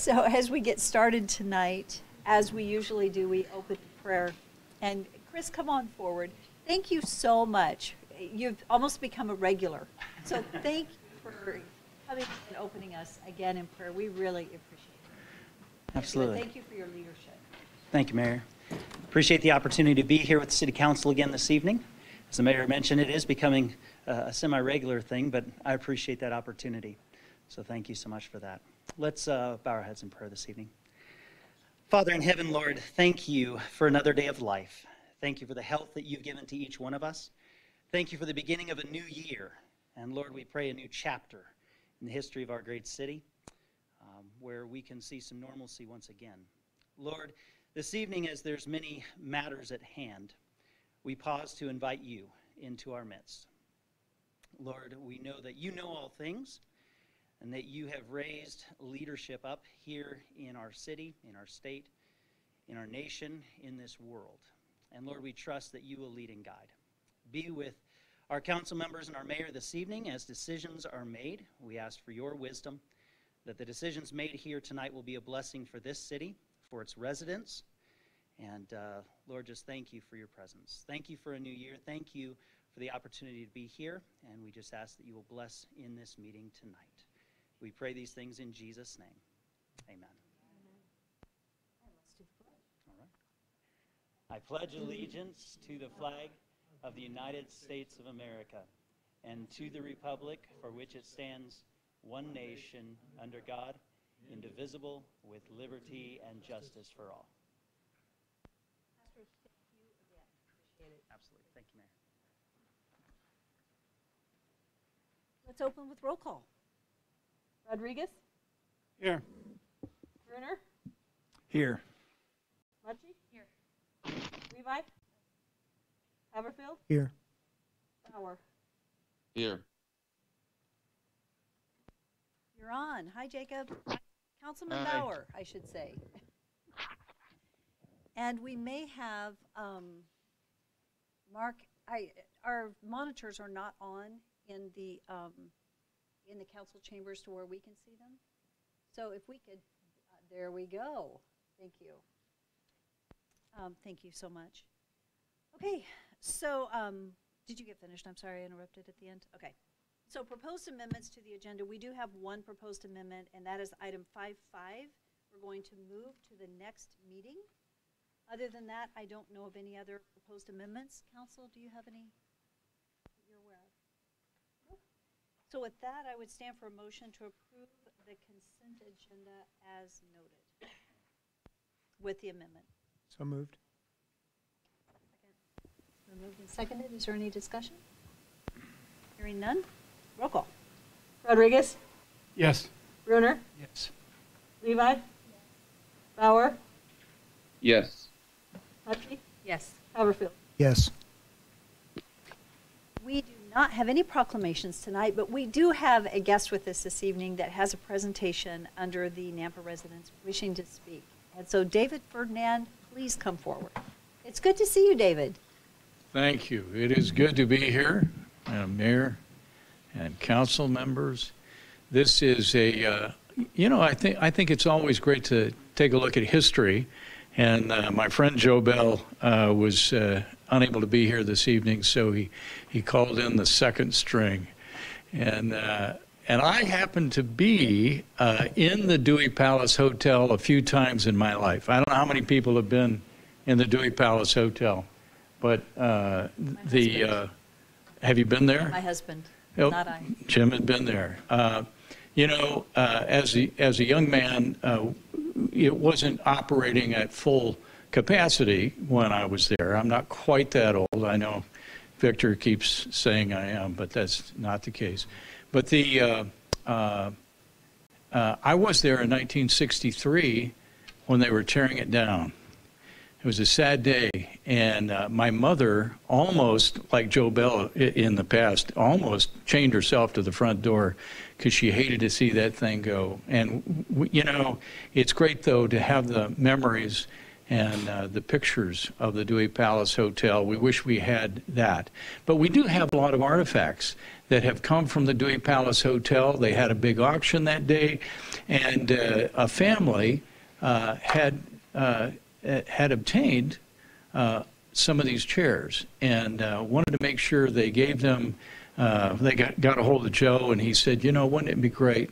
So as we get started tonight, as we usually do, we open in prayer. And Chris, come on forward. Thank you so much. You've almost become a regular. So thank you for coming and opening us again in prayer. We really appreciate it. Absolutely. Thank you for your leadership. Thank you, Mayor. Appreciate the opportunity to be here with the City Council again this evening. As the Mayor mentioned, it is becoming a semi-regular thing, but I appreciate that opportunity. So thank you so much for that. Let's bow our heads in prayer this evening. Father in heaven, Lord, thank you for another day of life. Thank you for the health that you've given to each one of us. Thank you for the beginning of a new year. And Lord, we pray a new chapter in the history of our great city where we can see some normalcy once again. Lord, this evening, as there's many matters at hand, we pause to invite you into our midst. Lord, we know that you know all things, and that you have raised leadership up here in our city, in our state, in our nation, in this world. And Lord, we trust that you will lead and guide. Be with our council members and our mayor this evening as decisions are made. We ask for your wisdom, that the decisions made here tonight will be a blessing for this city, for its residents. And Lord, just thank you for your presence. Thank you for a new year. Thank you for the opportunity to be here. And we just ask that you will bless in this meeting tonight. We pray these things in Jesus' name. Amen. All right. I pledge allegiance to the flag of the United States of America and to the republic for which it stands, one nation, under God, indivisible, with liberty and justice for all. Pastor, thank you again. Appreciate it. Absolutely. Thank you, Mayor. Let's open with roll call. Rodriguez? Here. Bruner? Here. Mucci? Here. Levi? Haverfield? Here. Bauer? Here. You're on. Hi, Jacob. Councilman Hi. Bauer, I should say. And we may have, Mark, our monitors are not on in the council chambers to where we can see them. So if we could, there we go. Thank you. Thank you so much. Okay, so did you get finished? I'm sorry I interrupted at the end. Okay. So proposed amendments to the agenda. We do have one proposed amendment, and that is item 5.5. We're going to move to the next meeting. Other than that, I don't know of any other proposed amendments. Council, do you have any that you're aware of? Nope. So with that, I would stand for a motion to approve the consent agenda as noted with the amendment. So moved. Second. Moved and seconded. Is there any discussion? Hearing none. Roll call. Rodriguez? Yes. Bruner? Yes. Levi? Yes. Bauer? Yes. Hutchie? Yes. Haverfield? Yes. We do not have any proclamations tonight, but we do have a guest with us this evening that has a presentation under the Nampa residents wishing to speak. And so David Ferdinand, please come forward. It's good to see you, David. Thank you. It is good to be here, Mayor and council members. This is a, I think it's always great to take a look at history. And my friend Joe Bell was unable to be here this evening, so he called in the second string. And I happened to be in the Dewey Palace Hotel a few times in my life. I don't know how many people have been in the Dewey Palace Hotel, but have you been there? My husband, Oh, not I. Jim had been there. As a young man, it wasn't operating at full capacity when I was there. I'm not quite that old. I know Victor keeps saying I am, but that's not the case. But I was there in 1963 when they were tearing it down. It was a sad day, and my mother, almost like Joe Bell in the past, almost chained herself to the front door because she hated to see that thing go. And, it's great, though, to have the memories and the pictures of the Dewey Palace Hotel. We wish we had that. But we do have a lot of artifacts that have come from the Dewey Palace Hotel. They had a big auction that day, and a family had obtained some of these chairs and wanted to make sure they gave them, they got a hold of Joe, and he said, you know, wouldn't it be great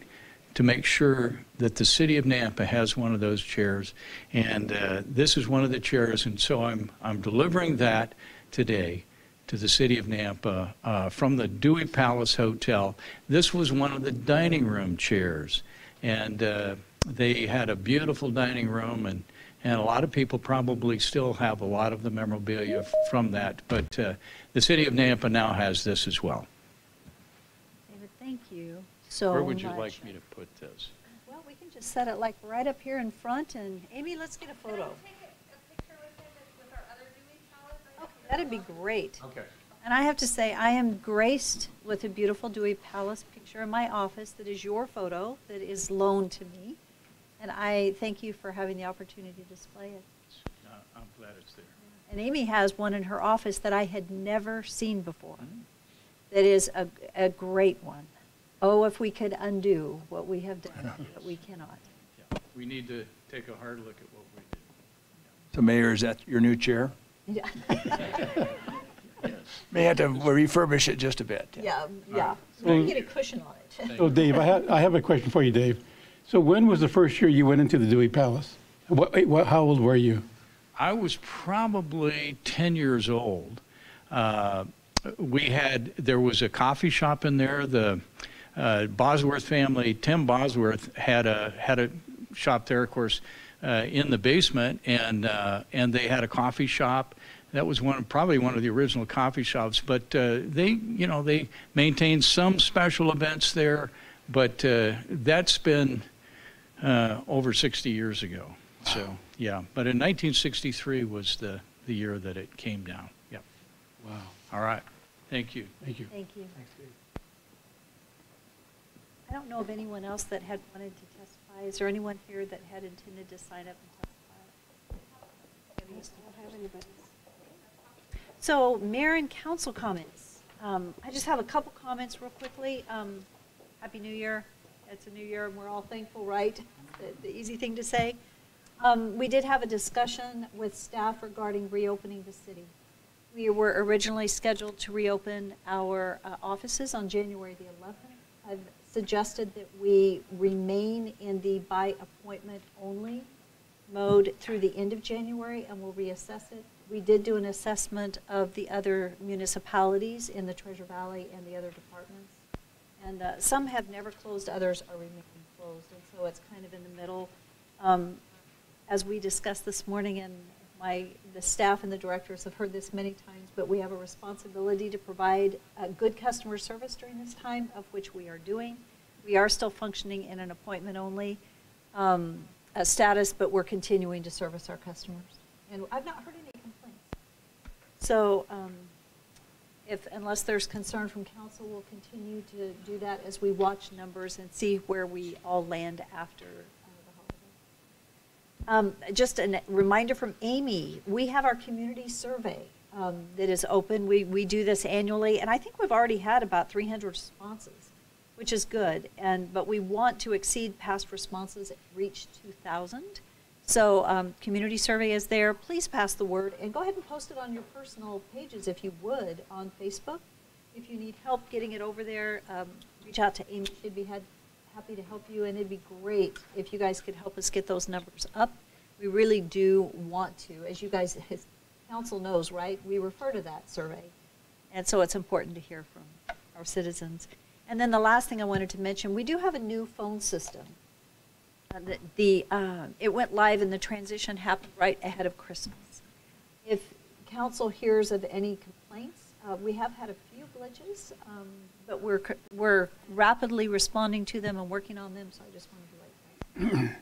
to make sure that the city of Nampa has one of those chairs? And this is one of the chairs, and so I'm delivering that today to the city of Nampa from the Dewey Palace Hotel. This was one of the dining room chairs, and they had a beautiful dining room, and a lot of people probably still have a lot of the memorabilia from that. But the city of Nampa now has this as well. David, thank you so Where would you much. like me to put this? Well, we can just set it like right up here in front, and Amy, let's get a photo. Okay, that'd be great. Okay. And I have to say, I am graced with a beautiful Dewey Palace picture in my office that is your photo, that is loaned to me. And I thank you for having the opportunity to display it. I'm glad it's there. And Amy has one in her office that I had never seen before. That is a great one. Oh, if we could undo what we have done, but we cannot. Yeah. We need to take a hard look at what we did. So Mayor, is that your new chair? Yeah, May have to refurbish it just a bit. yeah. We can get a cushion on it. So Dave, I have a question for you, Dave. So when was the first year you went into the Dewey Palace? How old were you? I was probably 10 years old. There was a coffee shop in there. The Bosworth family, Tim Bosworth, had a shop there, of course, in the basement, and they had a coffee shop. That was probably one of the original coffee shops. But they maintained some special events there. But that's been over 60 years ago. So yeah, but in 1963 was the year that it came down. Yep. Wow. All right. Thank you. Thank you. Thank you. I don't know of anyone else that had wanted to testify. Is there anyone here that had intended to sign up and testify? I don't have anybody. So, mayor and council comments. I just have a couple comments real quickly. Happy New Year. It's a new year and we're all thankful, right? The easy thing to say. We did have a discussion with staff regarding reopening the city. We were originally scheduled to reopen our offices on January the 11th. I've suggested that we remain in the by appointment only mode through the end of January, and we'll reassess it. We did do an assessment of the other municipalities in the Treasure Valley and the other departments. And some have never closed, others are remaining closed, and so it's kind of in the middle. As we discussed this morning, and the staff and the directors have heard this many times, but we have a responsibility to provide good customer service during this time, of which we are doing. We are still functioning in an appointment-only status, but we're continuing to service our customers. And I've not heard any complaints. So unless there's concern from council, we'll continue to do that as we watch numbers and see where we all land after the holiday. Just a reminder from Amy, we have our community survey that is open. We do this annually, and I think we've already had about 300 responses, which is good. But we want to exceed past responses and reach 2,000. So community survey is there. Please pass the word and go ahead and post it on your personal pages if you would on Facebook. If you need help getting it over there, reach out to Amy. She'd be happy to help you, and it'd be great if you guys could help us get those numbers up. We really do want to, as you guys, as council knows, right? We refer to that survey, and so it's important to hear from our citizens. And then the last thing I wanted to mention, we do have a new phone system. It went live and the transition happened right ahead of Christmas. If council hears of any complaints, we have had a few glitches, but we're rapidly responding to them and working on them, so I just wanted to let you know.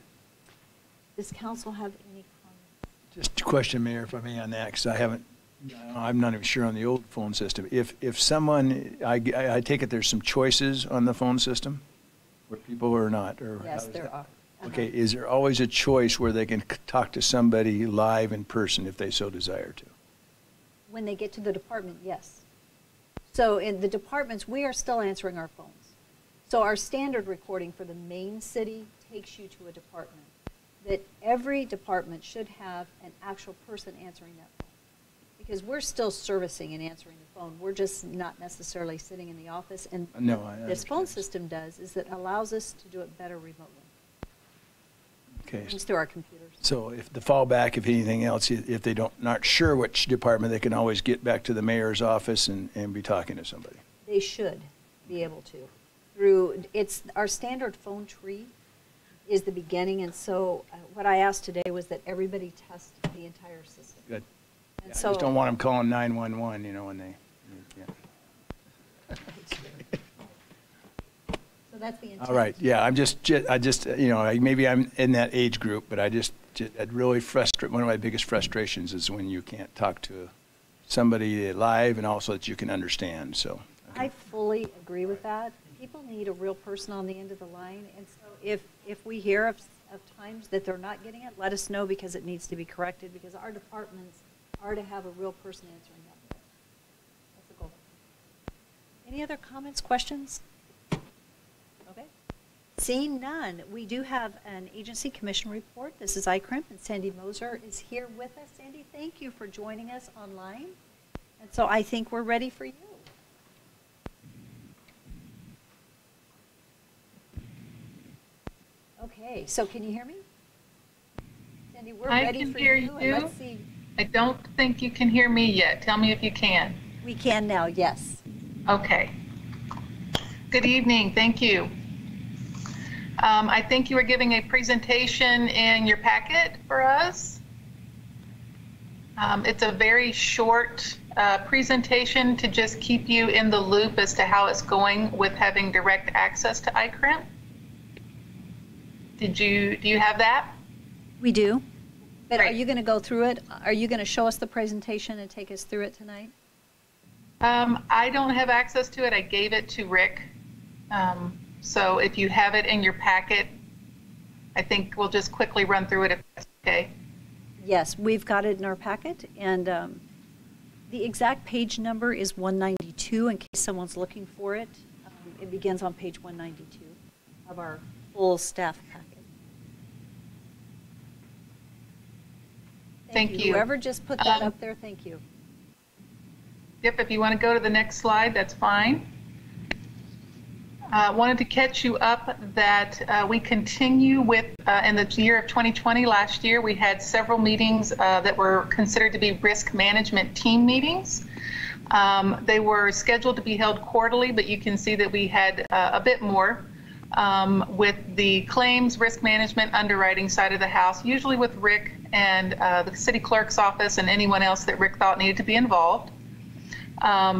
Does council have any comments? Just a question, Mayor, if I may, on that, because I'm not even sure on the old phone system. If someone, I take it there's some choices on the phone system where people are not, or Yes, how is there that? are. Okay, is there always a choice where they can talk to somebody live in person if they so desire to? When they get to the department, yes. So in the departments, we are still answering our phones. So our standard recording for the main city takes you to a department. That every department should have an actual person answering that phone. Because we're still servicing and answering the phone. We're just not necessarily sitting in the office. And No, what I this phone understand. system does is that allows us to do it better remotely. Okay, Just through our computers. so if the fallback, if anything else, if they not sure which department, they can always get back to the mayor's office and be talking to somebody. They should be able to. Through, it's, our standard phone tree is the beginning, and so what I asked today was that everybody test the entire system. Good. And I so, just don't want them calling 911, you know, when they, yeah. so that's the intent. All right, yeah, I just, you know, maybe I'm in that age group, but it really one of my biggest frustrations is when you can't talk to somebody live and also that you can understand, so. okay. I fully agree with that. People need a real person on the end of the line, and so if we hear of times that they're not getting it, let us know because it needs to be corrected, because our departments are to have a real person answering that. That's the goal. Any other comments, questions? Okay. Seeing none, we do have an agency commission report. This is ICRIMP, and Sandy Moser is here with us. Sandy, thank you for joining us online. And so I think we're ready for you. Okay, so can you hear me? Sandy, we're I ready can for hear you. And you. let's see. I don't think you can hear me yet. Tell me if you can. We can now, yes. Okay. Good evening. Thank you. I think you were giving a presentation in your packet for us. It's a very short presentation to just keep you in the loop as to how it's going with having direct access to ICRIMP. Do you have that? We do. But are Great. you going to go through it? Are you going to show us the presentation and take us through it tonight? I don't have access to it. I gave it to Rick. So if you have it in your packet, I think we'll just quickly run through it if that's okay. Yes, we've got it in our packet, and the exact page number is 192 in case someone's looking for it. It begins on page 192 of our full staff packet. Thank you. Whoever just put that up there, thank you. Yep, if you want to go to the next slide, that's fine. Wanted to catch you up that we continue with, in the year of 2020, last year, we had several meetings that were considered to be risk management team meetings. They were scheduled to be held quarterly, but you can see that we had a bit more with the claims, risk management, underwriting side of the house, usually with Rick and the city clerk's office and anyone else that Rick thought needed to be involved.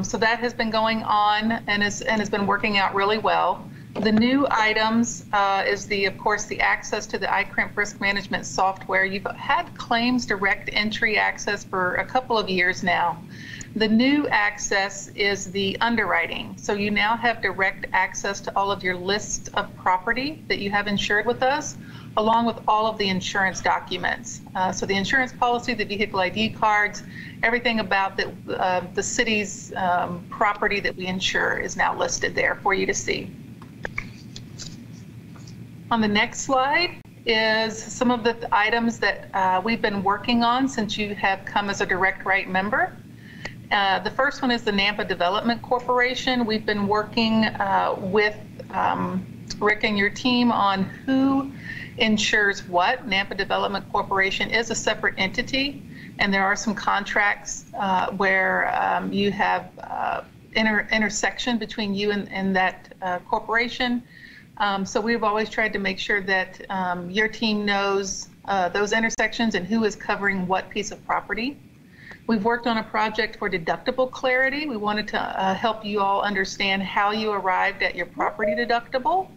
So that has been going on and has been working out really well. The new items is of course, the access to the ICRIMP risk management software. You've had claims direct entry access for a couple of years now. The new access is the underwriting. So you now have direct access to all of your lists of property that you have insured with us, along with all of the insurance documents. So the insurance policy, the vehicle ID cards, everything about the city's property that we insure is now listed there for you to see. On the next slide is some of the items that we've been working on since you have come as a Direct Right member. The first one is the Nampa Development Corporation. We've been working with Rick and your team on who insures what. Nampa Development Corporation is a separate entity, and there are some contracts where you have intersection between you and that corporation. So we've always tried to make sure that your team knows those intersections and who is covering what piece of property. We've worked on a project for deductible clarity. We wanted to help you all understand how you arrived at your property deductible,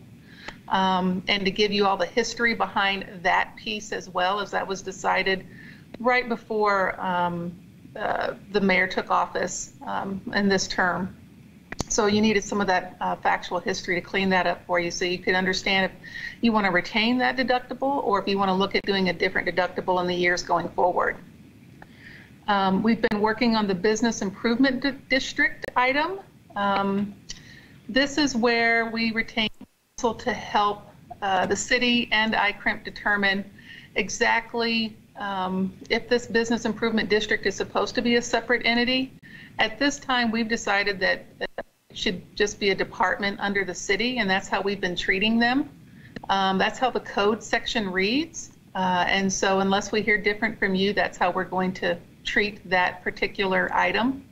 and to give you all the history behind that piece as well, as that was decided right before the mayor took office in this term. So you needed some of that factual history to clean that up for you so you could understand if you want to retain that deductible or if you want to look at doing a different deductible in the years going forward. We've been working on the business improvement district item. This is where we retain counsel to help the city and ICRIMP determine exactly if this business improvement district is supposed to be a separate entity. At this time, we've decided that it should just be a department under the city, and that's how we've been treating them. That's how the code section reads. And so unless we hear different from you, that's how we're going to treat that particular item.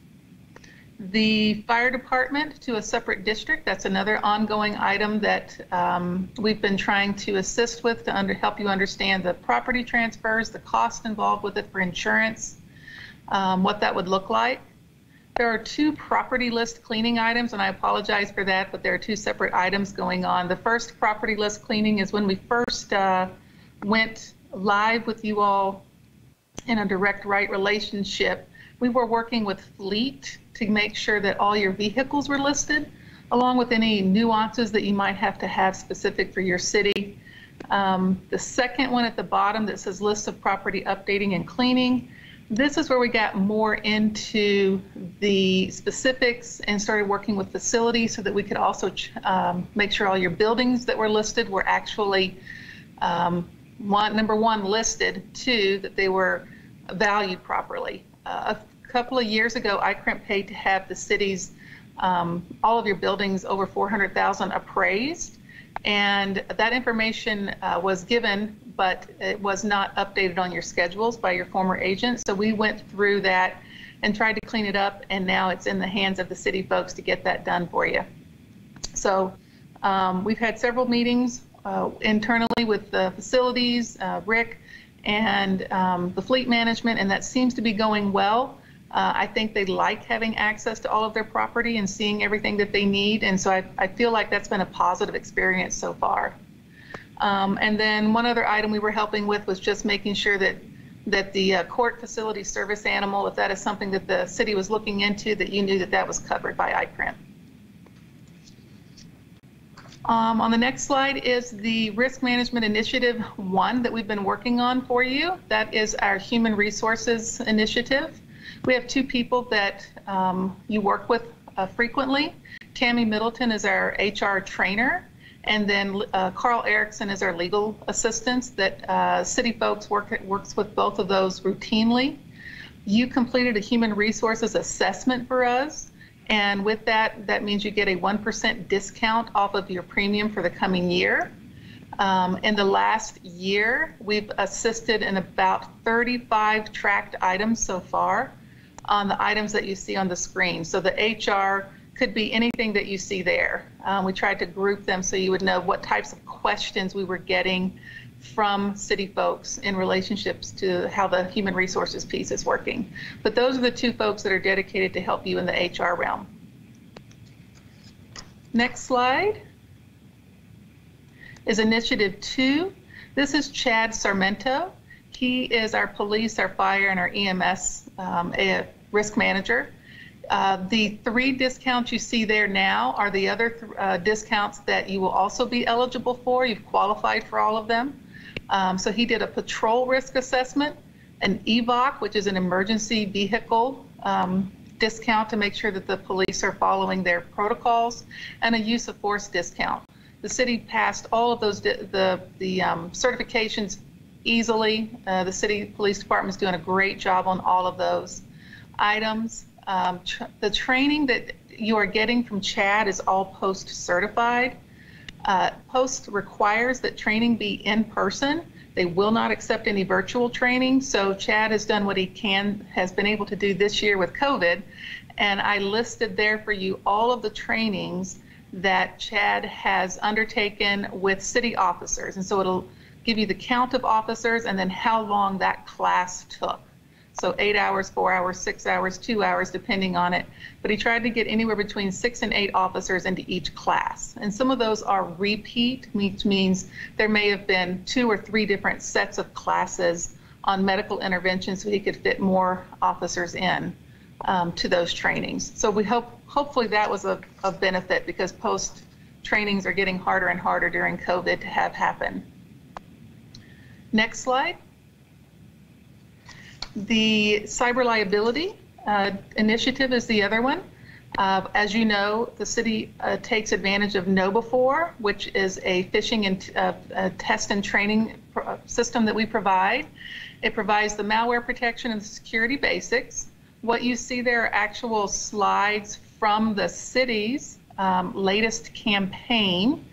The fire department to a separate district, that's another ongoing item that we've been trying to assist with to help you understand the property transfers, the cost involved with it for insurance, what that would look like. There are 2 property list cleaning items, and I apologize for that, but there are 2 separate items going on. The first property list cleaning is when we first went live with you all in a direct right relationship. We were working with Fleet to make sure that all your vehicles were listed, along with any nuances that you might have to have specific for your city. The second one at the bottom that says list of property updating and cleaning, this is where we got more into the specifics and started working with facilities so that we could also make sure all your buildings that were listed were actually, number one, listed, 2, that they were valued properly. A couple of years ago, ICRIMP paid to have the city's, all of your buildings over 400,000 appraised. And that information was given, but it was not updated on your schedules by your former agent. So we went through that and tried to clean it up, and now it's in the hands of the city folks to get that done for you. So we've had several meetings internally with the facilities, Rick, and the fleet management, and that seems to be going well. I think they like having access to all of their property and seeing everything that they need, and so I feel like that's been a positive experience so far. And then one other item we were helping with was just making sure that the court facility service animal, if that is something that the city was looking into, that you knew that that was covered by ICRIMP. On the next slide is the Risk Management Initiative 1 that we've been working on for you. That is our Human Resources Initiative. We have 2 people that you work with frequently. Tammy Middleton is our HR trainer, and then Carl Erickson is our legal assistant that city folks works with both of those routinely. You completed a human resources assessment for us, and with that, that means you get a 1% discount off of your premium for the coming year. In the last year, we've assisted in about 35 tracked items so far on the items that you see on the screen. So the HR could be anything that you see there. We tried to group them so you would know what types of questions we were getting from city folks in relationships to how the human resources piece is working. But those are the 2 folks that are dedicated to help you in the HR realm. Next slide is Initiative 2. This is Chad Sarmento. He is our police, our fire, and our EMS risk manager. The 3 discounts you see there now are the other discounts that you will also be eligible for. You've qualified for all of them. So he did a patrol risk assessment, an EVOC, which is an emergency vehicle discount to make sure that the police are following their protocols, and a use of force discount. The city passed all of those certifications easily. The city police department is doing a great job on all of those items. The training that you are getting from Chad is all post certified. Post requires that training be in person. They will not accept any virtual training. So Chad has done what he has been able to do this year with COVID. And I listed there for you all of the trainings that Chad has undertaken with city officers. And so it'll give you the count of officers and then how long that class took. So 8 hours, 4 hours, 6 hours, 2 hours, depending on it. But he tried to get anywhere between 6 and 8 officers into each class. And some of those are repeat, which means there may have been 2 or 3 different sets of classes on medical intervention so he could fit more officers in. to those trainings. So we hopefully that was of benefit, because post trainings are getting harder and harder during COVID to have happen. Next slide. The cyber liability initiative is the other one. As you know, the city takes advantage of KnowBe4, which is a phishing and test and training system that we provide. It provides the malware protection and the security basics. What you see there are actual slides from the city's latest campaign.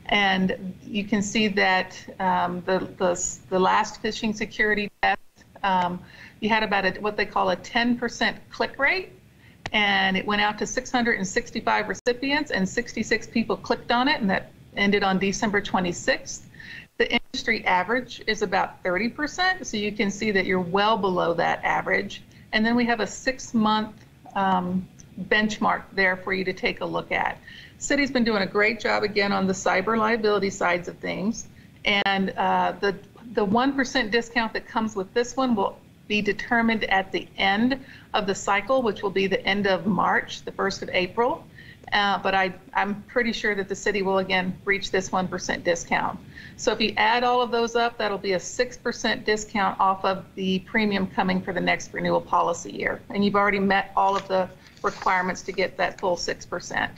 And you can see that the last phishing security test, you had about what they call a 10% click rate, and it went out to 665 recipients, and 66 people clicked on it, and that ended on December 26th. The industry average is about 30%, so you can see that you're well below that average. And then we have a 6-month benchmark there for you to take a look at. City's been doing a great job again on the cyber liability sides of things, and the 1% discount that comes with this one will be determined at the end of the cycle, which will be the end of March, the 1st of April. But I'm pretty sure that the city will again reach this 1% discount. So if you add all of those up, that'll be a 6% discount off of the premium coming for the next renewal policy year. And you've already met all of the requirements to get that full 6%.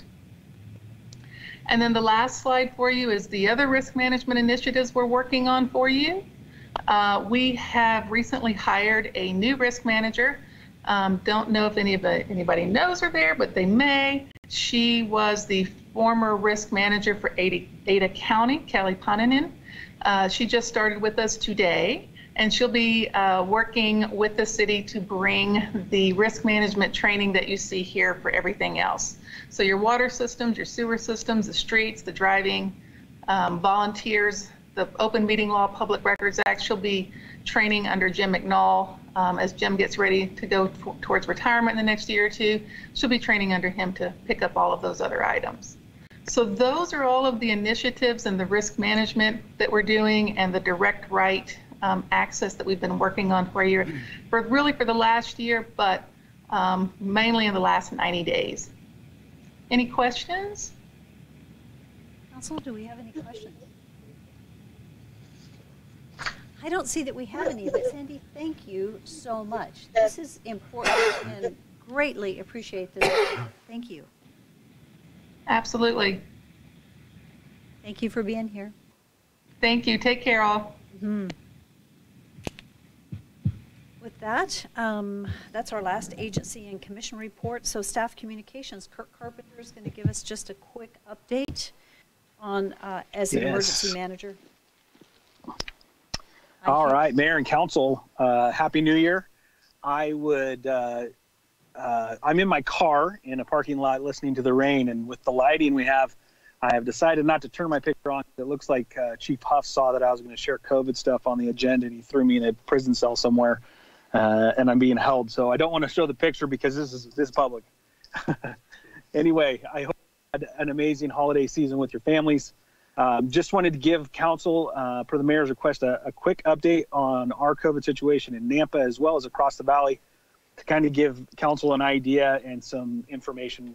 And then the last slide for you is the other risk management initiatives we're working on for you. We have recently hired a new risk manager. Don't know if anybody knows her there, but they may. She was the former risk manager for Ada County, Kelly Paninen. She just started with us today, and she'll be working with the city to bring the risk management training that you see here for everything else. So your water systems, your sewer systems, the streets, the driving, volunteers, the Open Meeting Law, Public Records Act. She'll be training under Jim McNall as Jim gets ready to go towards retirement in the next year or two. She'll be training under him to pick up all of those other items. So those are all of the initiatives and the risk management that we're doing, and the direct right access that we've been working on for a year, for the last year, but mainly in the last 90 days. Any questions? Council, do we have any questions? I don't see that we have any, but Sandy, thank you so much. This is important and greatly appreciate this. Thank you. Absolutely. Thank you for being here. Thank you. Take care, all. Mm-hmm. With that, that's our last agency and commission report. So staff communications, Kirk Carpenter is going to give us just a quick update on as an emergency manager. All right, Mayor and Council, Happy New Year. I'm in my car in a parking lot listening to the rain, and with the lighting we have, I have decided not to turn my picture on. It looks like Chief Huff saw that I was going to share COVID stuff on the agenda, and he threw me in a prison cell somewhere, and I'm being held. So I don't want to show the picture because this is public. Anyway, I hope you had an amazing holiday season with your families. Just wanted to give council, per the mayor's request, a quick update on our COVID situation in Nampa as well as across the valley, to kind of give council an idea and some information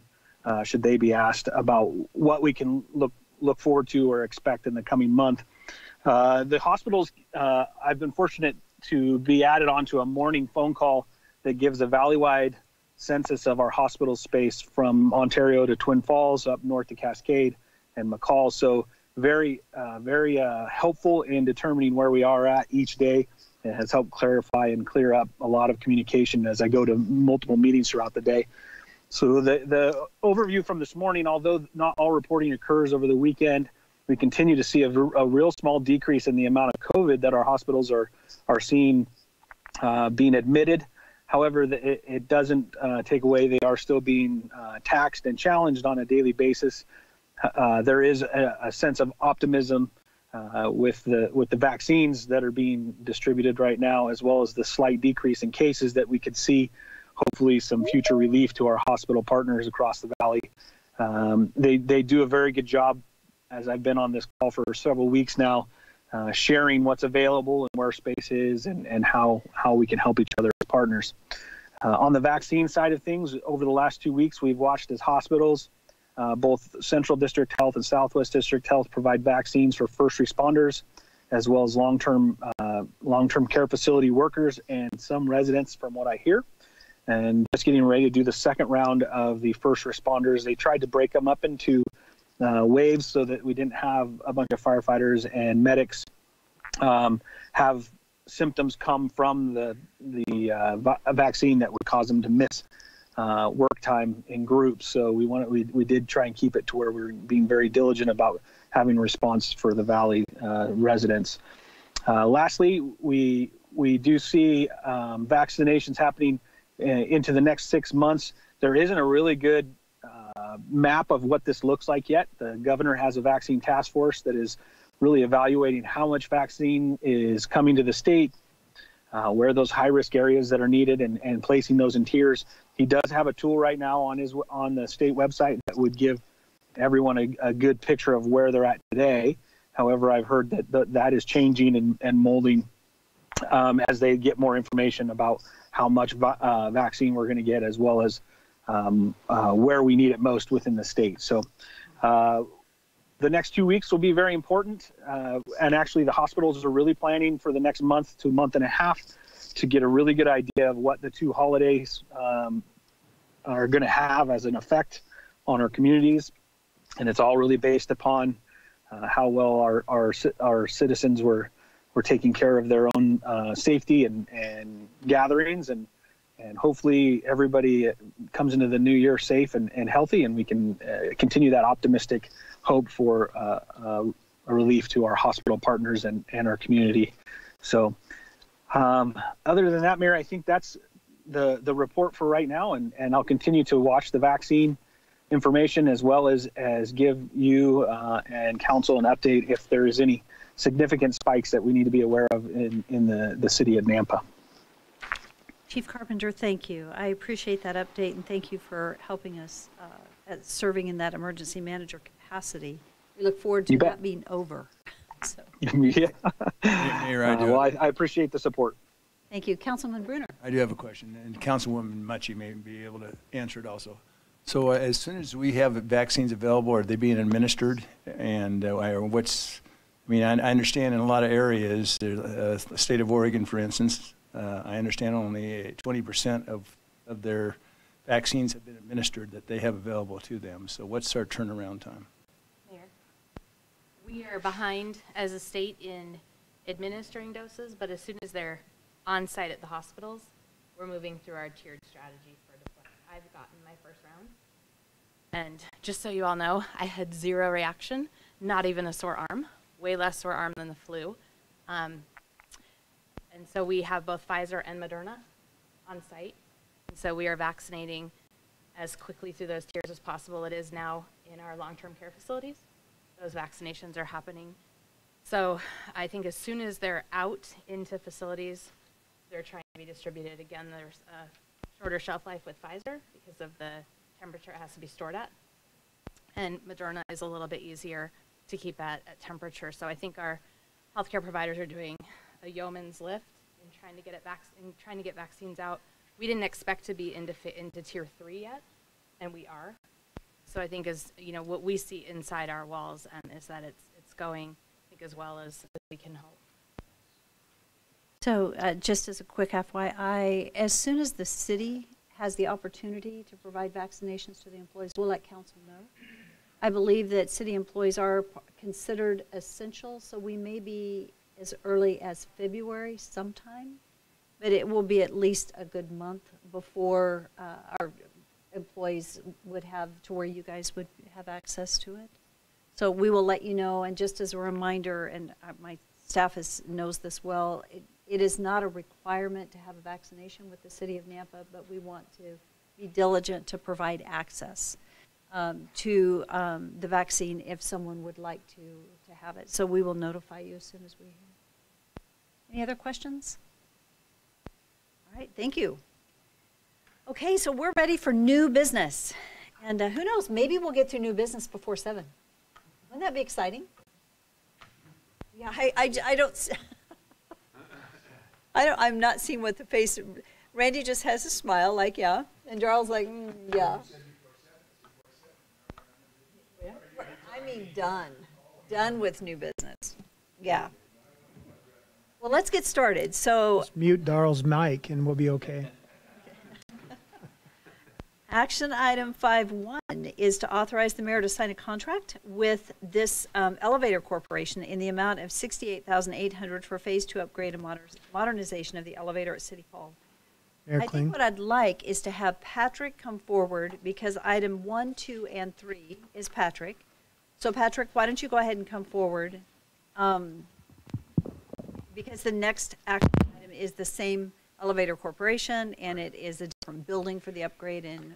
should they be asked about what we can look forward to or expect in the coming month. The hospitals, I've been fortunate to be added onto a morning phone call that gives a valley-wide census of our hospital space from Ontario to Twin Falls, up north to Cascade and McCall. So very helpful in determining where we are at each day. It has helped clarify and clear up a lot of communication as I go to multiple meetings throughout the day. So the overview from this morning, although not all reporting occurs over the weekend, we continue to see a real small decrease in the amount of COVID that our hospitals are seeing being admitted. However, it doesn't take away, they are still being taxed and challenged on a daily basis. There is a sense of optimism with the vaccines that are being distributed right now, as well as the slight decrease in cases that we could see, hopefully some future relief to our hospital partners across the valley. They do a very good job, as I've been on this call for several weeks now, sharing what's available and where space is and how we can help each other as partners. On the vaccine side of things, over the last 2 weeks, we've watched as hospitals, both Central District Health and Southwest District Health, provide vaccines for first responders, as well as long-term care facility workers and some residents, from what I hear. And just getting ready to do the second round of the first responders. They tried to break them up into waves so that we didn't have a bunch of firefighters and medics have symptoms come from the vaccine that would cause them to miss work time in groups. So we did try and keep it to where we're being very diligent about having a response for the Valley residents. Lastly, we do see vaccinations happening into the next 6 months. There isn't a really good map of what this looks like yet. The governor has a vaccine task force that is really evaluating how much vaccine is coming to the state, where those high-risk areas that are needed, and placing those in tiers. He does have a tool right now on the state website that would give everyone a good picture of where they're at today. However, I've heard that is changing and molding as they get more information about how much vaccine we're going to get, as well as where we need it most within the state. So the next 2 weeks will be very important. And actually, the hospitals are really planning for the next month to month and a half to get a really good idea of what the 2 holidays are going to have as an effect on our communities. And it's all really based upon how well our citizens were taking care of their own safety and gatherings, and hopefully everybody comes into the new year safe and healthy, and we can continue that optimistic hope for a relief to our hospital partners and our community. So other than that, Mayor, I think that's the report for right now, and I'll continue to watch the vaccine information, as well as give you and council an update if there is any significant spikes that we need to be aware of in the city of Nampa. Chief Carpenter, thank you. I appreciate that update, and thank you for helping us at serving in that emergency manager capacity. We look forward to that being over. So. Yeah. Mayor, I appreciate the support. Thank you. Councilman Brunner. I do have a question, and Councilwoman Mucci may be able to answer it also. So as soon as we have vaccines available, are they being administered? And I understand in a lot of areas, the state of Oregon, for instance, I understand only 20% of their vaccines have been administered that they have available to them. So what's our turnaround time? Mayor, we are behind as a state in administering doses, but as soon as they're on site at the hospitals, we're moving through our tiered strategy for deployment. I've gotten my first round, and just so you all know, I had 0 reaction, not even a sore arm, way less sore arm than the flu. And so we have both Pfizer and Moderna on site. And so we are vaccinating as quickly through those tiers as possible. It is now in our long-term care facilities. Those vaccinations are happening. So I think as soon as they're out into facilities, they're trying to be distributed. Again, there's a shorter shelf life with Pfizer because of the temperature it has to be stored at. And Moderna is a little bit easier to keep at temperature. So I think our healthcare providers are doing a yeoman's lift in trying to get vaccines out. We didn't expect to be into tier 3 yet, and we are. So I think as you know, what we see inside our walls is that it's going, I think, as well as we can hope. So just as a quick FYI, as soon as the city has the opportunity to provide vaccinations to the employees, we'll let council know. I believe that city employees are considered essential, so we may be as early as February sometime, but it will be at least a good month before our employees would have to where you guys would have access to it. So we will let you know, and just as a reminder, and my staff knows this well, it is not a requirement to have a vaccination with the city of Nampa, but we want to be diligent to provide access to the vaccine if someone would like to have it. So we will notify you as soon as we hear. Any other questions? All right, thank you. Okay, so we're ready for new business. And who knows, maybe we'll get through new business before 7. Wouldn't that be exciting? Yeah, I don't, I'm not seeing what the face, Randy just has a smile, like, yeah. And Darrell's like, yeah. I mean, done. Done with new business. Yeah. Well, let's get started. So, Just mute Darrell's mic and we'll be okay. action item 5.1 is to authorize the mayor to sign a contract with this elevator corporation in the amount of $68,800 for Phase 2 upgrade and modernization of the elevator at City Hall. Mayor I Kling. think what I'd like is to have Patrick come forward because item 1, 2, and 3 is Patrick. So Patrick, why don't you go ahead and come forward? Because the next action item is the same elevator corporation and it is a different building for the upgrade. And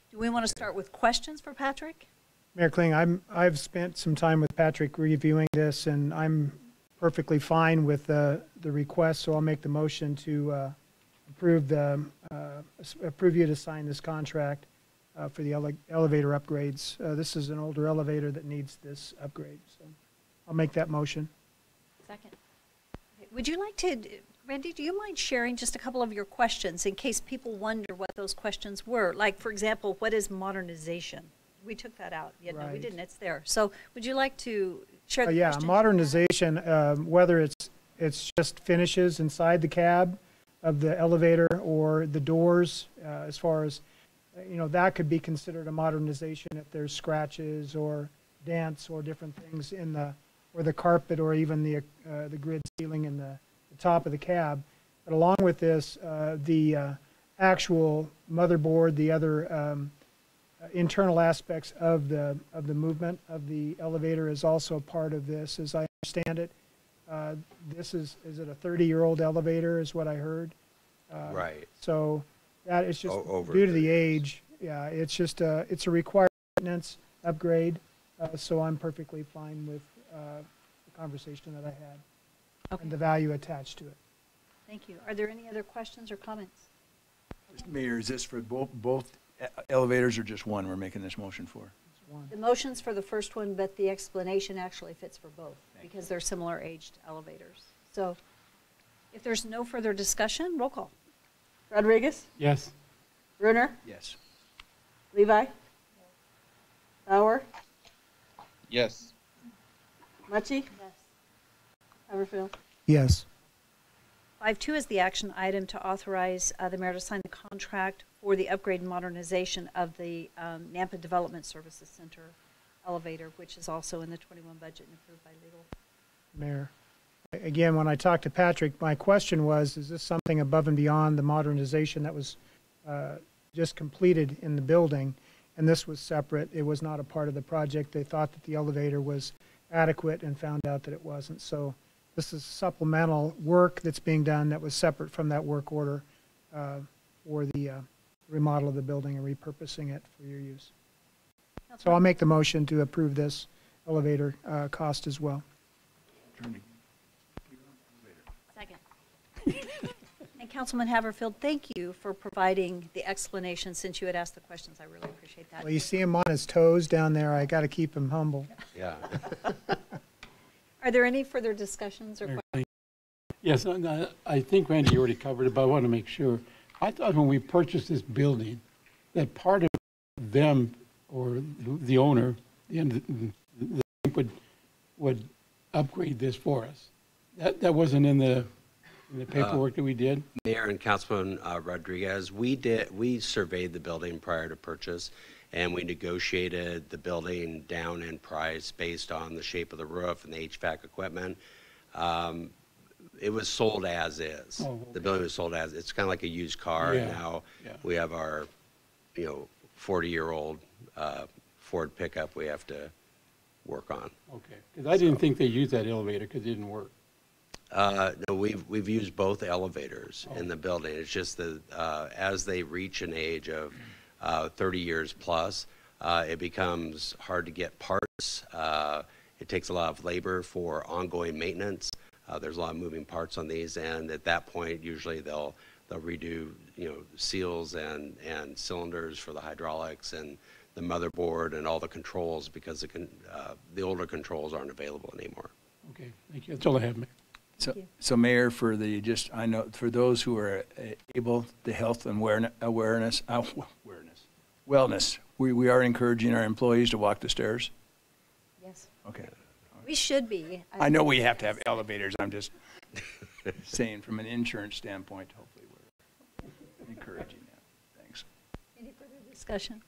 do we want to start with questions for Patrick? Mayor Kling, I've spent some time with Patrick reviewing this, and I'm perfectly fine with the request, so I'll make the motion to approve you to sign this contract for the elevator upgrades. This is an older elevator that needs this upgrade, so I'll make that motion. Second. Would you like to, Randy, do you mind sharing just a couple of your questions in case people wonder what those questions were? Like, for example, what is modernization? We took that out. Yeah, no, we Right. didn't. It's there. So would you like to share the Yeah, questions? modernization, whether it's just finishes inside the cab of the elevator or the doors, as far as, that could be considered a modernization if there's scratches or dents or different things in the carpet or even the grid ceiling in the top of the cab. But along with this, the actual motherboard, the other internal aspects of the movement of the elevator is also part of this, as I understand it. This is it a 30-year-old elevator is what I heard? Right. So that is just Over due to the 30 age. Yeah, it's just it's a required maintenance upgrade. So I'm perfectly fine with the conversation that I had Okay. and the value attached to it. Thank you. Are there any other questions or comments? Mayor, is this for both elevators or just one we're making this motion for? It's one. The motion's for the first one, but the explanation actually fits for both because they're similar aged elevators. So if there's no further discussion, roll call. Rodriguez? Yes. Brunner? Yes. Levi? Bauer? Yes. Mucci? Yes. Haverfield? Yes. 5.2 is the action item to authorize the mayor to sign the contract for the upgrade and modernization of the Nampa Development Services Center elevator, which is also in the 21 budget and approved by legal. Mayor. Again, when I talked to Patrick, my question was, is this something above and beyond the modernization that was just completed in the building? And this was separate. It was not a part of the project. They thought that the elevator was adequate and found out that it wasn't. So this is supplemental work that's being done that was separate from that work order for the remodel of the building and repurposing it for your use. So I'll make the motion to approve this elevator cost as well. Second. And Councilman Haverfield, thank you for providing the explanation since you had asked the questions. I really appreciate that. Well, you see him on his toes down there. I got to keep him humble. Yeah. Are there any further discussions or Mayor questions? Kling. Yes, I think Randy already covered it, but I want to make sure. I thought when we purchased this building, that part of them or the owner, would upgrade this for us. That wasn't in the paperwork that we did? Mayor and Councilman Rodriguez, we surveyed the building prior to purchase, and we negotiated the building down in price based on the shape of the roof and the HVAC equipment. It was sold as is. Oh, okay. The building was sold as, it's kind of like a used car. And Yeah, now yeah. we have our, 40-year-old Ford pickup we have to work on. Okay, because I didn't think they used that elevator because it didn't work. No, we've used both elevators in the building. It's just that as they reach an age of 30 years plus, it becomes hard to get parts. It takes a lot of labor for ongoing maintenance. There's a lot of moving parts on these, and at that point, usually they'll redo seals and cylinders for the hydraulics and the motherboard and all the controls because the older controls aren't available anymore. Okay, thank you. That's all I have, Mayor. So, you. so Mayor, for I know, for those who are able, the health and wellness, we are encouraging our employees to walk the stairs? Yes. Okay. We should be. I know we have to have elevators, I'm just saying from an insurance standpoint, hopefully we're encouraging that. Thanks. Any further discussion?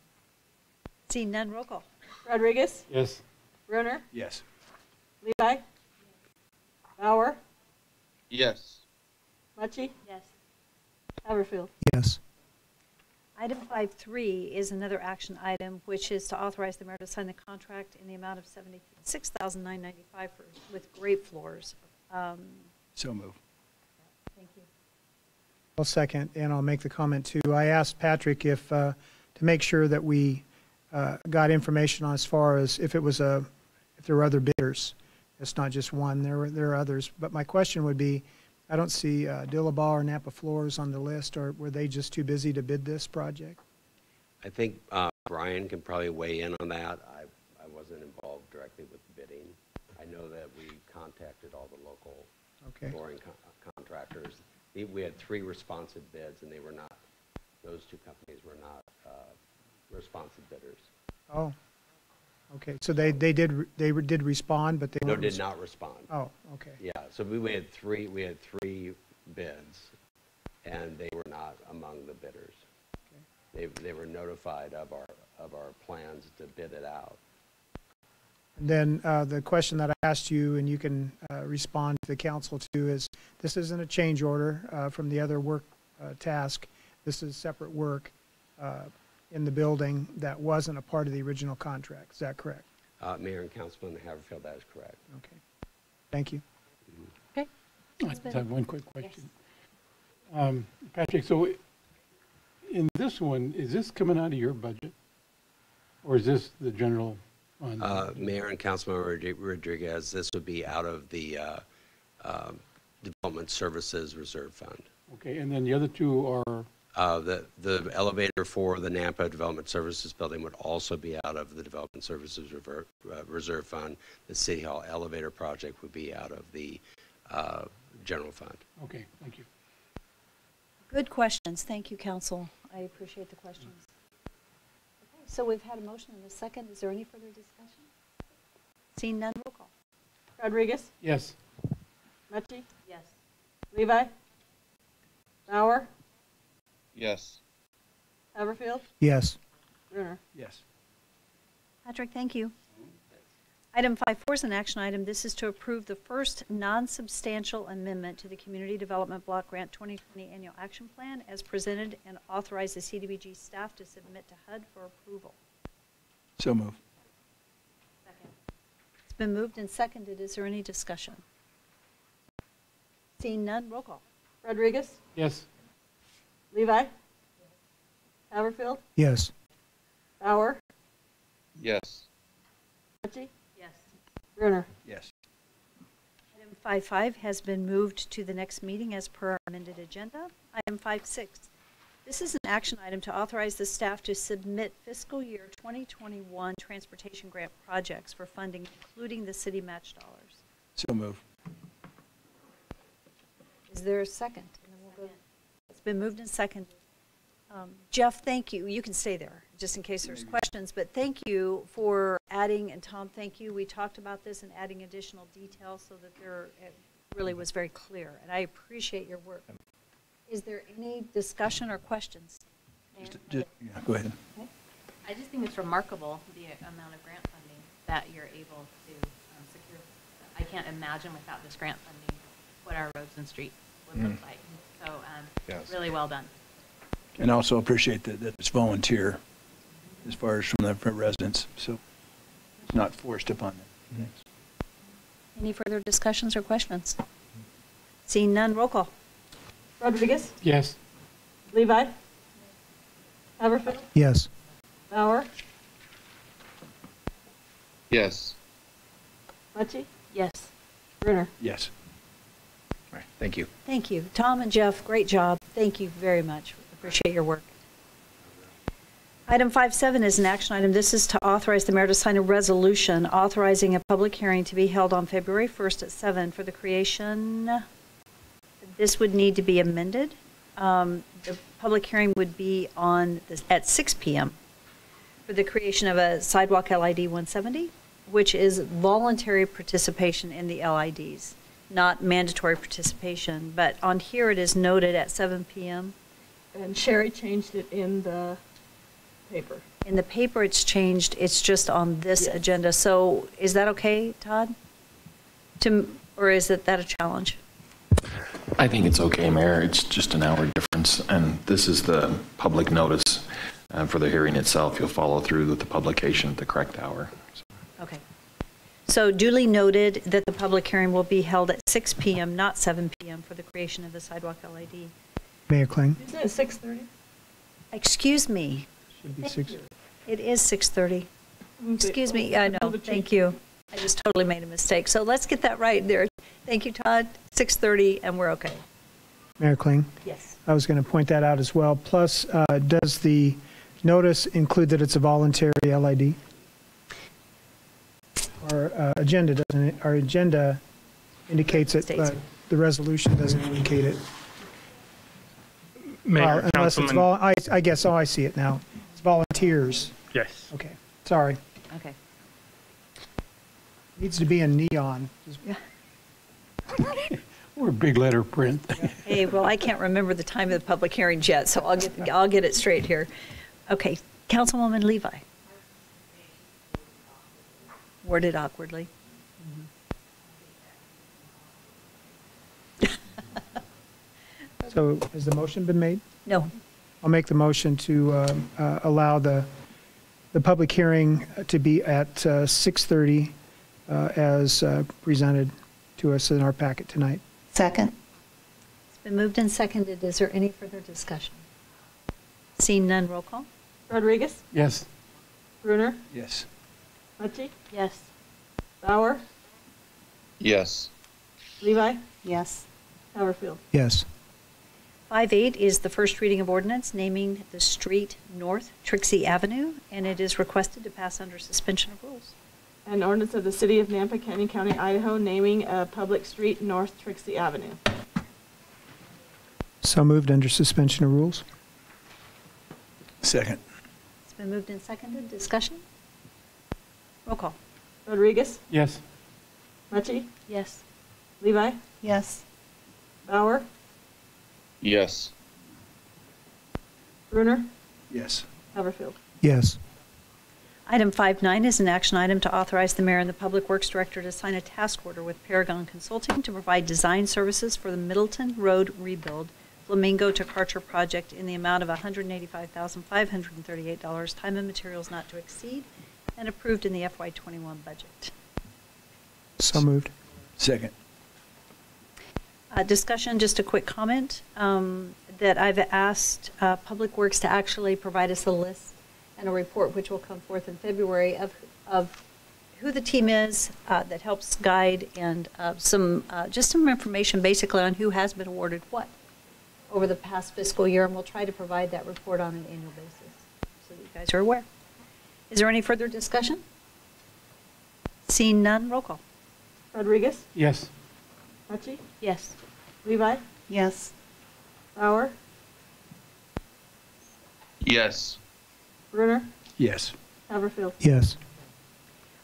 Seeing none, roll call. Rodriguez? Yes. Brunner? Yes. Levi? Bauer? Yes. Mucci? Yes. Haverfield? Yes. Item 5.3 is another action item, which is to authorize the mayor to sign the contract in the amount of $76,995 with Great Floors. So move. Thank you. I'll second, and I'll make the comment too. I asked Patrick if, to make sure that we got information on as far as if there were other bidders. It's not just one, there are others. But my question would be, I don't see Dillabaugh or Napa Floors on the list, or were they just too busy to bid this project? I think Brian can probably weigh in on that. I wasn't involved directly with bidding. I know that we contacted all the local flooring contractors. We had 3 responsive bids, and those 2 companies were not responsive bidders. Oh, okay. So they did respond, but they No, weren't did not respond. Oh, okay. Yeah, so we had 3 bids, and they were not among the bidders. They were notified of our plans to bid it out. And then the question that I asked you, and you can respond to the council too, is this isn't a change order from the other work task. This is separate work in the building that wasn't a part of the original contract. Is that correct? Mayor and Councilman Haverfield, that is correct. Okay. Thank you. Okay. I just have one quick question. Patrick, so in this one, is this coming out of your budget? Or is this the general fund? Mayor and Councilman Rodriguez, this would be out of the Development Services Reserve Fund. Okay, and then the other 2 are? The elevator for the Nampa Development Services Building would also be out of the Development Services Reserve Fund. The City Hall elevator project would be out of the general fund. Okay, thank you. Good questions. Thank you, council. I appreciate the questions. Okay, so we've had a motion and a second. Is there any further discussion? Seeing none, roll call. Rodriguez? Yes. Mucci? Yes. Levi? Bauer? Yes. Haverfield? Yes. Brunner? Yes. Patrick, thank you. Item 5.4 is an action item. This is to approve the first non-substantial amendment to the Community Development Block Grant 2020 Annual Action Plan as presented, and authorize the CDBG staff to submit to HUD for approval. So move. Second. It's been moved and seconded. Is there any discussion? Seeing none, roll call. Rodriguez? Yes. Levi? Haverfield? Yes. Bauer? Yes. Mucci? Yes. Brunner? Yes. Item 5.5 has been moved to the next meeting as per our amended agenda. Item 5.6. This is an action item to authorize the staff to submit fiscal year 2021 transportation grant projects for funding, including the city match dollars. So move. Is there a second? And then we'll go. It's been moved and seconded. Jeff, thank you. You can stay there just in case there's questions, but thank you for adding, and Tom, thank you. We talked about this and adding additional details so that it really was very clear, and I appreciate your work. Is there any discussion or questions? Yeah, go ahead. Okay. I just think it's remarkable the amount of grant funding that you're able to secure. I can't imagine without this grant funding what our roads and streets would look like. So really well done. And also appreciate that it's volunteer as far as from the residents, so it's not forced upon them. Any further discussions or questions? Seeing none, roll call. Rodriguez? Yes. Levi? Haverfield? Yes. Bauer? Yes. Mucci? Yes. Brunner? Yes. All right, thank you. Thank you. Tom and Jeff, great job. Thank you very much. Appreciate your work. Item 5.7 is an action item. This is to authorize the mayor to sign a resolution authorizing a public hearing to be held on February 1st at 7 for the creation. This would need to be amended. The public hearing would be at 6 p.m. for the creation of a sidewalk LID 170, which is voluntary participation in the LIDs, not mandatory participation. But on here it is noted at 7 p.m. And Sherry changed it in the paper. In the paper it's changed, it's just on this Yes. agenda. So is that okay, Todd? Or is that a challenge? I think it's okay, Mayor. It's just an hour difference, and this is the public notice for the hearing itself. You'll follow through with the publication at the correct hour. Okay. So duly noted that the public hearing will be held at 6 p.m., not 7 p.m. for the creation of the sidewalk LID. Mayor Kling? Isn't it 6:30? Excuse me. Should be 6. It is 6:30. Excuse me. I know. Thank you. I just totally made a mistake. So let's get that right there. Thank you, Todd. 6:30, and we're okay. Mayor Kling? Yes. I was going to point that out as well. Plus, does the notice include that it's a voluntary LID? Our agenda doesn't, our agenda indicates it, but the resolution doesn't indicate it. Mayor, Unless it's, Councilman. I guess, I see it now. It's volunteers. Yes. Okay, sorry. Okay. Needs to be in neon. Or big letter print. Hey, well, I can't remember the time of the public hearings yet, so I'll get it straight here. Okay, Councilwoman Levi. Worded awkwardly. So has the motion been made? No. I'll make the motion to allow the public hearing to be at 6:30 as presented to us in our packet tonight. Second. It's been moved and seconded. Is there any further discussion? Seeing none, roll call. Rodriguez? Yes. Brunner? Yes. Mucci? Yes. Bauer? Yes. Levi? Yes. Haverfield? Yes. 5.8 is the first reading of ordinance naming the street North Trixie Avenue, and it is requested to pass under suspension of rules. An ordinance of the City of Nampa, Canyon County, Idaho, naming a public street North Trixie Avenue. So moved under suspension of rules. Second. It's been moved and seconded. Discussion? Roll call. Rodriguez? Yes. Mucci? Yes. Levi? Yes. Bauer? Yes. Brunner? Yes. Haverfield? Yes. Item 5.9 is an action item to authorize the mayor and the public works director to sign a task order with Paragon Consulting to provide design services for the Middleton Road rebuild Flamingo to Karcher project in the amount of $185,538, time and materials not to exceed, and approved in the FY21 budget. So moved. Second. Discussion, just a quick comment, that I've asked Public Works to actually provide us a list and a report which will come forth in February of who the team is that helps guide and just some information basically on who has been awarded what over the past fiscal year, and we'll try to provide that report on an annual basis so that you guys are aware. Is there any further discussion? Seeing none, roll call. Rodriguez? Yes. Mucci? Yes. Levi? Yes. Bauer? Yes. Brunner? Yes. Haverfield? Yes.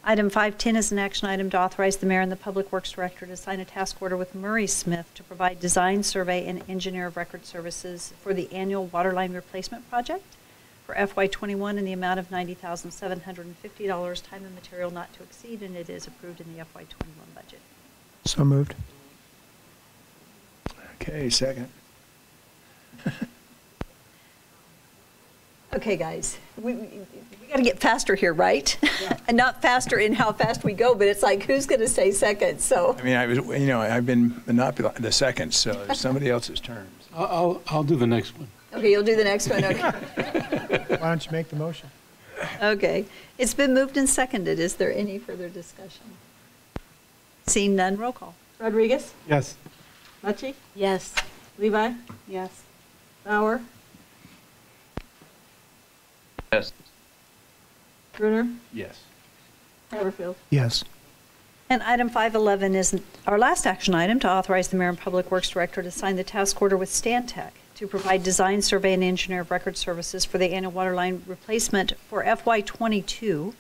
Item 5.10 is an action item to authorize the mayor and the public works director to sign a task order with Murray Smith to provide design, survey, and engineer of record services for the annual water line replacement project for FY21 in the amount of $90,750, time and material not to exceed, and it is approved in the FY21 budget. So moved. Okay, second. Okay, guys, we got to get faster here, right? And not faster in how fast we go, but it's like, who's going to say second? So, I mean, I've been monopolizing the second, so it's somebody else's turn. I'll do the next one. okay, you'll do the next one. Okay. Why don't you make the motion? Okay, it's been moved and seconded. Is there any further discussion? Seeing none, roll call. Rodriguez? Yes. Mucci? Yes. Levi? Yes. Bauer? Yes. Brunner? Yes. Haverfield? Yes. And item 511 is our last action item, to authorize the Mayor and Public Works Director to sign the task order with Stantec to provide design, survey, and engineer of record services for the annual water line replacement for FY22.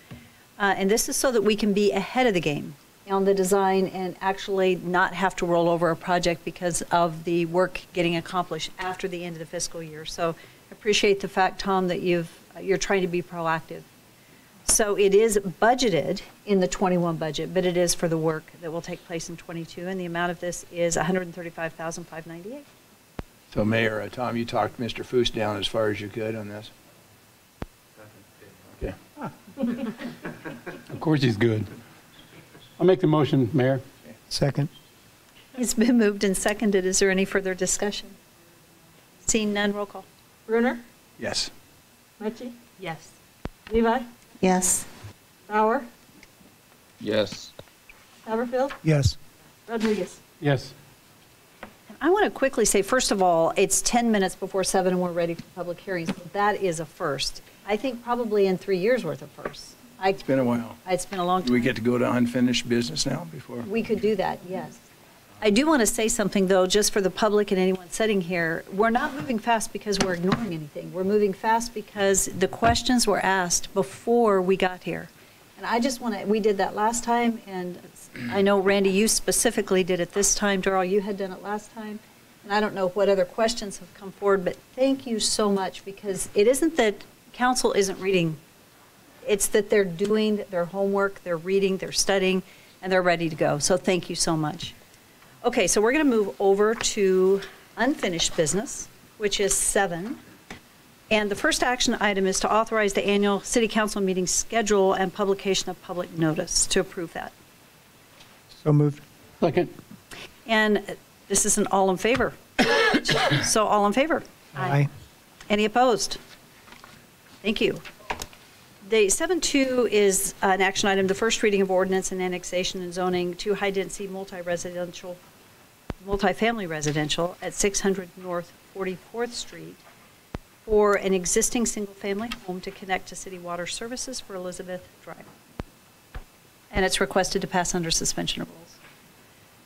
And this is so that we can be ahead of the game on the design and actually not have to roll over a project because of the work getting accomplished after the end of the fiscal year. So I appreciate the fact, Tom, that you're trying to be proactive. So it is budgeted in the 21 budget, but it is for the work that will take place in 22, and the amount of this is $135,598. So Mayor, Tom, you talked Mr. Foose down as far as you could on this? Okay. Of course he's good. I'll make the motion, Mayor. Second. It's been moved and seconded. Is there any further discussion? Seeing none, roll call. Brunner? Yes. Mucci? Yes. Levi? Yes. Bauer? Yes. Haverfield? Yes. Rodriguez? Yes. I want to quickly say, first of all, it's 10 minutes before 7 and we're ready for public hearings. That is a first. I think probably in 3 years worth of firsts. It's been a while. It's been a long time. Do we get to go to unfinished business now before? We could do that, yes. I do want to say something, though, just for the public and anyone sitting here. We're not moving fast because we're ignoring anything. We're moving fast because the questions were asked before we got here. And I just want to, we did that last time, and I know, Randy, you specifically did it this time. Darrell, you had done it last time. And I don't know what other questions have come forward, but thank you so much, because it isn't that council isn't reading. It's that they're doing their homework, they're reading, they're studying, and they're ready to go. So thank you so much. Okay, so we're going to move over to unfinished business, which is 7. And the first action item is to authorize the annual city council meeting schedule and publication of public notice to approve that. So moved. Second. And this is an all in favor. So all in favor? Aye. Any opposed? Thank you. The 7.2 is an action item, the first reading of ordinance and annexation and zoning to high-density multifamily residential at 600 North 44th Street for an existing single-family home to connect to city water services for Elizabeth Drive. And it's requested to pass under suspension of rules.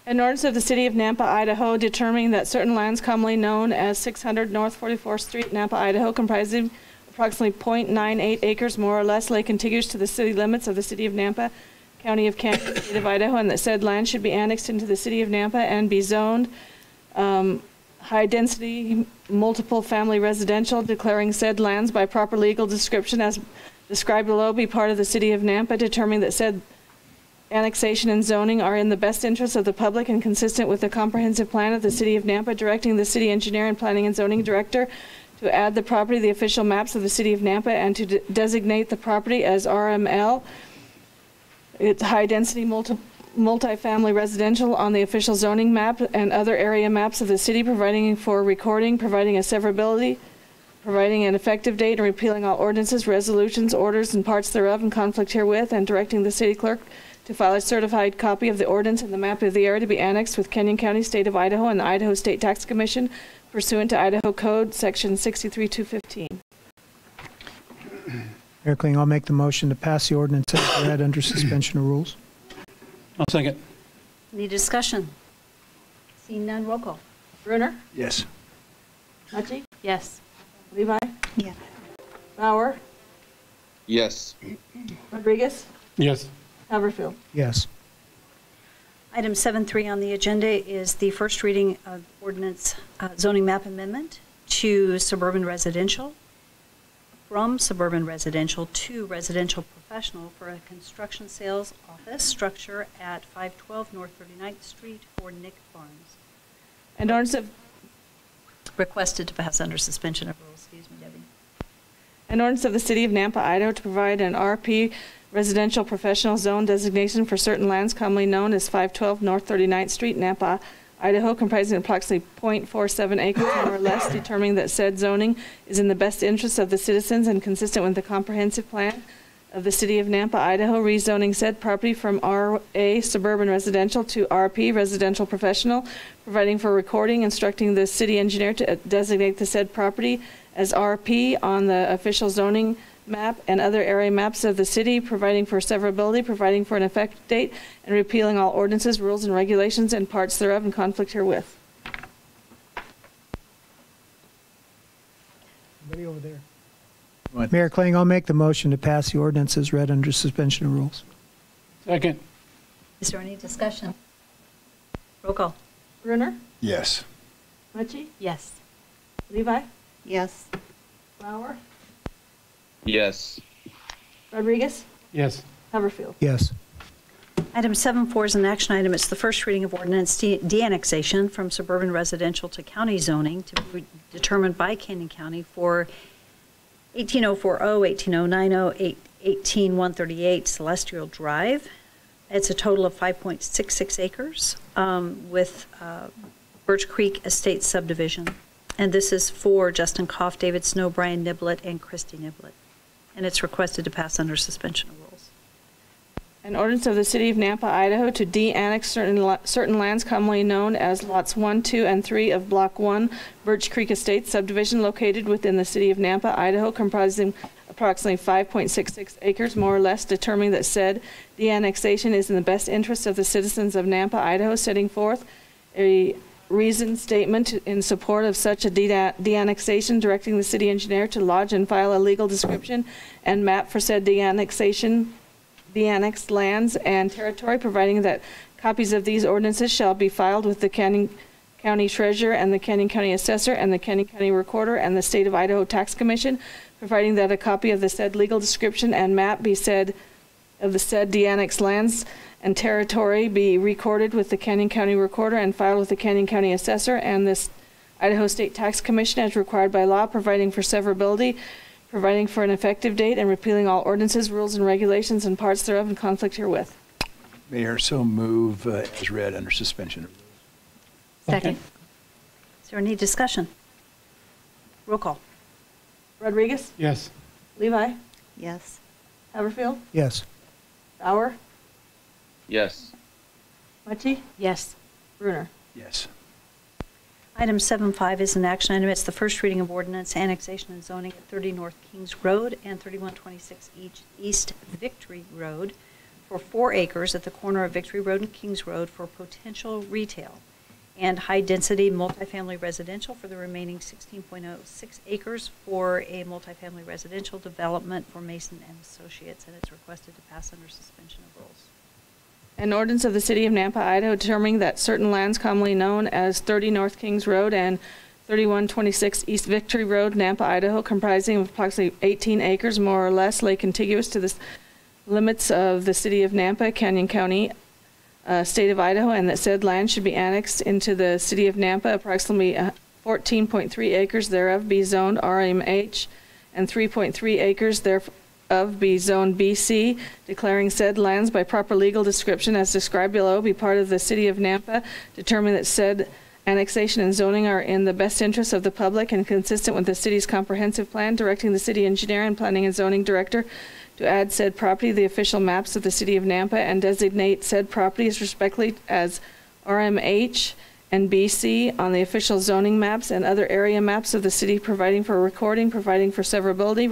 An ordinance of the City of Nampa, Idaho, determining that certain lands commonly known as 600 North 44th Street, Nampa, Idaho, comprising approximately .98 acres, more or less, lay contiguous to the city limits of the City of Nampa, County of Canyon, State of Idaho, and that said land should be annexed into the City of Nampa and be zoned high-density, multiple-family residential, declaring said lands by proper legal description as described below be part of the City of Nampa, determining that said annexation and zoning are in the best interest of the public and consistent with the comprehensive plan of the City of Nampa, directing the city engineer and planning and zoning director to add the property to the official maps of the City of Nampa and to designate the property as RML. It's high-density multifamily residential on the official zoning map and other area maps of the city, providing for recording, providing a severability, providing an effective date, and repealing all ordinances, resolutions, orders, and parts thereof in conflict herewith, and directing the city clerk to file a certified copy of the ordinance and the map of the area to be annexed with Canyon County, State of Idaho, and the Idaho State Tax Commission pursuant to Idaho Code Section 63215. Mayor Kling, I'll make the motion to pass the ordinance as read under suspension of rules. I'll second. Any discussion? Seeing none, roll call. Brunner? Yes. Mucci? Yes. Levi? Yeah. Bauer? Yes. Rodriguez? Yes. Haverfield? Yes. Item 7.3 on the agenda is the first reading of ordinance zoning map amendment to suburban residential, from suburban residential to residential professional for a construction sales office structure at 512 North 39th Street for Nick Barnes. An ordinance of Requested to pass under suspension of rules. Excuse me, Debbie. An ordinance of the City of Nampa, Idaho, to provide an RP residential professional zone designation for certain lands commonly known as 512 North 39th Street, Nampa, Idaho, comprising approximately .47 acres, more or less, determining that said zoning is in the best interest of the citizens and consistent with the comprehensive plan of the City of Nampa, Idaho, rezoning said property from RA suburban residential to RP residential professional, providing for recording, instructing the city engineer to designate the said property as RP on the official zoning map and other area maps of the city, providing for severability, providing for an effective date, and repealing all ordinances, rules, and regulations and parts thereof in conflict herewith. Somebody over there. Mayor Kling, I'll make the motion to pass the ordinance as read under suspension of rules. Second. Is there any discussion? Roll call. Brunner? Yes. Mucci? Yes. Levi? Yes. Bauer? Yes. Rodriguez? Yes. Haverfield? Yes. Item 7.4 is an action item. It's the first reading of ordinance de-annexation from suburban residential to county zoning to be determined by Canyon County for 18040, 18090, 18138 Celestial Drive. It's a total of 5.66 acres with Birch Creek Estate subdivision. And this is for Justin Koff, David Snow, Brian Niblett, and Christy Niblett. And it's requested to pass under suspension of rules. An ordinance of the City of Nampa, Idaho to de-annex certain lands commonly known as lots 1, 2, and 3 of Block 1, Birch Creek Estates subdivision located within the City of Nampa, Idaho, comprising approximately 5.66 acres, more or less, determining that said de-annexation is in the best interest of the citizens of Nampa, Idaho, setting forth a reasoned statement in support of such a de-annexation, directing the city engineer to lodge and file a legal description and map for said de-annexation, de-annexed lands and territory, providing that copies of these ordinances shall be filed with the Canyon County Treasurer and the Canyon County Assessor and the Canyon County Recorder and the State of Idaho Tax Commission, providing that a copy of the said legal description and map be said of the said de-annexed lands and territory be recorded with the Canyon County Recorder and filed with the Canyon County Assessor and the Idaho State Tax Commission as required by law, providing for severability, providing for an effective date, and repealing all ordinances, rules, and regulations and parts thereof in conflict herewith. Mayor, so move as read under suspension of rules. Second. Is there any discussion? Roll call. Rodriguez? Yes. Levi? Yes. Haverfield? Yes. Bauer? Yes. Mucci? Yes. Brunner? Yes. Item 7.5 is an action item. It's the first reading of ordinance, annexation and zoning at 30 North Kings Road and 3126 East Victory Road for 4 acres at the corner of Victory Road and Kings Road for potential retail and high-density multifamily residential for the remaining 16.06 acres for a multifamily residential development for Mason and Associates, and it's requested to pass under suspension of rules. An ordinance of the City of Nampa, Idaho, determining that certain lands commonly known as 30 North Kings Road and 3126 East Victory Road, Nampa, Idaho, comprising of approximately 18 acres, more or less, lay contiguous to the limits of the City of Nampa, Canyon County, State of Idaho, and that said land should be annexed into the City of Nampa, approximately 14.3 acres thereof be zoned RMH, and 3.3 acres thereof be zoned BC, declaring said lands by proper legal description as described below be part of the City of Nampa, determining that said annexation and zoning are in the best interest of the public and consistent with the city's comprehensive plan, directing the city engineer and planning and zoning director to add said property to the official maps of the City of Nampa and designate said properties respectively as RMH and BC on the official zoning maps and other area maps of the city, providing for recording, providing for severability,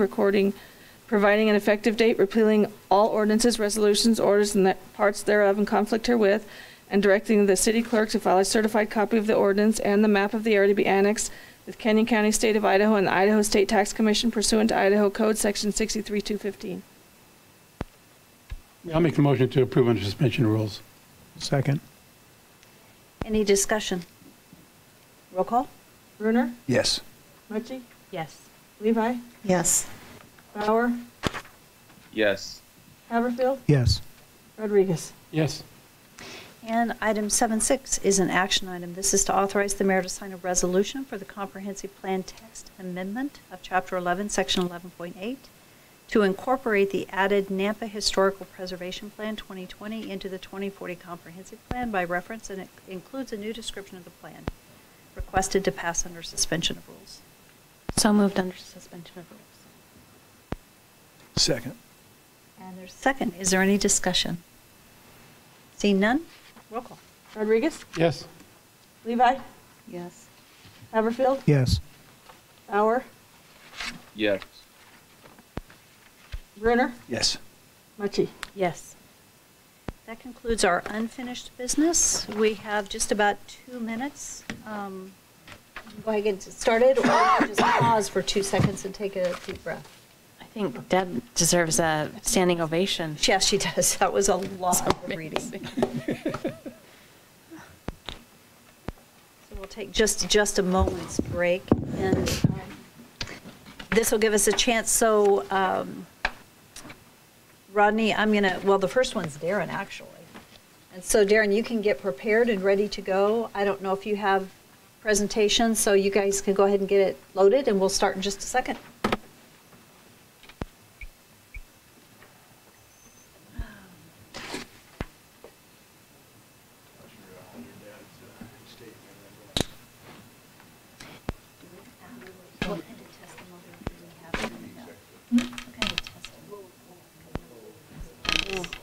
providing an effective date, repealing all ordinances, resolutions, orders, and parts thereof in conflict herewith, and directing the city clerk to file a certified copy of the ordinance and the map of the area to be annexed with Canyon County, State of Idaho, and the Idaho State Tax Commission pursuant to Idaho Code Section 63215. I'll make the motion to approve under suspension of rules. Second. Any discussion? Roll call. Brunner? Yes. Mucci? Yes. Levi? Yes. Bauer? Yes. Haverfield? Yes. Rodriguez? Yes. And item 7.6 is an action item. This is to authorize the mayor to sign a resolution for the comprehensive plan text amendment of Chapter 11, Section 11.8, to incorporate the added Nampa Historical Preservation Plan 2020 into the 2040 Comprehensive Plan by reference, and it includes a new description of the plan, requested to pass under suspension of rules. So moved under suspension of rules. Second. And there's a second. Is there any discussion? Seeing none? Roll call. Rodriguez? Yes. Levi? Yes. Haverfield? Yes. Bauer? Yes. Brunner? Yes. Mucci? Yes. That concludes our unfinished business. We have just about 2 minutes. Go ahead and get started, or we can just pause for 2 seconds and take a deep breath. I think Deb deserves a standing ovation. Yes, she does. That was a lot of reading. So we'll take just a moment's break, and this will give us a chance. So, Rodney, well, the first one's Darren, actually. And so, Darren, you can get prepared and ready to go. I don't know if you have presentations, so you guys can go ahead and get it loaded, and we'll start in just a second.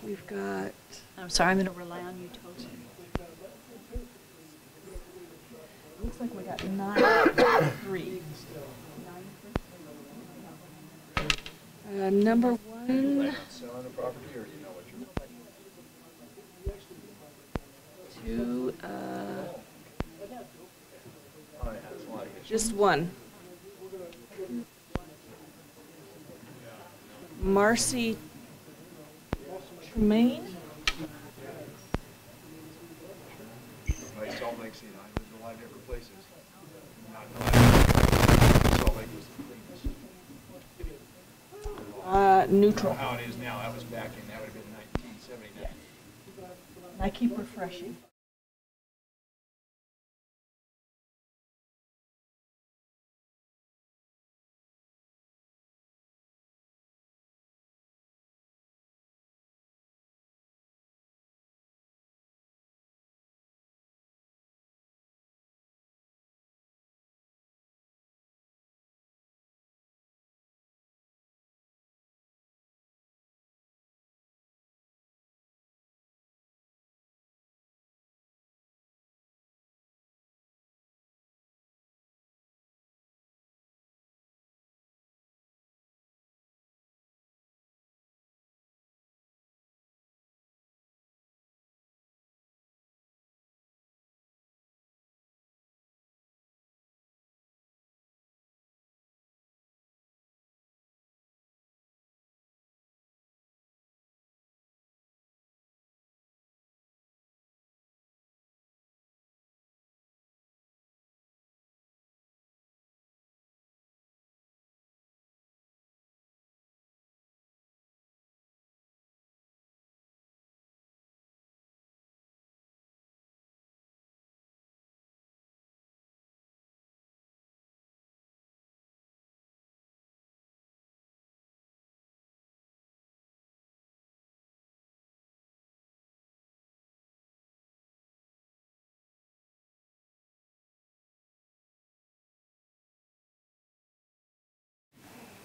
We've got... I'm sorry, I'm going to rely on you totally. Looks like we got 9-3. Number 1. 2. Just 1. Marcy Tremaine. Salt Lake City, I lived a lot of different places. Salt Lake was the cleanest. Neutral. How it is now, that was back in, that would have been 1979. I keep refreshing.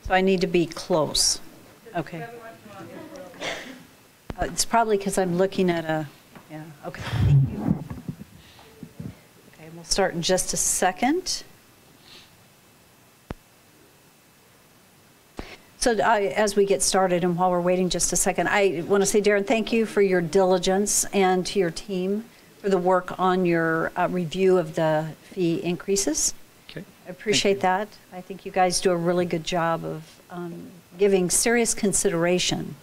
So I need to be close. Okay. It's probably because I'm looking at yeah, okay, thank you. Okay, we'll start in just a second. So as we get started and while we're waiting just a second, I want to say, Darren, thank you for your diligence and to your team for the work on your review of the fee increases. Okay. I appreciate that. I think you guys do a really good job of giving serious consideration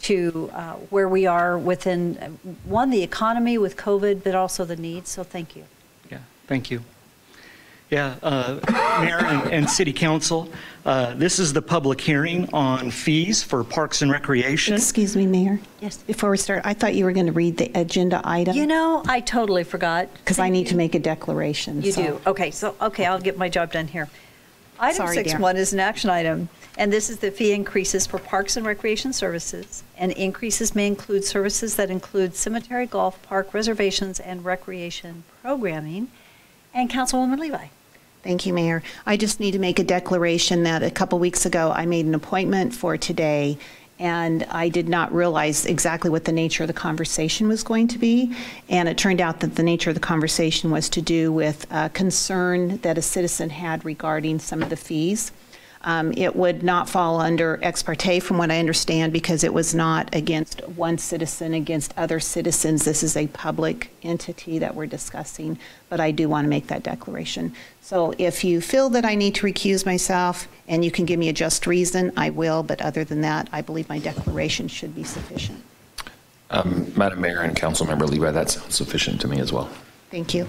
to where we are within, one, the economy with COVID, but also the needs. So thank you. Yeah, thank you. Yeah, Mayor and City Council, this is the public hearing on fees for Parks and Recreation. Excuse me, Mayor. Yes. Before we start, I thought you were going to read the agenda item. You know, I totally forgot. Because I need to make a declaration. You do. Okay, so, I'll get my job done here. Item Sorry, 6.1 is an action item, and this is the fee increases for Parks and Recreation Services. And increases may include services that include cemetery, golf, park reservations, and recreation programming. And Councilwoman Levi. Thank you, Mayor. I just need to make a declaration that a couple weeks ago I made an appointment for today, and I did not realize exactly what the nature of the conversation was going to be. And it turned out that the nature of the conversation was to do with a concern that a citizen had regarding some of the fees. It would not fall under ex parte from what I understand because it was not against one citizen against other citizens. This is a public entity that we're discussing, but I do want to make that declaration. So if you feel that I need to recuse myself and you can give me a just reason, I will, but other than that, I believe my declaration should be sufficient. Madam Mayor and Councilmember Levi, that sounds sufficient to me as well. Thank you.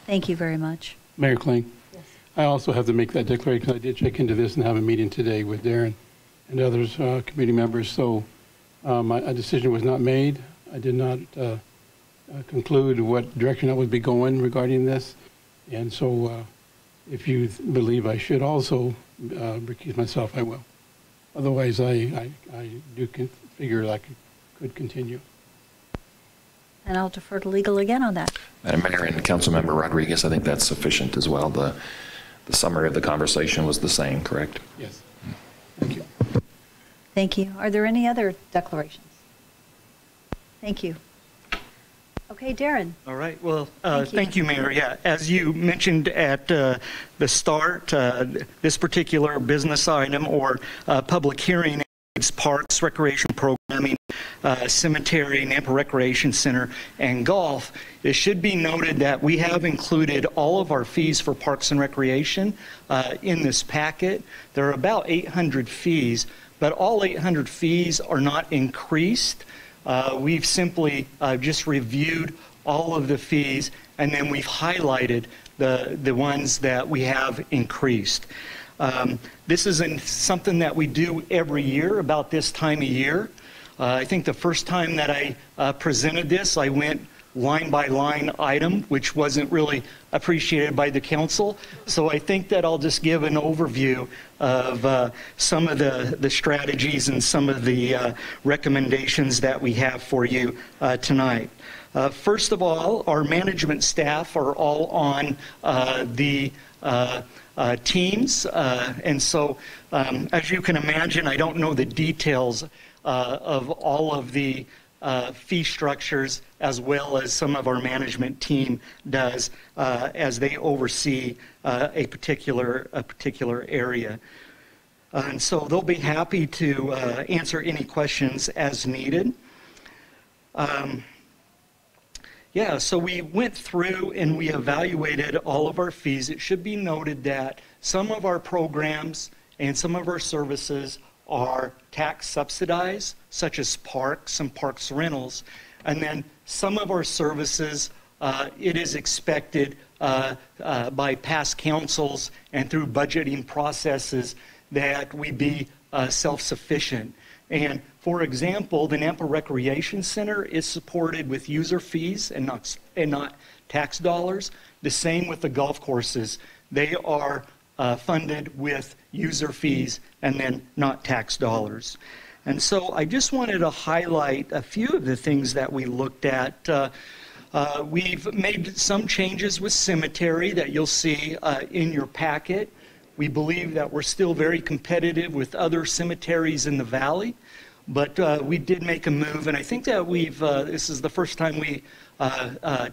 Thank you very much. Mayor Kling. Yes. I also have to make that declaration because I did check into this and have a meeting today with Darren and others, committee members. So a decision was not made. I did not conclude what direction I would be going regarding this. And so if you believe I should also recuse myself, I will. Otherwise, I do figure I could continue. And I'll defer to legal again on that. Madam Mayor and Councilmember Rodriguez, I think that's sufficient as well. The summary of the conversation was the same, correct? Yes. Thank you. Thank you. Are there any other declarations? Thank you. Okay, Darren. All right. Well, thank you, Mayor. Yeah, as you mentioned at the start, this particular business item or public hearing is parks, recreation programming, cemetery, Nampa Recreation Center, and golf. It should be noted that we have included all of our fees for parks and recreation in this packet. There are about 800 fees, but all 800 fees are not increased. We've simply just reviewed all of the fees, and then we've highlighted the ones that we have increased. This isn't something that we do every year about this time of year. I think the first time that I presented this, I went line by line item, which wasn't really appreciated by the council. So I think that I'll just give an overview of some of the strategies and some of the recommendations that we have for you tonight. First of all, our management staff are all on the teams. And so, as you can imagine, I don't know the details of all of the fee structures as well as some of our management team does as they oversee a particular area. And so they'll be happy to answer any questions as needed. Yeah, so we went through and we evaluated all of our fees. It should be noted that some of our programs and some of our services are tax subsidized, such as parks and parks rentals. And then some of our services, it is expected by past councils and through budgeting processes that we be self-sufficient. And for example, the Nampa Recreation Center is supported with user fees and not tax dollars. The same with the golf courses. They are funded with user fees and then not tax dollars. And so I just wanted to highlight a few of the things that we looked at. We've made some changes with cemetery that you'll see in your packet. We believe that we're still very competitive with other cemeteries in the valley, but we did make a move, and I think that this is the first time we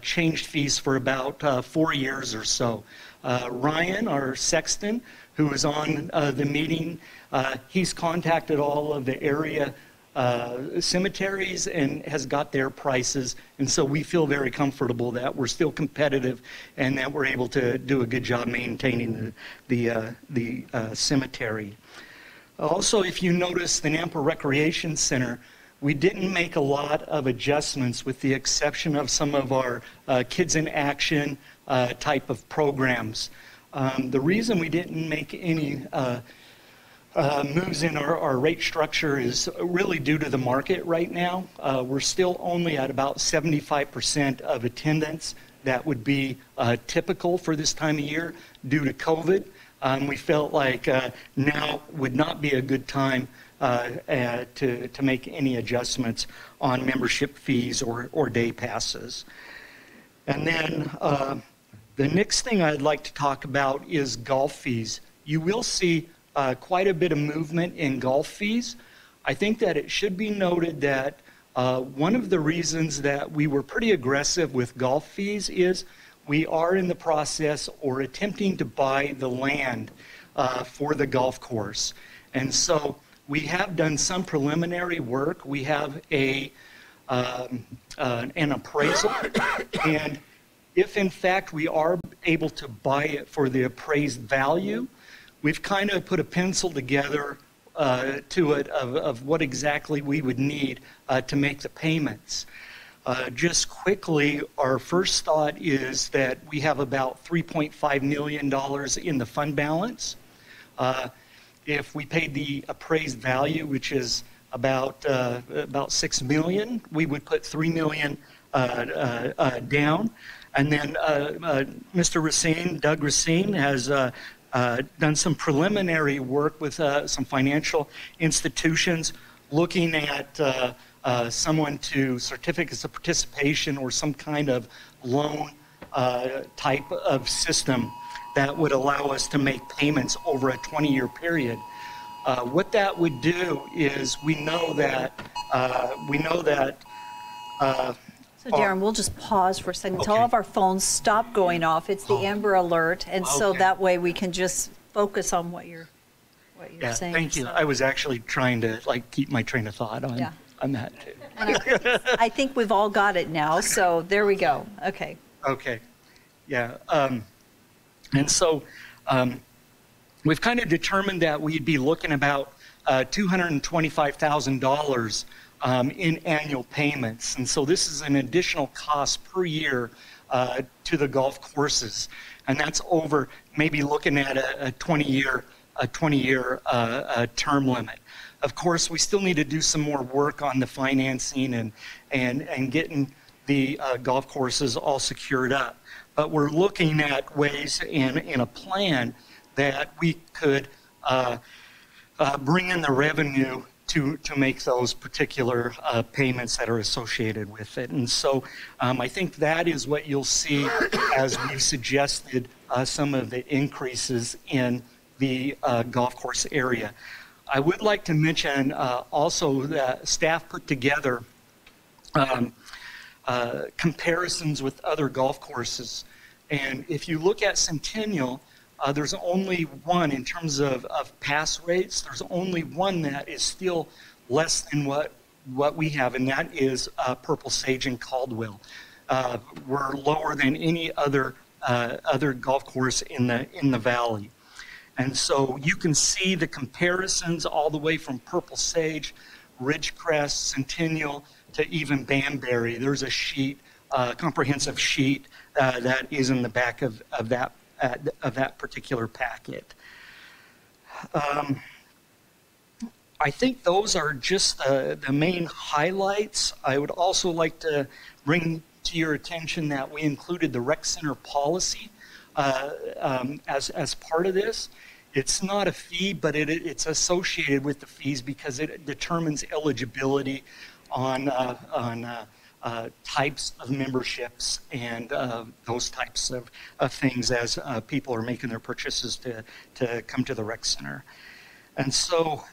changed fees for about 4 years or so. Ryan, our sexton, who was on the meeting, he's contacted all of the area cemeteries and has got their prices, and so we feel very comfortable that we're still competitive and that we're able to do a good job maintaining the cemetery. Also, if you notice the Nampa Recreation Center, we didn't make a lot of adjustments with the exception of some of our Kids in Action type of programs. The reason we didn't make any moves in our rate structure is really due to the market right now. We're still only at about 75% of attendance that would be typical for this time of year due to COVID. We felt like now would not be a good time to make any adjustments on membership fees or day passes. And then the next thing I'd like to talk about is golf fees. You will see quite a bit of movement in golf fees. I think that it should be noted that one of the reasons that we were pretty aggressive with golf fees is we are in the process or attempting to buy the land for the golf course. And so we have done some preliminary work. We have an appraisal, and if in fact we are able to buy it for the appraised value, we've kind of put a pencil together to it of what exactly we would need to make the payments. Just quickly, our first thought is that we have about $3.5 million in the fund balance. If we paid the appraised value, which is about $6 million, we would put $3 million down. And then Mr. Racine, Doug Racine, has done some preliminary work with some financial institutions looking at someone to certificates of participation or some kind of loan type of system that would allow us to make payments over a 20-year period. What that would do is we know that So Darren, we'll just pause for a second. Until all of our phones stop going off. It's the Amber Alert, and so that way we can just focus on what you're saying. Thank you. So. I was actually trying to keep my train of thought on that too. I think we've all got it now, so there we go. Okay. Okay. Yeah. And so we've kind of determined that we'd be looking about $225,000 in annual payments. And so this is an additional cost per year to the golf courses. And that's over maybe looking at a 20-year term limit. Of course, we still need to do some more work on the financing and getting the golf courses all secured up. But we're looking at ways in a plan that we could bring in the revenue to make those particular payments that are associated with it. And so I think that is what you'll see as we've suggested some of the increases in the golf course area. I would like to mention also that staff put together comparisons with other golf courses. And if you look at Centennial, there's only one in terms of pass rates. There's only one that is still less than what we have, and that is Purple Sage and Caldwell. We're lower than any other golf course in the valley. And so you can see the comparisons all the way from Purple Sage, Ridgecrest, Centennial, to even Banbury. There's a sheet, comprehensive sheet that is in the back of that particular packet. I think those are just the main highlights. I would also like to bring to your attention that we included the rec center policy as part of this. It's not a fee, but it's associated with the fees because it determines eligibility on types of memberships and those types of things as people are making their purchases to come to the rec center. And so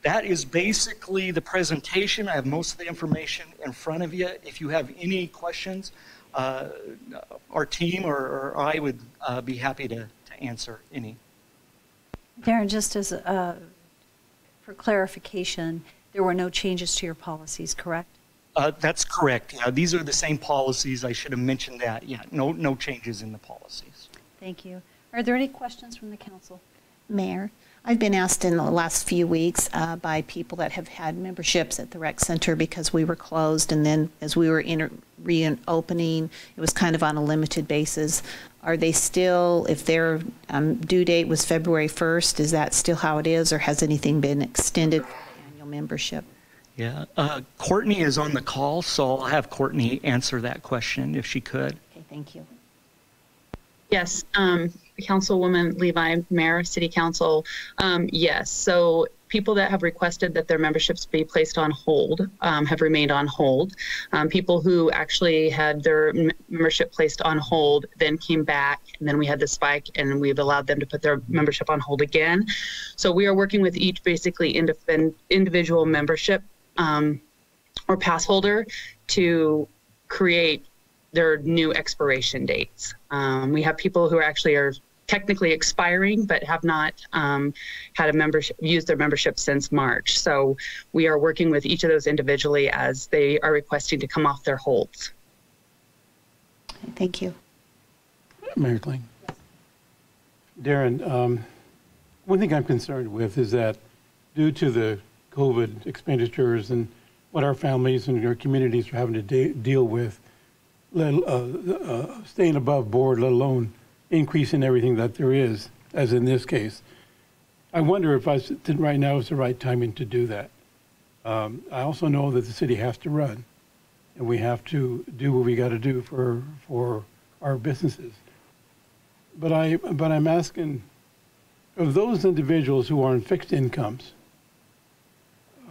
that is basically the presentation. I have most of the information in front of you. If you have any questions, our team or I would be happy to answer any. Darren, just as for clarification, there were no changes to your policies, correct? That's correct. Yeah, these are the same policies. I should have mentioned that. Yeah, no changes in the policies. Thank you. Are there any questions from the council? Mayor, I've been asked in the last few weeks by people that have had memberships at the rec center because we were closed, and then as we were reopening, it was kind of on a limited basis. Are they still, if their due date was February 1st, is that still how it is, or has anything been extended for the annual membership? Yeah, Courtney is on the call, so I'll have Courtney answer that question if she could. Okay, thank you. Yes, Councilwoman Levi, Mayor, City Council. Yes, so people that have requested that their memberships be placed on hold have remained on hold. People who actually had their membership placed on hold then came back, and then we had the spike, and we've allowed them to put their membership on hold again. So we are working with each basically individual membership or pass holder to create their new expiration dates. We have people who actually are technically expiring, but have not had a membership, used their membership since March. So we are working with each of those individually as they are requesting to come off their holds. Thank you. Mayor Kling. Darren, one thing I'm concerned with is that due to the COVID expenditures and what our families and our communities are having to deal with, staying above board, let alone increasing everything that there is, as in this case, I wonder if right now is the right timing to do that. I also know that the city has to run, and we have to do what we got to do for our businesses. But I'm asking, of those individuals who are on fixed incomes,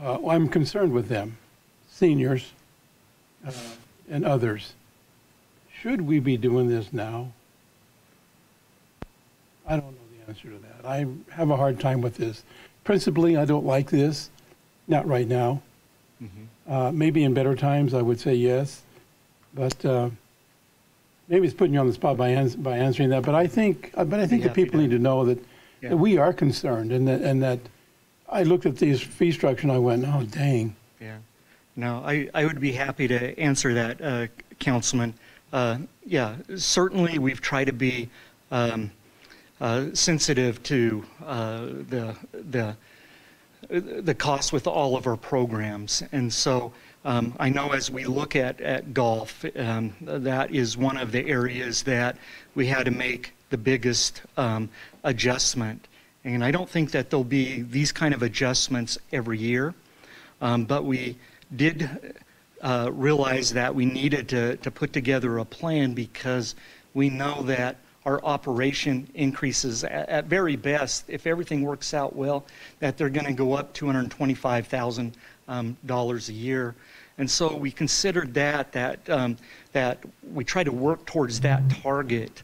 I'm concerned with them, seniors and others. Should we be doing this now? I don't know the answer to that. I have a hard time with this. Principally, I don't like this, not right now. Maybe in better times, I would say yes, but maybe it's putting you on the spot by answering that. But I think the people need to know that, that we are concerned, and that I looked at these fee structure and I went, oh dang. Yeah. No, I would be happy to answer that, Councilman. Yeah, certainly we've tried to be sensitive to the cost with all of our programs, and so I know as we look at golf, that is one of the areas that we had to make the biggest adjustment. And I don't think that there'll be these kind of adjustments every year, but we did realize that we needed to put together a plan, because we know that our operation increases at very best, if everything works out well, that they're going to go up $225,000 a year. And so we considered that we try to work towards that target.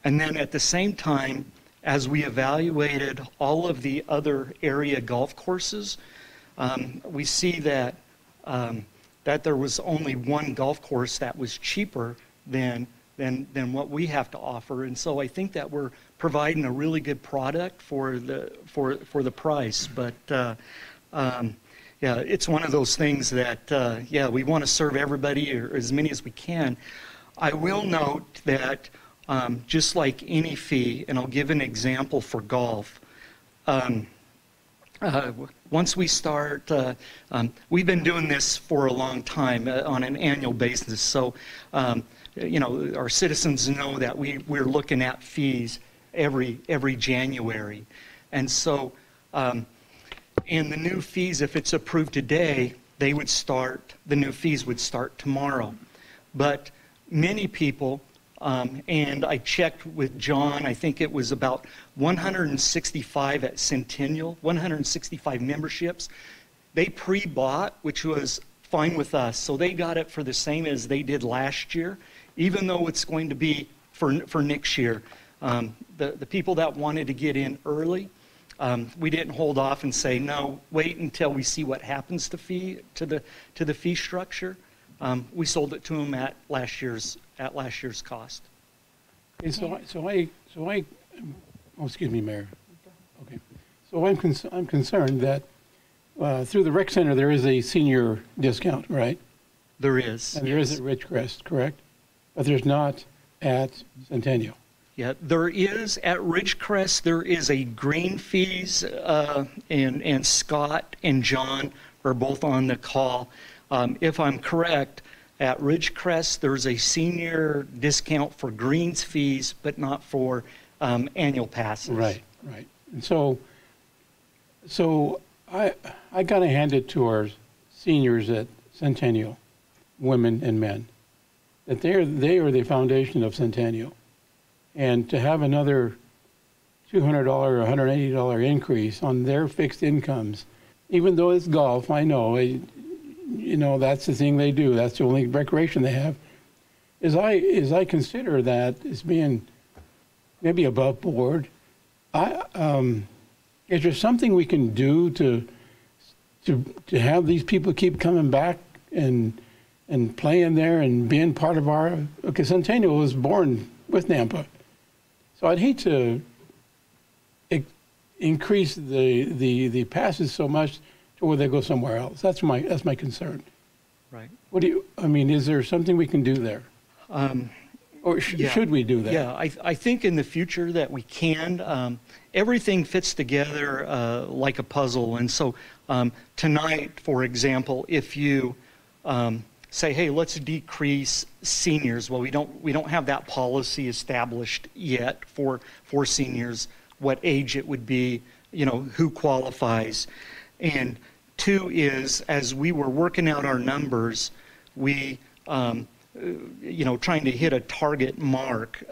And then at the same time, as we evaluated all of the other area golf courses, we see that that there was only one golf course that was cheaper than what we have to offer. And so I think that we're providing a really good product for the price. But yeah, it's one of those things that yeah, we want to serve everybody, or as many as we can. I will note that just like any fee, and I'll give an example for golf. Once we start, we've been doing this for a long time on an annual basis. So, you know, our citizens know that we're looking at fees every January. And so, and the new fees, if it's approved today, the new fees would start tomorrow. But many people, and I checked with John, I think it was about 165 at Centennial, 165 memberships. They pre-bought, which was fine with us. So they got it for the same as they did last year, even though it's going to be for next year. The people that wanted to get in early, we didn't hold off and say, no, wait until we see what happens to the fee structure. We sold it to them at last year's cost. Okay, oh, excuse me, Mayor. Okay, so I'm concerned that through the rec center there is a senior discount, right? There is. And there is at Ridgecrest, correct? But there's not at Centennial. Yeah, there is at Ridgecrest. There is a green fees, and Scott and John are both on the call. If I'm correct, at Ridgecrest, there's a senior discount for greens fees, but not for annual passes. Right, right. And so I got to hand it to our seniors at Centennial, women and men, that they are the foundation of Centennial. And to have another $200 or $180 increase on their fixed incomes, even though it's golf, I know, you know, that's the thing they do. That's the only recreation they have. As I consider that as being maybe above board, is there something we can do to have these people keep coming back and playing there and being part of our? Okay, Centennial was born with Nampa, So I'd hate to increase the passes so much to where they go somewhere else. That's my concern. Right. I mean, is there something we can do there? Or should we do that? Yeah, I think in the future that we can. Everything fits together like a puzzle. And so tonight, for example, if you say, hey, let's decrease seniors. Well, we don't have that policy established yet for seniors, what age it would be, who qualifies. And two is, as we were working out our numbers, we, trying to hit a target mark,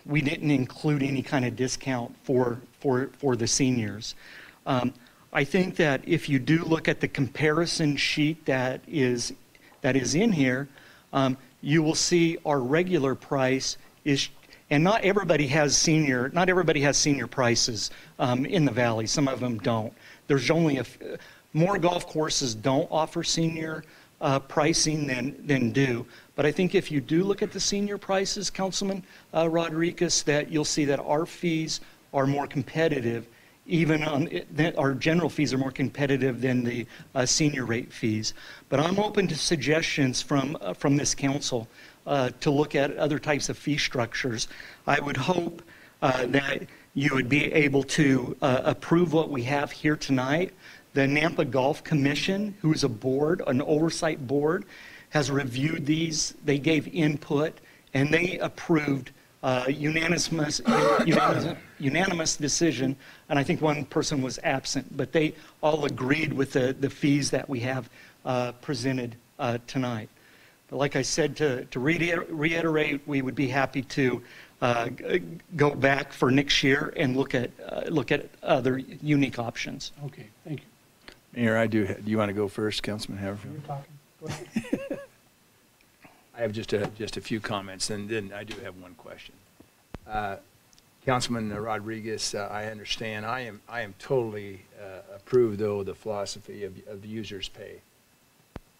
we didn't include any kind of discount for the seniors. I think that if you do look at the comparison sheet that is in here, you will see our regular price is, and not everybody has senior prices in the valley. Some of them don't. There's only more golf courses don't offer senior pricing than do. But I think if you do look at the senior prices, Councilman Rodriguez, that you'll see that our fees are more competitive. Even our general fees are more competitive than the senior rate fees. But I'm open to suggestions from this council to look at other types of fee structures. I would hope that you would be able to approve what we have here tonight. The Nampa Golf Commission, who is a board, an oversight board, has reviewed these. They gave input, and they approved unanimous decision, and I think one person was absent, but they all agreed with the fees that we have presented tonight. But like I said, to reiterate, we would be happy to go back for next year and look at other unique options. Okay, thank you. Mayor, do you want to go first, Councilman Haverfield? You're talking. Go ahead. I have just a few comments, and then I do have one question. Councilman Rodriguez, I understand. I am totally approve, though, the philosophy of users pay.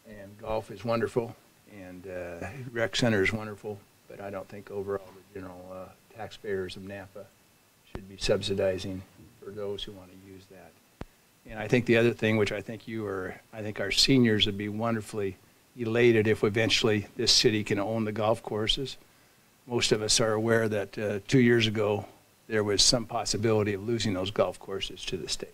And golf is wonderful, and rec center is wonderful, but I don't think overall the general taxpayers of Nampa should be subsidizing for those who want to use that. And I think the other thing, which I think I think our seniors would be wonderfully elated if eventually this city can own the golf courses. Most of us are aware that 2 years ago there was some possibility of losing those golf courses to the state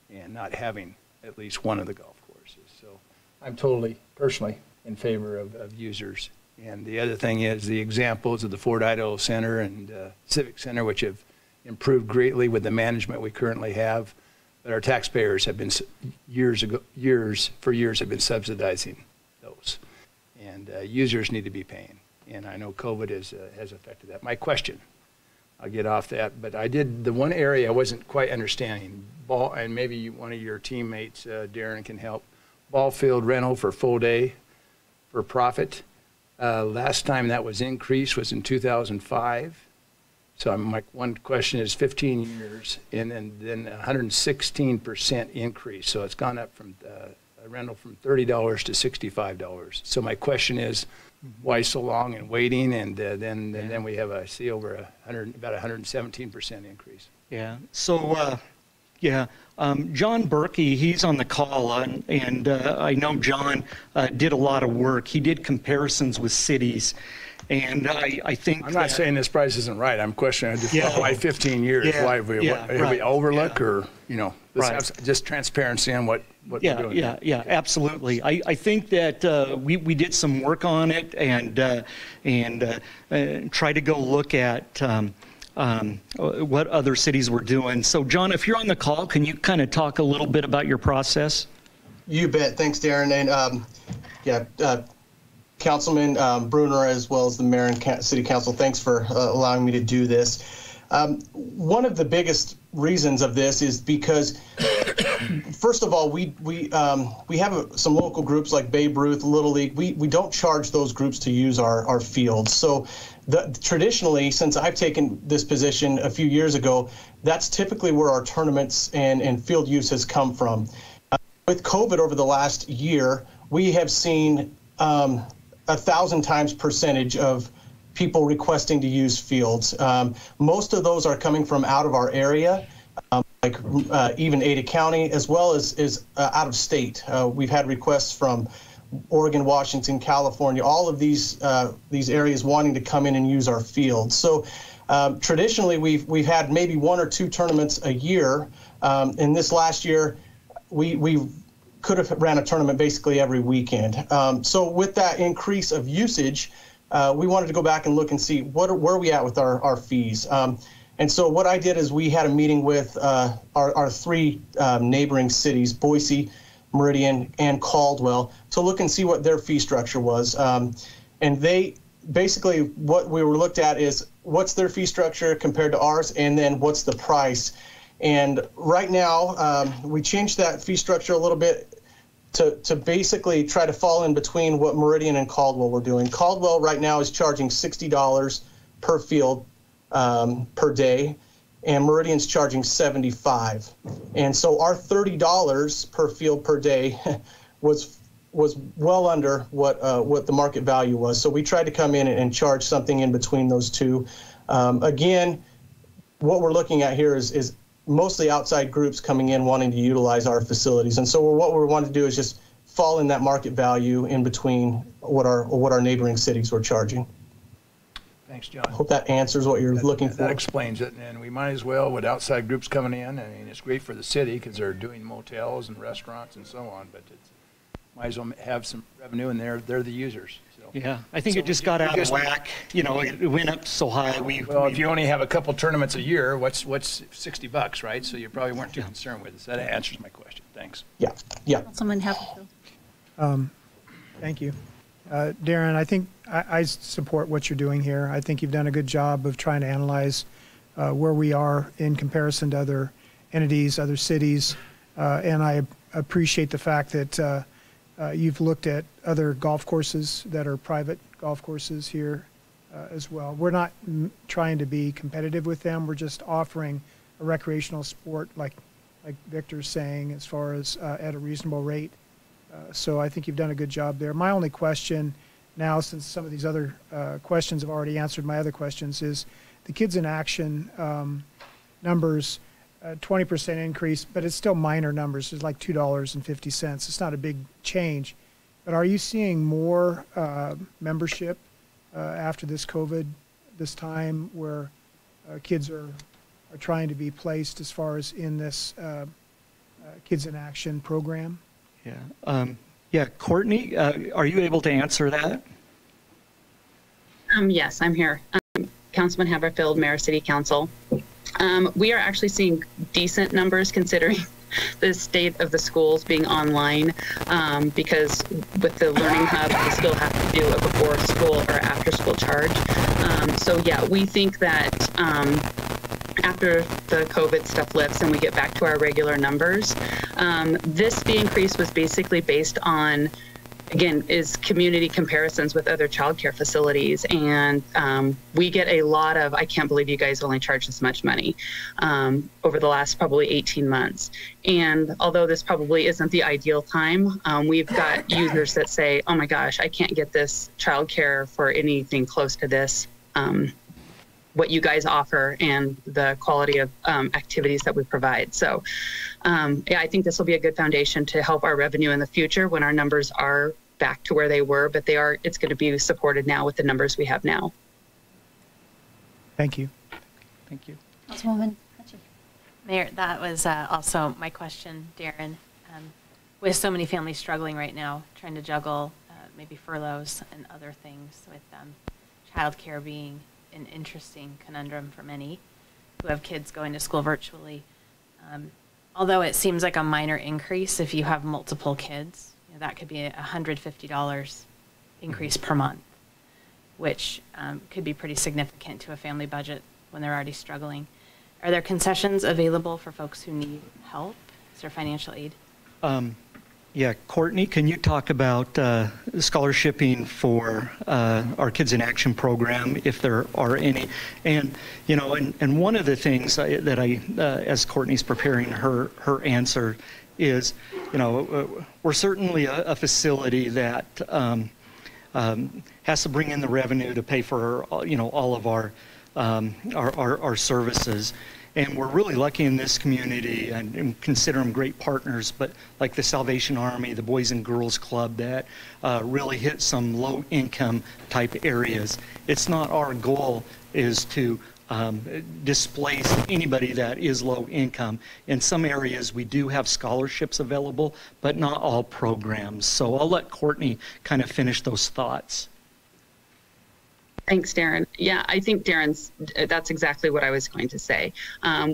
and not having at least one of the golf courses. So I'm totally, personally, in favor of users. And the other thing is the examples of the Fort Idaho Center and Civic Center, which have improved greatly with the management we currently have. But our taxpayers have been years have been subsidizing those, and users need to be paying. And I know COVID has affected that. My question, I'll get off that, but the one area I wasn't quite understanding, and maybe one of your teammates, Darren, can help. Ball field rental for full day for profit. Last time that was increased was in 2005. So my one question is 15 years and then 116% increase. So it's gone up from a rental from $30 to $65. So my question is, why so long and waiting? And then we have I see about 117% increase. Yeah. So John Berkey, he's on the call, and I know John did a lot of work. He did comparisons with cities. And I think I'm not saying this price isn't right. I'm questioning why 15 years? Why have we overlooked, or let's have just transparency on what we're doing. Yeah, absolutely. I think that we did some work on it and try to go look at what other cities were doing. So, John, if you're on the call, can you kind of talk a little bit about your process? You bet. Thanks, Darren. And Councilman Bruner, as well as the mayor and city council, thanks for allowing me to do this. One of the biggest reasons of this is because, first of all, we have some local groups like Babe Ruth, Little League. We don't charge those groups to use our fields. So traditionally, since I've taken this position a few years ago, that's typically where our tournaments and field use has come from. With COVID over the last year, we have seen 1,000 times percentage of people requesting to use fields. Most of those are coming from out of our area, like even Ada County, as well as out of state. We've had requests from Oregon, Washington, California, all of these areas wanting to come in and use our fields. So traditionally, we've had maybe 1 or 2 tournaments a year. And this last year, we could have ran a tournament basically every weekend. So with that increase of usage, we wanted to go back and look and see where are we at with our fees. And so what I did is we had a meeting with our 3 neighboring cities, Boise, Meridian, and Caldwell, to look and see what their fee structure was. And they basically, what we were looked at is what's their fee structure compared to ours, and then what's the price. And right now, we changed that fee structure a little bit to basically try to fall in between what Meridian and Caldwell were doing. Caldwell right now is charging $60 per field per day, and Meridian's charging $75. And so our $30 per field per day was well under what the market value was. So we tried to come in and charge something in between those two. Again, what we're looking at here is mostly outside groups coming in wanting to utilize our facilities. And so what we want to do is just fall in that market value in between what our neighboring cities were charging. Thanks, John. Hope that answers what you're looking for. That explains it, and we might as well, with outside groups coming in, I mean, it's great for the city because they're doing motels and restaurants and so on, but it's, might as well have some revenue, and they're the users. So. Yeah, I think it just got out of whack. You know, it went up so high. Well, if you only have a couple tournaments a year, what's $60, right? So you probably weren't too concerned with it. So that answers my question. Thanks. Yeah. Councilman Hatfield. Thank you. Darren, I think I support what you're doing here. I think you've done a good job of trying to analyze where we are in comparison to other entities, other cities, and I appreciate the fact that you've looked at other golf courses that are private golf courses here as well. We're not trying to be competitive with them. We're just offering a recreational sport, like Victor's saying, as far as at a reasonable rate. So I think you've done a good job there. My only question now, since some of these other questions have already answered my other questions, is the Kids in Action numbers, 20% increase, but it's still minor numbers. It's like $2.50. It's not a big change. But are you seeing more membership after this COVID, this time where kids are trying to be placed as far as in this Kids in Action program? Yeah, Courtney, are you able to answer that? Yes, I'm here. Councilman Haverfield, Mayor, City Council. We are actually seeing decent numbers considering the state of the schools being online, because with the Learning Hub, they still have to do a before school or after school charge. So yeah, we think that after the COVID stuff lifts and we get back to our regular numbers, this fee increase was basically based on, again, is community comparisons with other childcare facilities. And we get a lot of, I can't believe you guys only charge this much money over the last probably 18 months. And although this probably isn't the ideal time, we've got users that say, oh my gosh, I can't get this childcare for anything close to this, what you guys offer and the quality of activities that we provide. So yeah, I think this will be a good foundation to help our revenue in the future when our numbers are back to where they were, but it's going to be supported now with the numbers we have now. Thank you. Thank you. Councilwoman. Mayor, that was also my question, Darren. With so many families struggling right now, trying to juggle maybe furloughs and other things, with childcare being an interesting conundrum for many who have kids going to school virtually. Although it seems like a minor increase, if you have multiple kids, that could be $150 increase per month, which could be pretty significant to a family budget when they're already struggling. Are there concessions available for folks who need help? Is there financial aid? Yeah, Courtney, can you talk about scholarshiping for our Kids in Action program, if there are any? And, you know, and one of the things that I, as Courtney's preparing her answer, is, you know, we're certainly a facility that has to bring in the revenue to pay for, all of our services. And we're really lucky in this community and consider them great partners, but like the Salvation Army, the Boys and Girls Club that really hit some low income type areas. It's not our goal is to displace anybody that is low income. In some areas we do have scholarships available, but not all programs. So I'll let Courtney kind of finish those thoughts. Thanks, Darren. Yeah, I think that's exactly what I was going to say.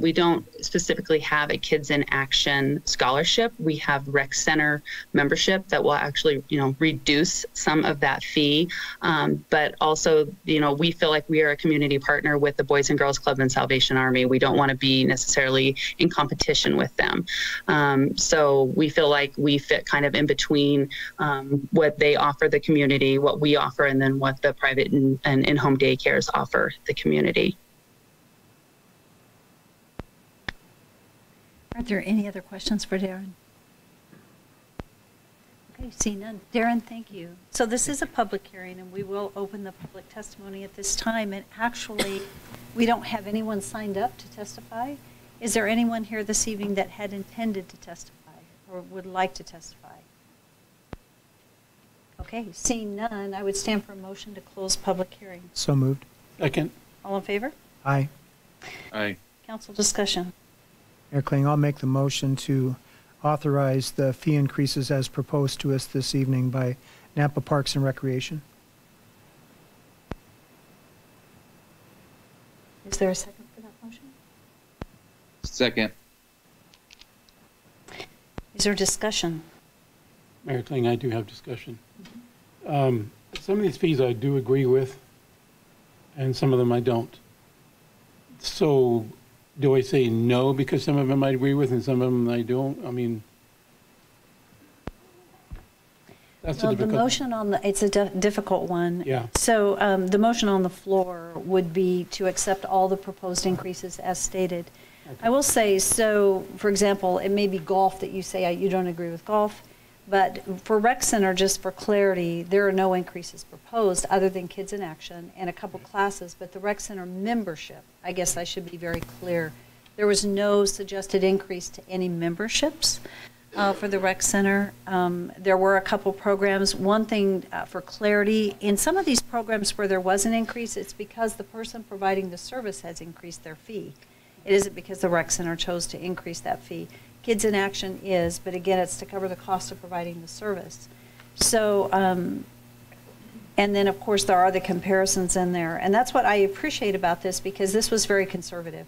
We don't specifically have a Kids in Action scholarship. We have rec center membership that will actually, reduce some of that fee. But also, we feel like we are a community partner with the Boys and Girls Club and Salvation Army. We don't want to be necessarily in competition with them. So we feel like we fit kind of in between what they offer the community, what we offer, and then what the private and in-home daycares offer the community. Are there any other questions for Darren? Okay, see none. Darren, thank you. So this is a public hearing, and we will open the public testimony at this time. And actually, we don't have anyone signed up to testify. Is there anyone here this evening that had intended to testify or would like to testify? Okay, seeing none, I would stand for a motion to close public hearing. So moved. Second. All in favor? Aye. Aye. Council discussion. Mayor Kling, I'll make the motion to authorize the fee increases as proposed to us this evening by Napa Parks and Recreation. Is there a second for that motion? Second. Is there discussion? Mayor Kling, I do have discussion. Some of these fees I do agree with, and some of them I don't. So do I say no because some of them I agree with and some of them I don't? I mean, that's a difficult. The motion it's a difficult one. Yeah. So the motion on the floor would be to accept all the proposed increases as stated. Okay. I will say, so for example, it may be golf that you say you don't agree with golf. But for Rec Center, just for clarity, there are no increases proposed other than Kids in Action and a couple classes. But the Rec Center membership, I guess I should be very clear, there was no suggested increase to any memberships for the Rec Center. There were a couple programs. One thing for clarity, in some of these programs where there was an increase, it's because the person providing the service has increased their fee. It isn't because the Rec Center chose to increase that fee. Kids in Action is, but again, it's to cover the cost of providing the service. So, and then of course there are the comparisons in there. And that's what I appreciate about this because this was very conservative.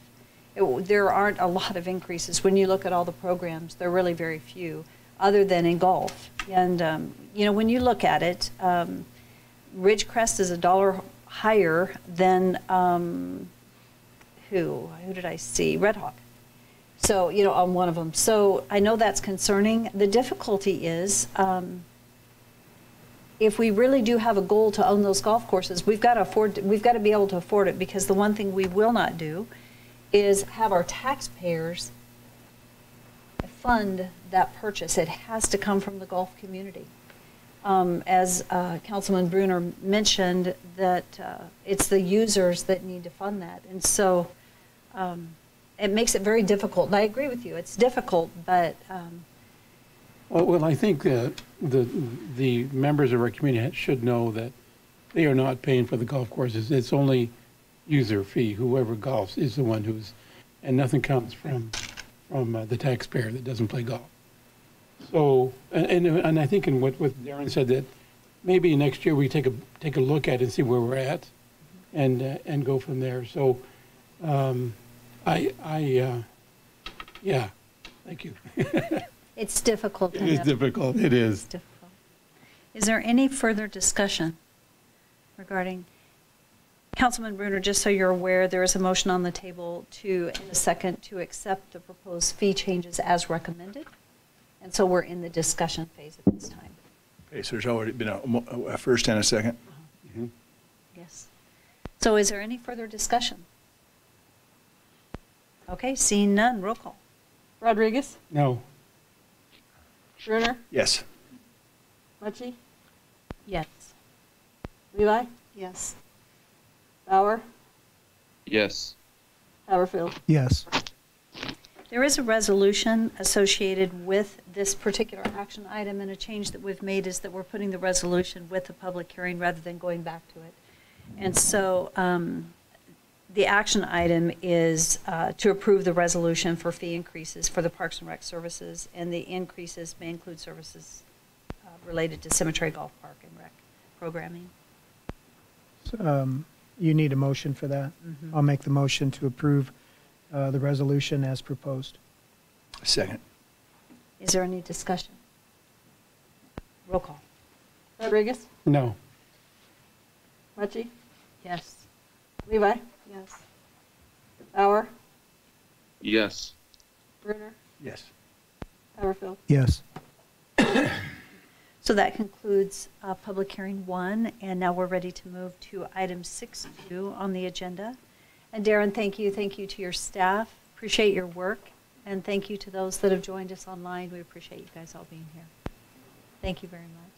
There aren't a lot of increases. When you look at all the programs, there are really very few other than in golf. And, when you look at it, Ridgecrest is $1 higher than, who did I see? Red Hawk. So, on one of them. So I know that's concerning. The difficulty is if we really do have a goal to own those golf courses, we've got to be able to afford it because the one thing we will not do is have our taxpayers fund that purchase. It has to come from the golf community. As Councilman Bruner mentioned, that it's the users that need to fund that. And so it makes it very difficult. And I agree with you. It's difficult, but... Well, I think the members of our community should know that they are not paying for the golf courses. It's only user fee. Whoever golfs is the one who's... And nothing comes from the taxpayer that doesn't play golf. So, and I think in what Darren said, that maybe next year we take a look at it and see where we're at and go from there. So... yeah, thank you. It's difficult. It is difficult. It is. It's difficult. Is there any further discussion regarding, Councilman Bruner, just so you're aware, there is a motion on the table in a second to accept the proposed fee changes as recommended. And so we're in the discussion phase at this time. Okay, so there's already been a first and a second. Mm-hmm. Yes. So is there any further discussion? Okay, seeing none, roll call. Rodriguez? No. Bruner? Yes. Mucci? Yes. Levi? Yes. Bauer? Yes. Haverfield? Yes. There is a resolution associated with this particular action item, and a change that we've made is that we're putting the resolution with the public hearing rather than going back to it. And so the action item is to approve the resolution for fee increases for the Parks and Rec services, and the increases may include services related to Cemetery Golf Park and Rec programming. You need a motion for that. I'll make the motion to approve the resolution as proposed. Second. Is there any discussion? Roll call. Rodriguez? No. Mucci? Yes. Levi? Yes. Bauer? Yes. Bruner? Yes. Haverfield? Yes. So that concludes public hearing 1, and now we're ready to move to item 6.2 on the agenda. And Darren, thank you to your staff. Appreciate your work, and thank you to those that have joined us online. We appreciate you guys all being here. Thank you very much.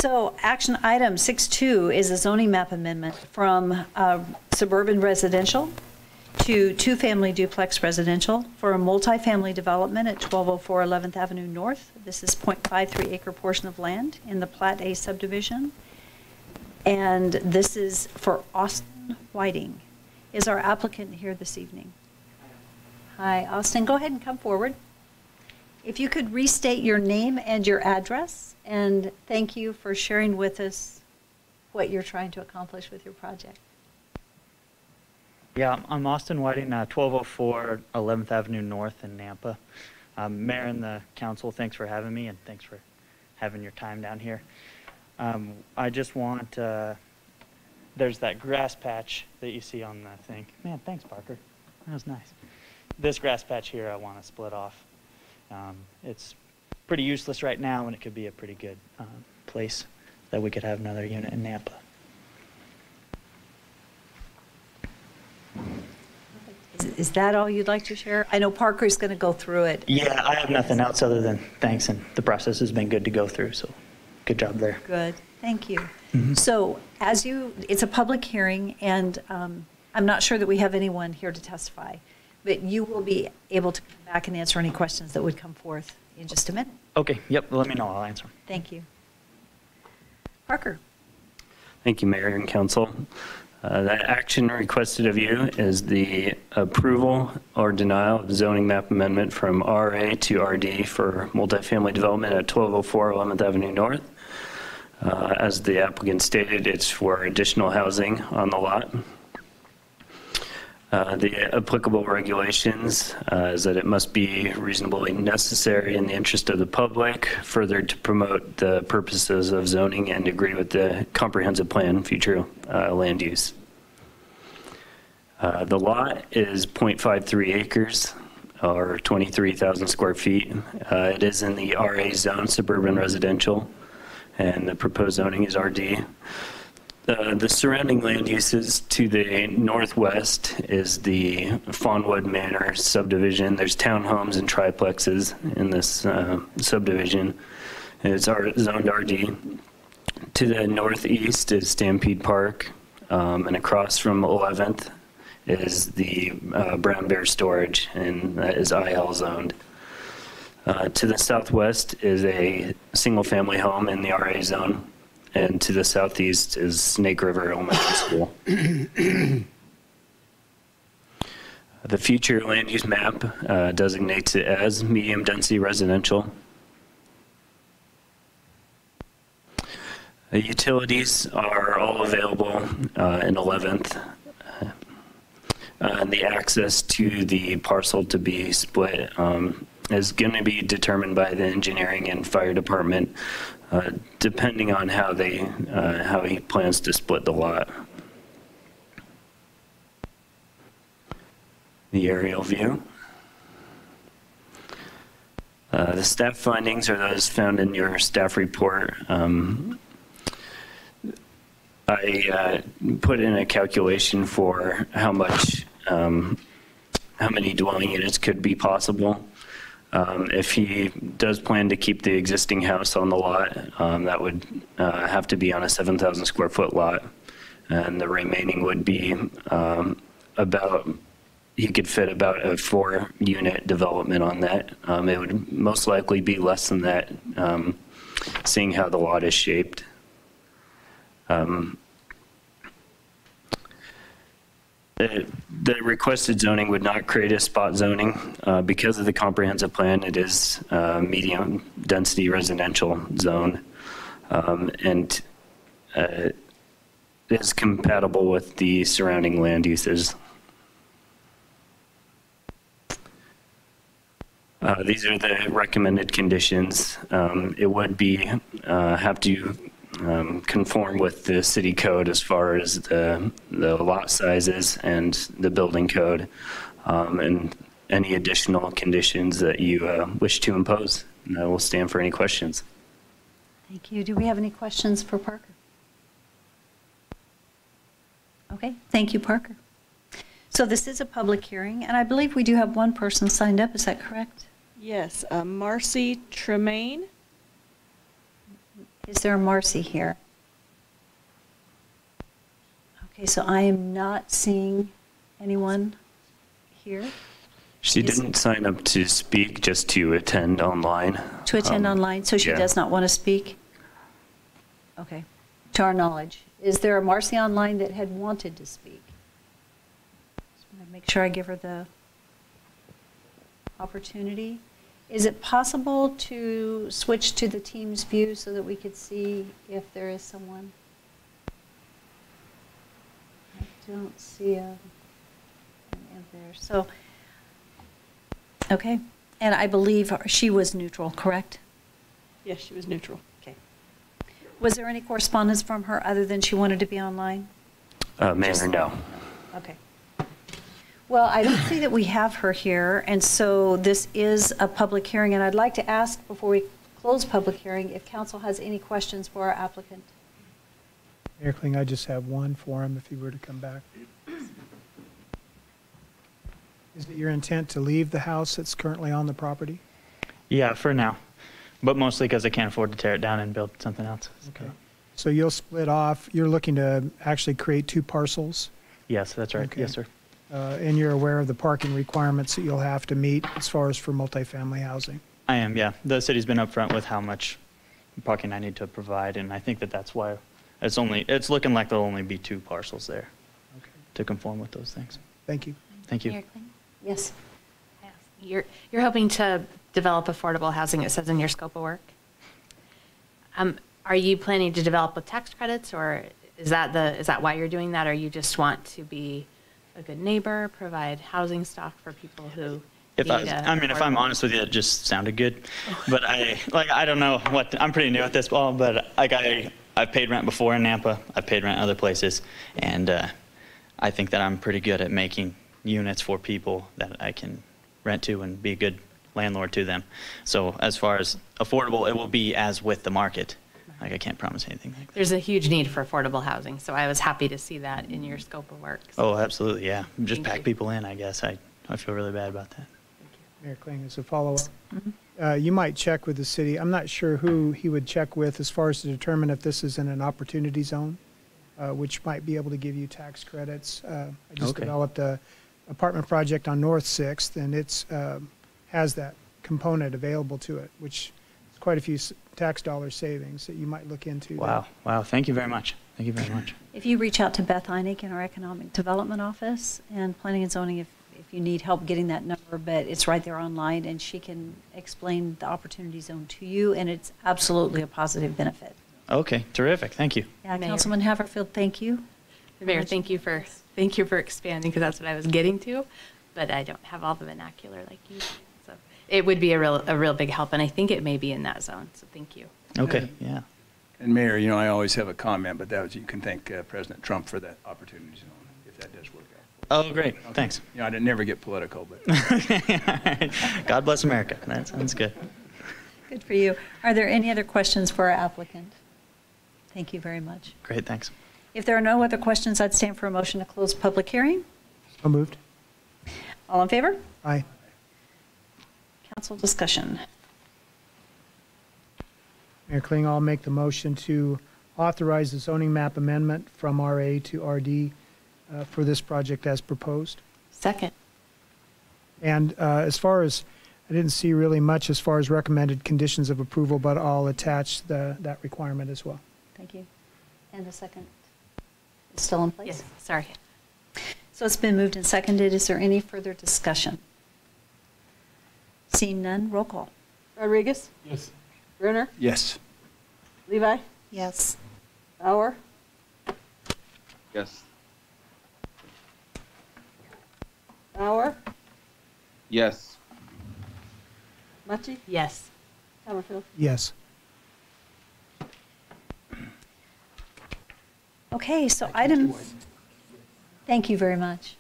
So action item 6.2 is a zoning map amendment from suburban residential to two-family duplex residential for a multifamily development at 1204 11th Avenue North. This is 0.53 acre portion of land in the Plat A subdivision. And this is for Austin Whiting. Is our applicant here this evening? Hi, Austin, go ahead and come forward. If you could restate your name and your address, and thank you for sharing with us what you're trying to accomplish with your project. Yeah, I'm Austin Whiting, 1204 11th Avenue North in Nampa. Mayor and the council, thanks for having me, and thanks for having your time down here. I just want, there's that grass patch that you see on the thing. Man, thanks, Parker. That was nice. This grass patch here I want to split off. It's pretty useless right now, and it could be a pretty good place that we could have another unit in Nampa. Is that all you'd like to share? I know Parker's going to go through it. Yeah, I have nothing else other than thanks, and the process has been good to go through, so good job there. Good, thank you. So it's a public hearing, and I'm not sure that we have anyone here to testify, but you will be able to come back and answer any questions that would come forth in just a minute. Okay, yep, let me know, I'll answer. Thank you. Parker. Thank you, Mayor and Council. That action requested of you is the approval or denial of zoning map amendment from RA to RD for multifamily development at 1204 11th Avenue North. As the applicant stated, it's for additional housing on the lot. The applicable regulations is that it must be reasonably necessary in the interest of the public, further to promote the purposes of zoning and agree with the comprehensive plan future land use. The lot is 0.53 acres or 23,000 square feet. It is in the RA zone, suburban residential, and the proposed zoning is RD. The surrounding land uses to the northwest is the Fawnwood Manor subdivision. There's townhomes and triplexes in this subdivision. It's zoned RD. To the northeast is Stampede Park, and across from 11th is the Brown Bear Storage, and that is IL zoned. To the southwest is a single-family home in the RA zone. And to the southeast is Snake River Elementary School. The future land use map designates it as medium density residential. The utilities are all available in 11th. And the access to the parcel to be split is going to be determined by the engineering and fire department, depending on how he plans to split the lot. The aerial view. The staff findings are those found in your staff report. I put in a calculation for how many dwelling units could be possible. If he does plan to keep the existing house on the lot, that would have to be on a 7,000 square foot lot. And the remaining would be he could fit about a 4-unit development on that. It would most likely be less than that, seeing how the lot is shaped. The requested zoning would not create a spot zoning. Because of the comprehensive plan, it is medium density residential zone. And it is compatible with the surrounding land uses. These are the recommended conditions. It would be have to conform with the city code as far as the lot sizes and the building code, and any additional conditions that you wish to impose. And I will stand for any questions. Thank you. Do we have any questions for Parker? Okay, thank you, Parker. So this is a public hearing, and I believe we do have one person signed up. Is that correct? Yes, Marcy Tremaine. Is there a Marcy here? Okay, so I am not seeing anyone here. She didn't sign up to speak, just to attend online. To attend online, so she yeah. does not want to speak? Okay, to our knowledge. Is there a Marcy online that had wanted to speak? Just want to make sure I give her the opportunity. Is it possible to switch to the Teams view so that we could see if there is someone? I don't see an end there. So, okay. And I believe she was neutral, correct? Yes, she was neutral. Okay. Was there any correspondence from her other than she wanted to be online? Mayor, no. Okay. Well, I don't see that we have her here, and so this is a public hearing, and I'd like to ask, before we close public hearing, if council has any questions for our applicant. Mayor Kling, I just have one for him if he were to come back. Is it your intent to leave the house that's currently on the property? Yeah, for now, but mostly because I can't afford to tear it down and build something else. Okay. So you'll split off, you're looking to actually create 2 parcels? Yes, that's right. Okay. Yes, sir. And you're aware of the parking requirements that you'll have to meet as far as for multifamily housing? I am, yeah. The city's been upfront with how much parking I need to provide, and I think that that's why it's looking like there'll only be 2 parcels there to conform with those things. Thank you. Thank you. Mayor Kling? Yes. You're hoping to develop affordable housing, it says in your scope of work. Are you planning to develop with tax credits, or is that why you're doing that, or you just want to be a good neighbor, provide housing stock for people who If I'm honest with you, it just sounded good. But I don't know I'm pretty new at this, but I've paid rent before in Nampa. I've paid rent other places, and I think that I'm pretty good at making units for people that I can rent to and be a good landlord to them. So as far as affordable, it will be as with the market. Like, I can't promise anything like that. There's a huge need for affordable housing, so I was happy to see that in your scope of work. So. Oh, absolutely, yeah. Just pack people in, I guess. I feel really bad about that. Mayor Kling, as a follow-up, you might check with the city. I'm not sure who he would check with as far as to determine if this is in an opportunity zone, which might be able to give you tax credits. I just developed a apartment project on North 6th, and it's has that component available to it, which is quite a few tax dollar savings that you might look into. Wow. Wow. Thank you very much. Thank you very much. If you reach out to Beth Einig in our Economic Development Office and Planning and Zoning, if you need help getting that number, but it's right there online, and she can explain the opportunity zone to you, and it's absolutely a positive benefit. Okay. Terrific. Thank you. Yeah, Councilman Haverfield, thank you. Mayor, thank you for expanding, because that's what I was getting to, but I don't have all the vernacular like you do. So it would be a real big help, and I think it may be in that zone. So thank you. Okay. Yeah. And Mayor, I always have a comment, but you can thank President Trump for that opportunity zone, if that does work out. Oh, great. Okay. Thanks. I didn't never get political, but. God bless America. That sounds good. Good for you. Are there any other questions for our applicant? Thank you very much. Great. Thanks. If there are no other questions, I'd stand for a motion to close public hearing. So moved. All in favor? Aye. council discussion. Mayor Kling, I'll make the motion to authorize the zoning map amendment from RA to RD for this project as proposed. Second. And as far as, I didn't see really much as far as recommended conditions of approval, but I'll attach that requirement as well. Thank you. And the second is still in place? Yes, sorry. So it's been moved and seconded. Is there any further discussion? Seeing none, roll call. Rodriguez? Yes. Brunner? Yes. Levi? Yes. Bauer? Yes. Bauer? Yes. Mucci? Yes. Hammerfield? Yes. Okay, so thank you very much.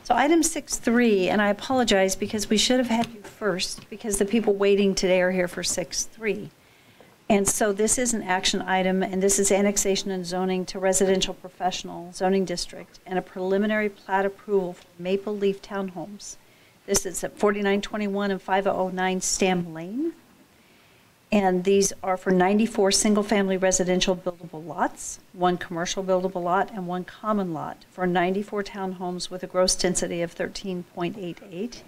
So item 6.3, and I apologize because we should have had you first because the people waiting today are here for 6.3. And so this is an action item, and this is annexation and zoning to residential professional zoning district and a preliminary plat approval for Maple Leaf Townhomes. This is at 4921 and 5009 Stam Lane. And these are for 94 single-family residential buildable lots, 1 commercial buildable lot, and 1 common lot for 94 townhomes with a gross density of 13.88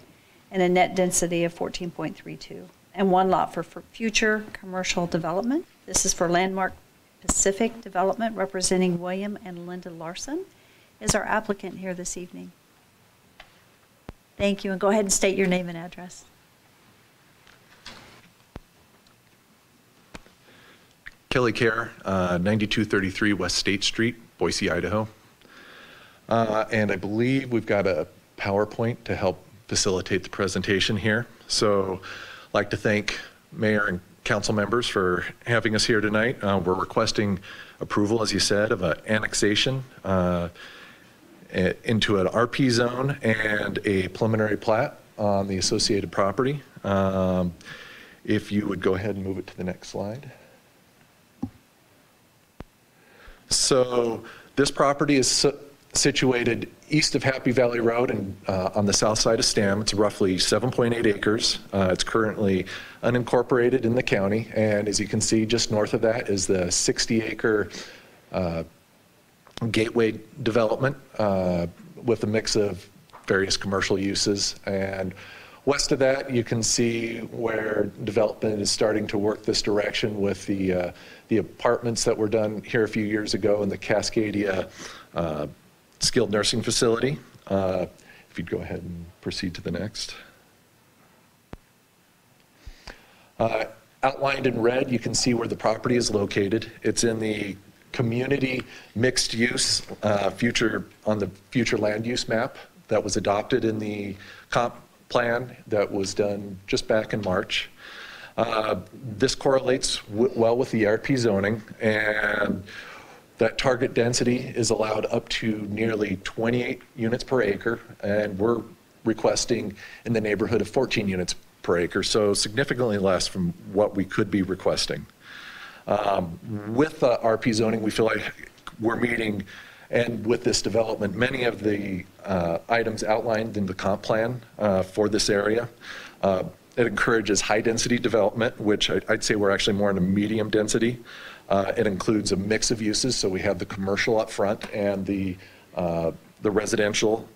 and a net density of 14.32, and 1 lot for future commercial development. This is for Landmark Pacific Development, representing William and Linda Larson, is our applicant here this evening. Thank you, and go ahead and state your name and address. Kelly Kerr, 9233 West State Street, Boise, Idaho. And I believe we've got a PowerPoint to help facilitate the presentation here. So I'd like to thank Mayor and council members for having us here tonight. We're requesting approval, as you said, of an annexation into an RP zone and a preliminary plat on the associated property. If you would go ahead and move it to the next slide. So this property is situated east of Happy Valley Road and on the south side of Stam. It's roughly 7.8 acres. It's currently unincorporated in the county. And as you can see, just north of that is the 60-acre gateway development with a mix of various commercial uses. And west of that, you can see where development is starting to work this direction with the apartments that were done here a few years ago in the Cascadia skilled nursing facility. If you'd go ahead and proceed to the next. Outlined in red, you can see where the property is located. It's in the community mixed use on the future land use map that was adopted in the comp plan that was done just back in March. This correlates well with the RP zoning, and that target density is allowed up to nearly 28 units per acre, and we're requesting in the neighborhood of 14 units per acre, so significantly less from what we could be requesting. With RP zoning, we feel like we're meeting, and with this development, many of the items outlined in the comp plan for this area. It encourages high-density development, which I'd say we're actually more in a medium density. It includes a mix of uses, so we have the commercial up front and the residential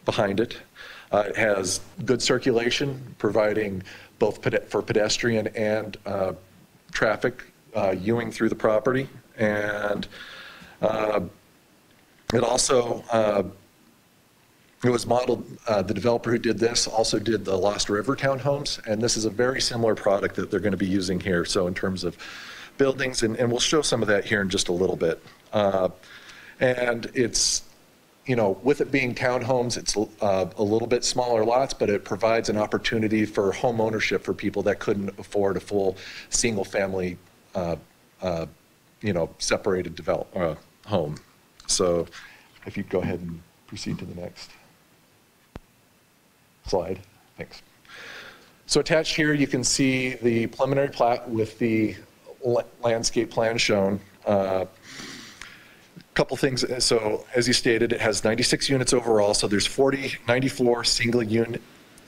behind it. It has good circulation, providing both for pedestrian and traffic viewing through the property. And it also, it was modeled, the developer who did this also did the Lost River townhomes, and this is a very similar product that they're going to be using here. So in terms of buildings, and we'll show some of that here in just a little bit. And it's, you know, with it being townhomes, it's a little bit smaller lots, but it provides an opportunity for home ownership for people that couldn't afford a full single family, you know, separated home. So if you go ahead and proceed to the next slide. Thanks. So attached here, you can see the preliminary plat with the landscape plan shown. Couple things. So as you stated, it has 96 units overall. So there's 94 single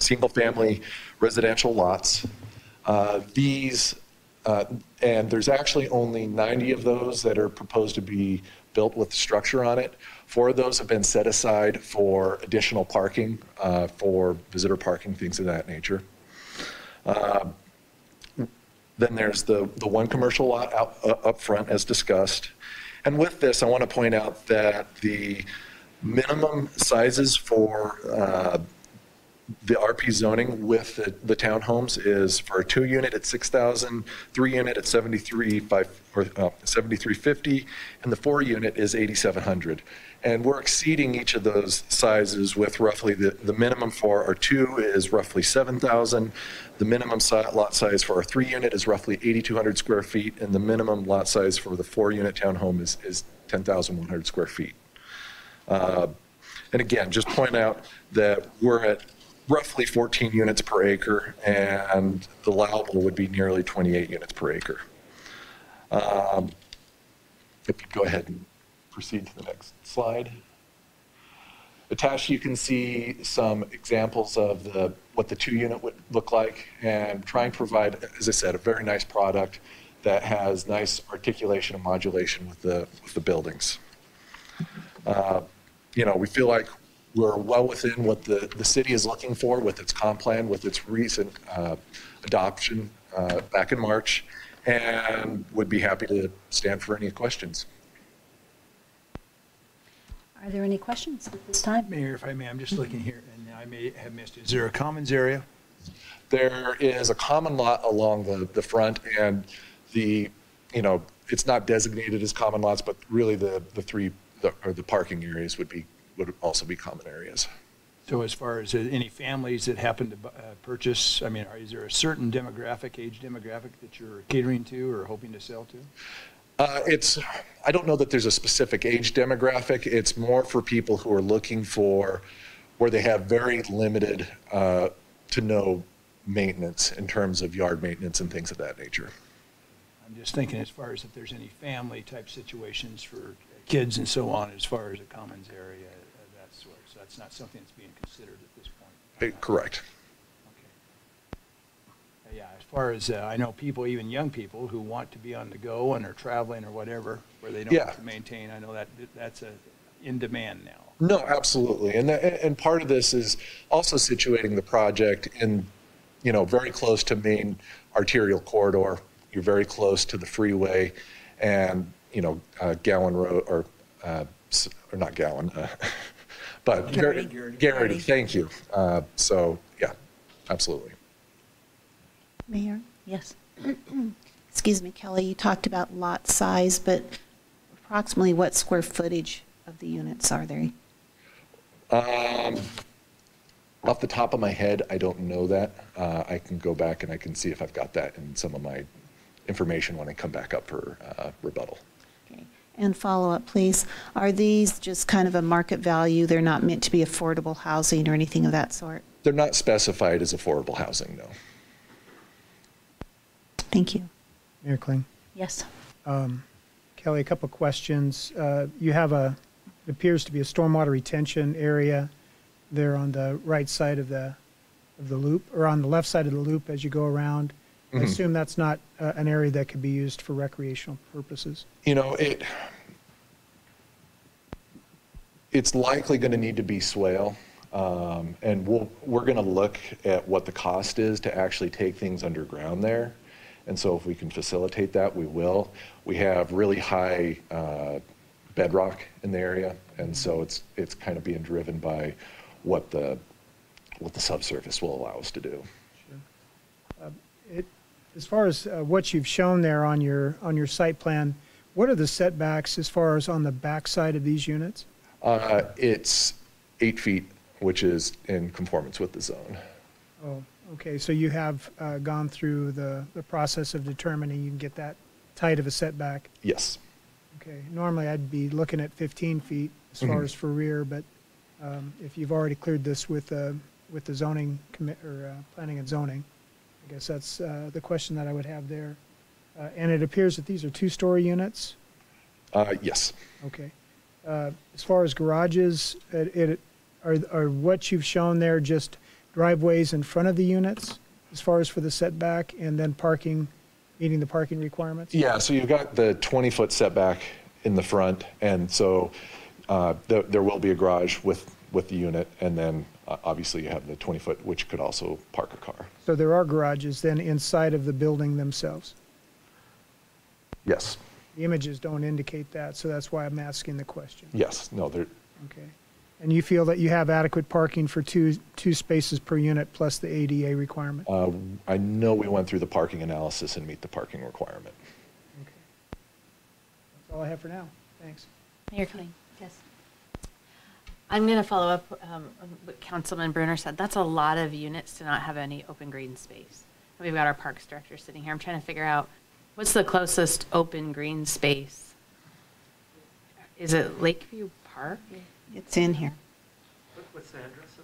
single-family residential lots. And there's actually only 90 of those that are proposed to be built with structure on it. 4 of those have been set aside for additional parking, for visitor parking, things of that nature. Then there's the one commercial lot up front, as discussed. And with this, I want to point out that the minimum sizes for the RP zoning with the townhomes is for a 2-unit at 6,000, 3-unit at 7,350, and the 4-unit is 8,700. And we're exceeding each of those sizes with roughly the minimum for our 2 is roughly 7,000. The minimum lot size for our 3-unit is roughly 8,200 square feet, and the minimum lot size for the 4-unit townhome is 10,100 square feet. And again, just point out that we're at roughly 14 units per acre, and the allowable would be nearly 28 units per acre. If you go ahead and proceed to the next slide. Attached, you can see some examples of what the 2-unit would look like, and try and provide, as I said, a very nice product that has nice articulation and modulation with the buildings. You know, we feel like we're well within what the city is looking for with its comp plan, with its recent adoption back in March, and would be happy to stand for any questions. Are there any questions at this time? Mayor, if I may, I'm just looking here, and I may have missed it. Is there a commons area? There is a common lot along the front, and it's not designated as common lots, but really the parking areas would also be common areas. So as far as any families that happen to purchase, I mean, is there a certain age demographic that you're catering to or hoping to sell to? I don't know that there's a specific age demographic. It's more for people who are looking for where they have very limited to no maintenance in terms of yard maintenance and things of that nature. I'm just thinking as far as if there's any family type situations for kids and so on, as far as a commons area of that sort. So that's not something that's being considered at this point. Correct. Yeah, as far as I know, people, even young people who want to be on the go and are traveling or whatever, where they don't have to maintain. I know that's in demand now. No, absolutely, and part of this is also situating the project in, very close to main arterial corridor. You're very close to the freeway, and Gowan Road or not Gowan, but Garrity. Thank you. So yeah, absolutely. Mayor? Yes. Excuse me, Kelly, you talked about lot size, but approximately what square footage of the units are there? Off the top of my head, I don't know that. I can go back and I can see if I've got that in some of my information when I come back up for rebuttal. Okay. And follow up, please. Are these just kind of a market value? They're not meant to be affordable housing or anything of that sort? They're not specified as affordable housing, no. Thank you. Mayor Kling? Yes. Kelly, a couple of questions. You have it appears to be a stormwater retention area there on the right side of the loop, or on the left side of the loop as you go around. I assume that's not an area that could be used for recreational purposes. It's likely going to need to be swale, and we're going to look at what the cost is to actually take things underground there. And so if we can facilitate that, we will. We have really high bedrock in the area, and so it's kind of being driven by what the subsurface will allow us to do. Sure. As far as what you've shown there on your site plan, what are the setbacks as far as on the back side of these units? It's 8 feet, which is in conformance with the zone. Oh. Okay, so you have gone through the process of determining you can get that tight of a setback? Yes. Okay, normally I'd be looking at 15 feet as far as for rear, but if you've already cleared this with the zoning planning and zoning, I guess that's the question that I would have there. And it appears that these are 2-story units? Yes. Okay. As far as garages, are what you've shown there just driveways in front of the units as far as for the setback, and then parking, meeting the parking requirements? Yeah, so you've got the 20-foot setback in the front, and so there will be a garage with the unit, and then obviously you have the 20-foot, which could also park a car. So there are garages then inside of the building themselves? Yes. The images don't indicate that, so that's why I'm asking the question. Yes, no, they're. Okay. And you feel that you have adequate parking for two spaces per unit plus the ADA requirement? I know we went through the parking analysis and meet the parking requirement. That's all I have for now. Thanks. Mayor Kling. Yes. I'm going to follow up on what Councilman Bruner said. That's a lot of units to not have any open green space. We've got our parks director sitting here. I'm trying to figure out what's the closest open green space. Is it Lakeview Park? It's in here. What's the address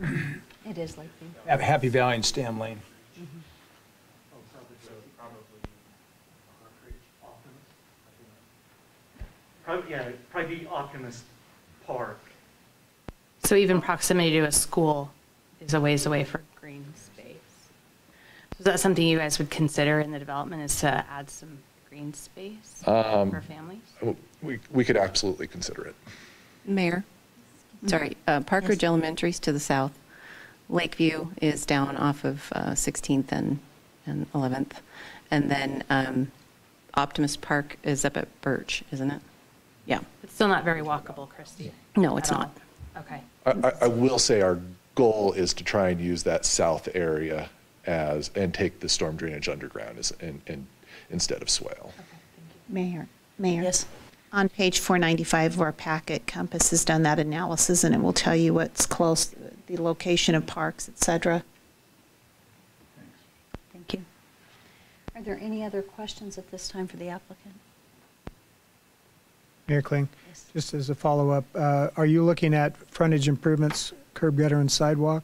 of it? It is Lakeview. Happy Valley and Stam Lane. Probably Optimist Park. So even proximity to a school is a ways away for green space. So is that something you guys would consider in the development, is to add some green space for families? We could absolutely consider it. Mayor, sorry, Park Ridge Elementary is to the south. Lakeview is down off of 16th and 11th. And then Optimist Park is up at Birch, isn't it? Yeah. It's still not very walkable, Christy. No, it's at not. all. Okay. I will say our goal is to try and use that south area and take the storm drainage underground instead of swale. Mayor. Yes. On page 495 of our packet, Compass has done that analysis, and it will tell you what's close, the location of parks, et cetera. Thank you. Are there any other questions at this time for the applicant? Mayor Kling, just as a follow-up, are you looking at frontage improvements, curb, gutter, and sidewalk?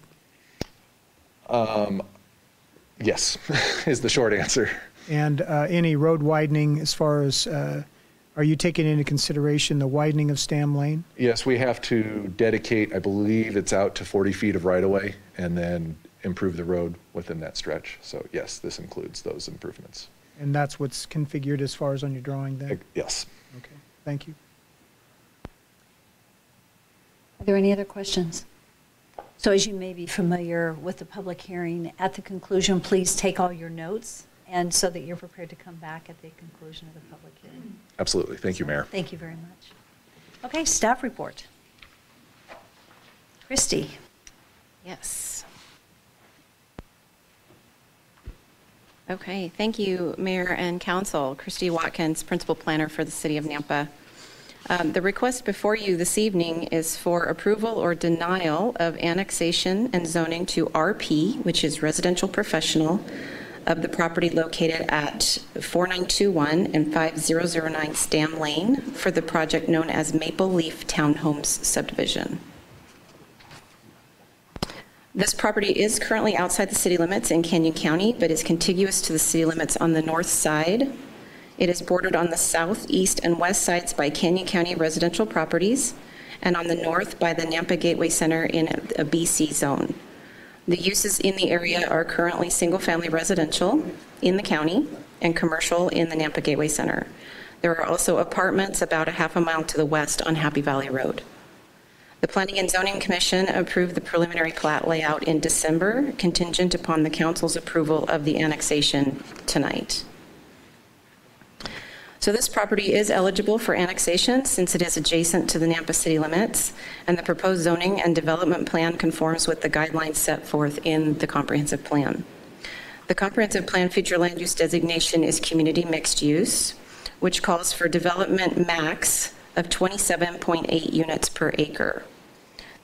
Yes, is the short answer. And any road widening as far as, are you taking into consideration the widening of Stam Lane? Yes, we have to dedicate, I believe it's out to 40 feet of right-of-way, and then improve the road within that stretch. So yes, this includes those improvements. And that's what's configured as far as on your drawing then? Yes. Okay, thank you. Are there any other questions? So as you may be familiar with the public hearing, at the conclusion, please take all your notes, and so that you're prepared to come back at the conclusion of the public hearing. Absolutely. Thank you, Mayor. Thank you very much. Okay, staff report. Christy. Yes. Okay, thank you, Mayor and Council. Christy Watkins, Principal Planner for the City of Nampa. The request before you this evening is for approval or denial of annexation and zoning to RP, which is Residential Professional, of the property located at 4921 and 5009 Stam Lane for the project known as Maple Leaf Townhomes Subdivision. This property is currently outside the city limits in Canyon County, but is contiguous to the city limits on the north side. It is bordered on the south, east, and west sides by Canyon County residential properties, and on the north by the Nampa Gateway Center in a BC zone. The uses in the area are currently single-family residential in the county and commercial in the Nampa Gateway Center. There are also apartments about a half a mile to the west on Happy Valley Road. The Planning and Zoning Commission approved the preliminary plat layout in December, contingent upon the council's approval of the annexation tonight. So this property is eligible for annexation since it is adjacent to the Nampa city limits, and the proposed zoning and development plan conforms with the guidelines set forth in the comprehensive plan. The comprehensive plan future land use designation is community mixed use, which calls for development max of 27.8 units per acre.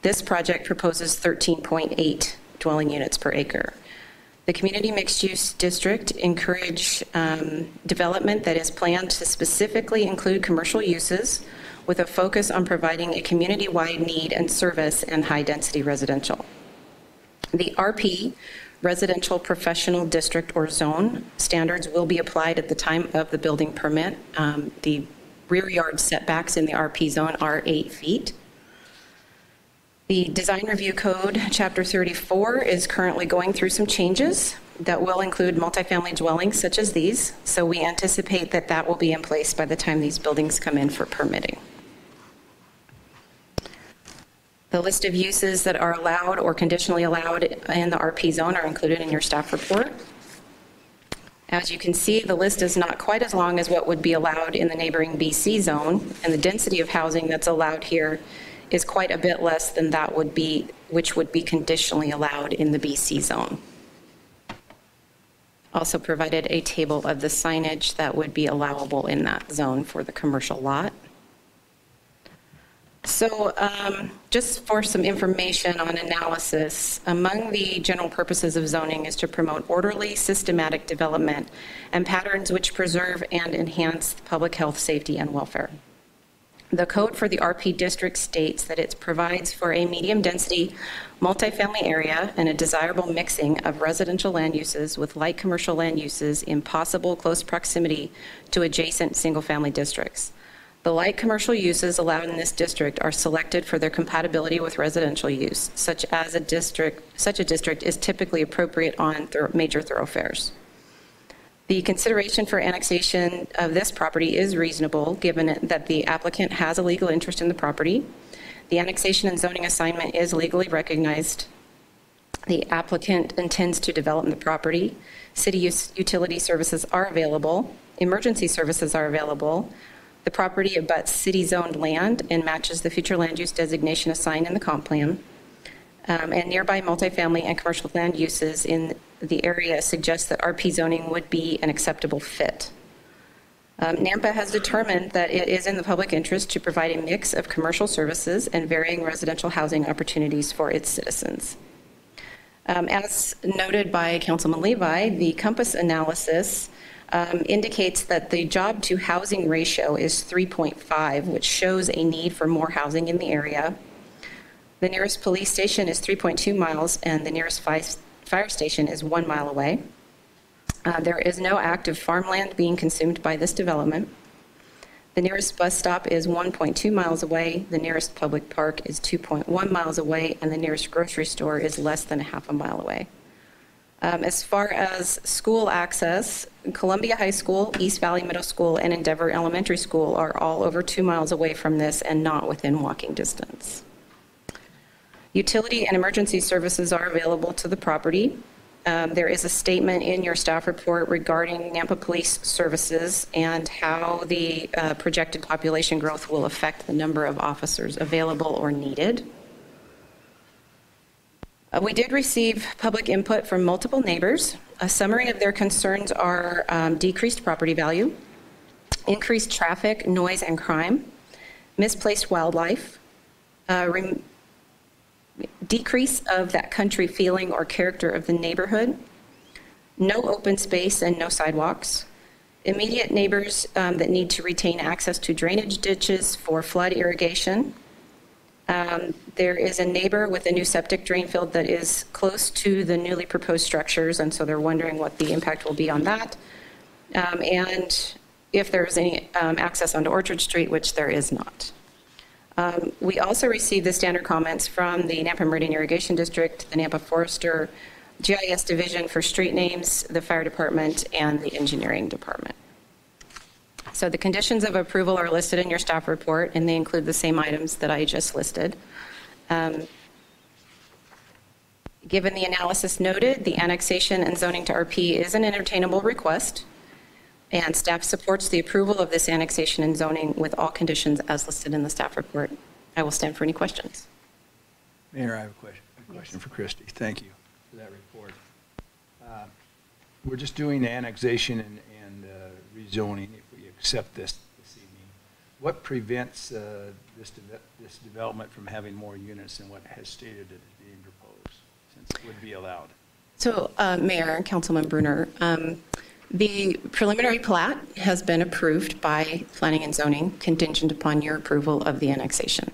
This project proposes 13.8 dwelling units per acre. The community mixed-use district encourage development that is planned to specifically include commercial uses with a focus on providing a community-wide need and service and high-density residential. The RP, Residential Professional District or Zone, standards will be applied at the time of the building permit. The rear yard setbacks in the RP zone are 8 feet. The Design Review Code, Chapter 34, is currently going through some changes that will include multifamily dwellings such as these. So we anticipate that that will be in place by the time these buildings come in for permitting. The list of uses that are allowed or conditionally allowed in the RP zone are included in your staff report. As you can see, the list is not quite as long as what would be allowed in the neighboring BC zone, and the density of housing that's allowed here is quite a bit less than that would be, which would be conditionally allowed in the BC zone. Also provided a table of the signage that would be allowable in that zone for the commercial lot. So just for some information on analysis, among the general purposes of zoning is to promote orderly, systematic development and patterns which preserve and enhance public health, safety, and welfare. The code for the RP district states that it provides for a medium-density multifamily area and a desirable mixing of residential land uses with light commercial land uses in possible close proximity to adjacent single-family districts. The light commercial uses allowed in this district are selected for their compatibility with residential use, such a district is typically appropriate on major thoroughfares. The consideration for annexation of this property is reasonable, given that the applicant has a legal interest in the property. The annexation and zoning assignment is legally recognized. The applicant intends to develop the property. City utility services are available. Emergency services are available. The property abuts city-zoned land and matches the future land use designation assigned in the comp plan. And nearby multifamily and commercial land uses in the area suggest that RP zoning would be an acceptable fit. NAMPA has determined that it is in the public interest to provide a mix of commercial services and varying residential housing opportunities for its citizens. As noted by Councilman Levi, the Compass analysis indicates that the job to housing ratio is 3.5, which shows a need for more housing in the area. The nearest police station is 3.2 miles, and the nearest fire station is 1 mile away. There is no active farmland being consumed by this development. The nearest bus stop is 1.2 miles away, the nearest public park is 2.1 miles away, and the nearest grocery store is less than half a mile away. As far as school access, Columbia High School, East Valley Middle School, and Endeavor Elementary School are all over 2 miles away from this and not within walking distance. Utility and emergency services are available to the property. There is a statement in your staff report regarding Nampa Police Services and how the projected population growth will affect the number of officers available or needed. We did receive public input from multiple neighbors. A summary of their concerns are decreased property value, increased traffic, noise, and crime, misplaced wildlife, decrease of that country feeling or character of the neighborhood, no open space and no sidewalks, immediate neighbors that need to retain access to drainage ditches for flood irrigation. There is a neighbor with a new septic drain field that is close to the newly proposed structures, and so they're wondering what the impact will be on that. And if there's any access onto Orchard Street, which there is not. We also received the standard comments from the Nampa Meridian Irrigation District, the Nampa Forester, GIS Division for Street Names, the Fire Department, and the Engineering Department. So the conditions of approval are listed in your staff report, and they include the same items that I just listed. Given the analysis noted, the annexation and zoning to RP is an entertainable request, and staff supports the approval of this annexation and zoning with all conditions as listed in the staff report. I will stand for any questions. Mayor, I have a question for Christy. Thank you for that report. We're just doing the annexation and rezoning if we accept this evening. What prevents this development from having more units than what has stated that is being proposed, since it would be allowed? So, Mayor and Councilman Brunner, the preliminary plat has been approved by Planning and Zoning, contingent upon your approval of the annexation.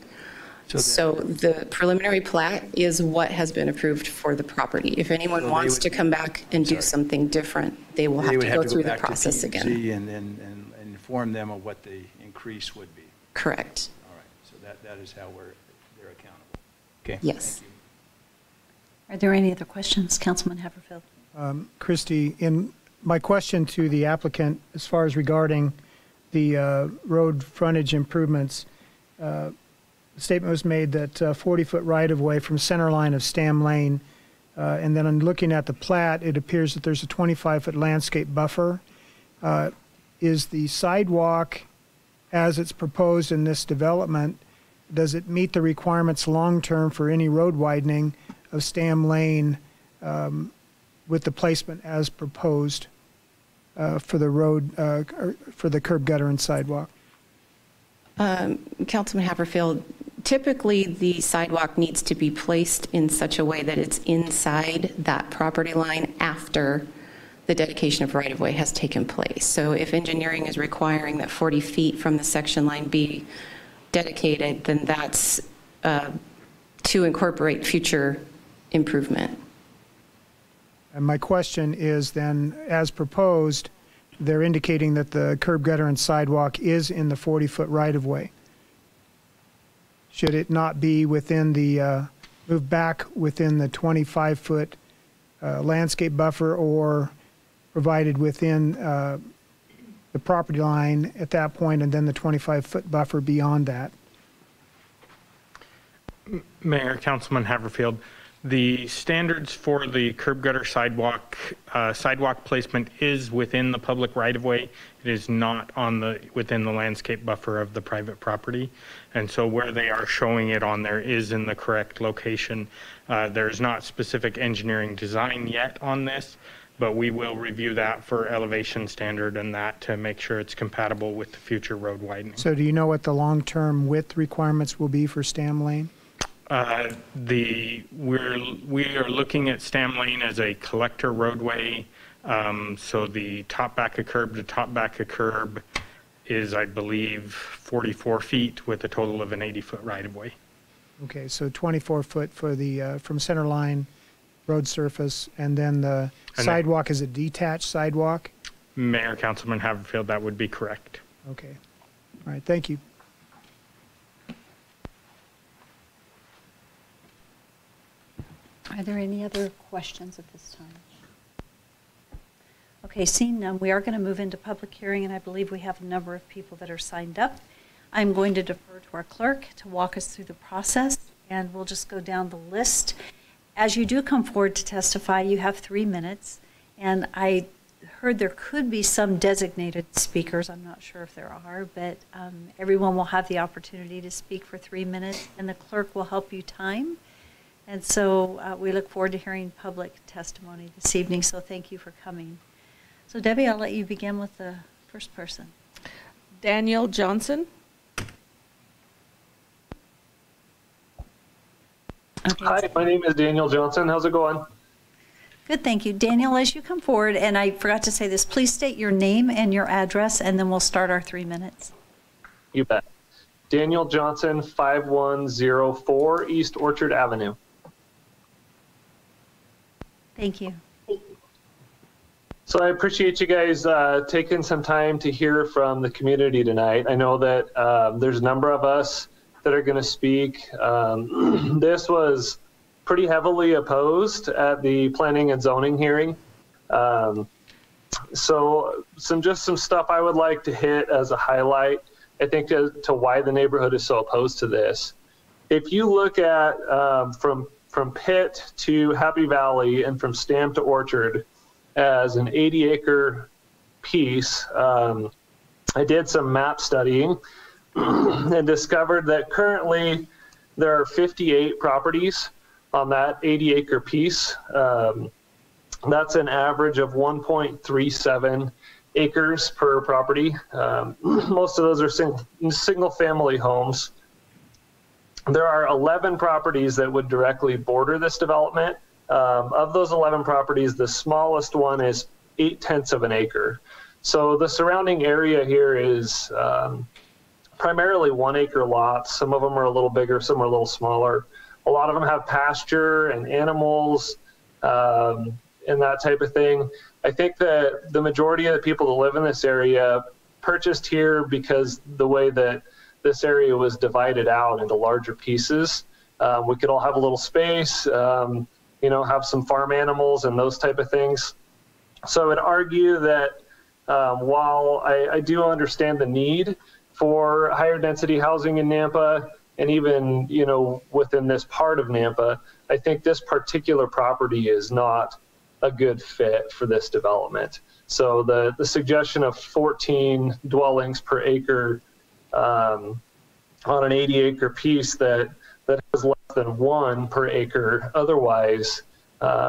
So the preliminary plat is what has been approved for the property. If anyone wants to come back and do something different, they will have to go through the process again. And inform them of what the increase would be. Correct. All right. So that is how they're accountable. Okay. Yes. Are there any other questions, Councilman Haverfield? Christie, in my question to the applicant, as far as regarding the road frontage improvements, the statement was made that 40-foot right-of-way from center line of Stam Lane, and then I'm looking at the plat, it appears that there's a 25-foot landscape buffer. Is the sidewalk, as it's proposed in this development, does it meet the requirements long-term for any road widening of Stam Lane with the placement as proposed for the road, for the curb gutter and sidewalk? Councilman Haverfield, typically the sidewalk needs to be placed in such a way that it's inside that property line after the dedication of right-of-way has taken place. So if engineering is requiring that 40 feet from the section line be dedicated, then that's to incorporate future improvement. And my question is then, as proposed, they're indicating that the curb gutter and sidewalk is in the 40-foot right-of-way. Should it not be within the, move back within the 25-foot landscape buffer, or provided within the property line at that point, and then the 25-foot buffer beyond that? Mayor, Councilman Haverfield, the standards for the curb gutter sidewalk placement is within the public right-of-way. It is not within the landscape buffer of the private property. And so where they are showing it on there is in the correct location. There's not specific engineering design yet on this, but we will review that for elevation standard and that to make sure it's compatible with the future road widening. So do you know what the long-term width requirements will be for Stam Lane? We are looking at Stam Lane as a collector roadway. So the top back of curb to top back of curb is, I believe, 44 feet with a total of an 80-foot right-of-way. Okay, so 24 foot for the, from center line road surface, and then the sidewalk is a detached sidewalk? Mayor, Councilman Haverfield, that would be correct. Okay. All right, thank you. Are there any other questions at this time? Okay, seeing none, we are going to move into public hearing, and I believe we have a number of people that are signed up. I'm going to defer to our clerk to walk us through the process, and we'll just go down the list. As you do come forward to testify, you have 3 minutes, and I heard there could be some designated speakers. I'm not sure if there are, but everyone will have the opportunity to speak for 3 minutes, and the clerk will help you time. And so we look forward to hearing public testimony this evening, so thank you for coming. So Debbie, I'll let you begin with the first person. Daniel Johnson. Okay. Hi, my name is Daniel Johnson. How's it going? Good, thank you. Daniel, as you come forward, and I forgot to say this, please state your name and your address, and then we'll start our 3 minutes. You bet. Daniel Johnson, 5104 East Orchard Avenue. Thank you. So I appreciate you guys taking some time to hear from the community tonight. I know that there's a number of us that are going to speak. This was pretty heavily opposed at the planning and zoning hearing. So some stuff I would like to hit as a highlight, I think, to why the neighborhood is so opposed to this. If you look at from Pitt to Happy Valley and from Stam to Orchard as an 80-acre piece, I did some map studying and discovered that currently there are 58 properties on that 80-acre piece. That's an average of 1.37 acres per property. Most of those are single-family homes. There are 11 properties that would directly border this development. Of those 11 properties, the smallest one is 0.8 of an acre. So the surrounding area here is primarily 1 acre lots. Some of them are a little bigger, some are a little smaller. A lot of them have pasture and animals and that type of thing. I think that the majority of the people that live in this area purchased here because the way that this area was divided out into larger pieces. We could all have a little space, have some farm animals and those type of things. So I would argue that while I do understand the need for higher density housing in Nampa, and even, within this part of Nampa, I think this particular property is not a good fit for this development. So the suggestion of 14 dwellings per acre on an 80-acre piece that has less than 1 per acre otherwise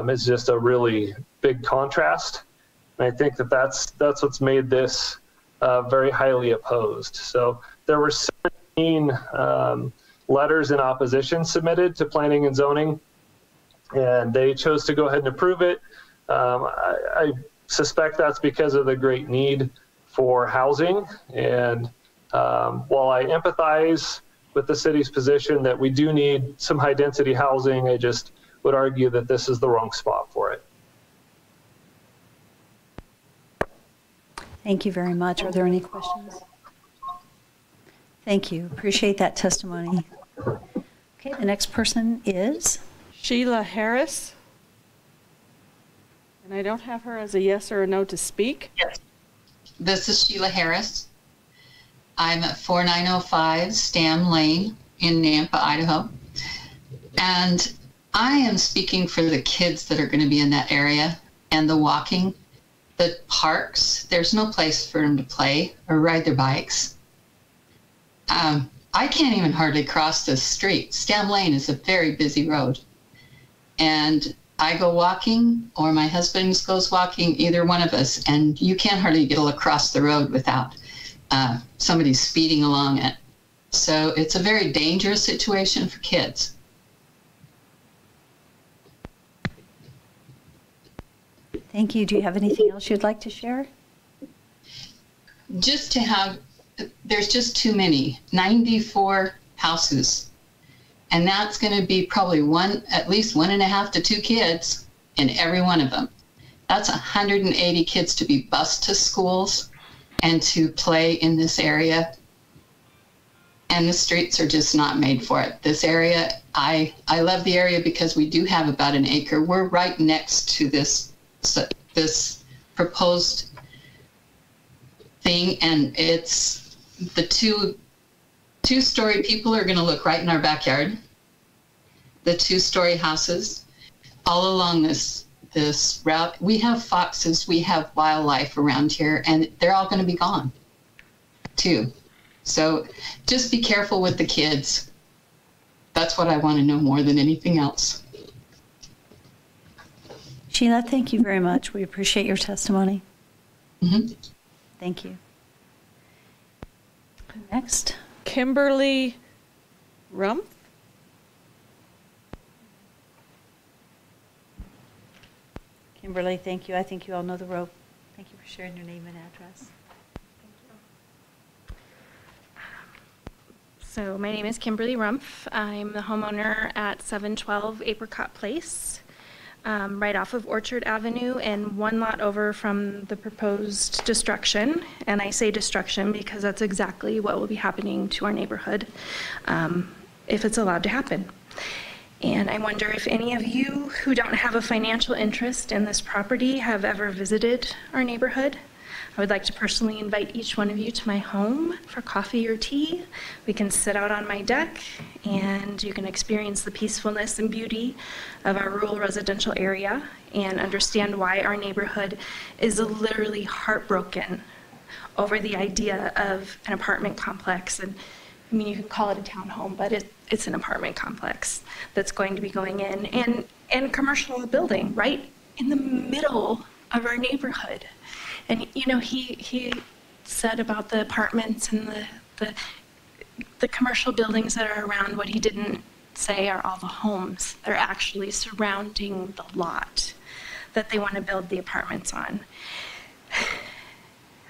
is just a really big contrast. And I think that's what's made this very highly opposed. So there were 17 letters in opposition submitted to planning and zoning, and they chose to go ahead and approve it. I suspect that's because of the great need for housing. And while I empathize with the city's position that we do need some high density housing, I just would argue that this is the wrong spot for it. Thank you very much. Are there any questions? Thank you. Appreciate that testimony. Okay, the next person is Sheila Harris. And I don't have her as a yes or a no to speak. Yes. This is Sheila Harris. I'm at 4905 Stam Lane in Nampa, Idaho. And I am speaking for the kids that are going to be in that area and the walking. The parks, there's no place for them to play or ride their bikes. I can't even hardly cross this street. Stam Lane is a very busy road. And I go walking, or my husband goes walking, either one of us, and you can't hardly get across the road without somebody speeding along it. So it's a very dangerous situation for kids. Thank you. Do you have anything else you'd like to share? Just to have, there's just too many, 94 houses. And that's going to be probably at least 1.5 to 2 kids in every one of them. That's 180 kids to be bused to schools and to play in this area. And the streets are just not made for it. This area, I love the area because we do have about an acre. We're right next to this proposed thing, and it's the two-story people are going to look right in our backyard. The 2-story houses all along this route. We have foxes, we have wildlife around here, and they're all going to be gone too. So just be careful with the kids. That's what I want to know more than anything else. Sheila, thank you very much. We appreciate your testimony. Mm-hmm. Thank you. Next. Kimberly Rumpf. Kimberly, thank you. I think you all know the rope. Thank you for sharing your name and address. So my name is Kimberly Rumpf. I'm the homeowner at 712 Apricot Place, right off of Orchard Avenue and one lot over from the proposed destruction. And I say destruction because that's exactly what will be happening to our neighborhood if it's allowed to happen. And I wonder if any of you who don't have a financial interest in this property have ever visited our neighborhood. I would like to personally invite each one of you to my home for coffee or tea. We can sit out on my deck and you can experience the peacefulness and beauty of our rural residential area and understand why our neighborhood is literally heartbroken over the idea of an apartment complex. And I mean, you could call it a townhome, but it's an apartment complex that's going to be going in and commercial building right in the middle of our neighborhood. And, you know, he said about the apartments and the commercial buildings that are around. What he didn't say are all the homes that are actually surrounding the lot that they want to build the apartments on.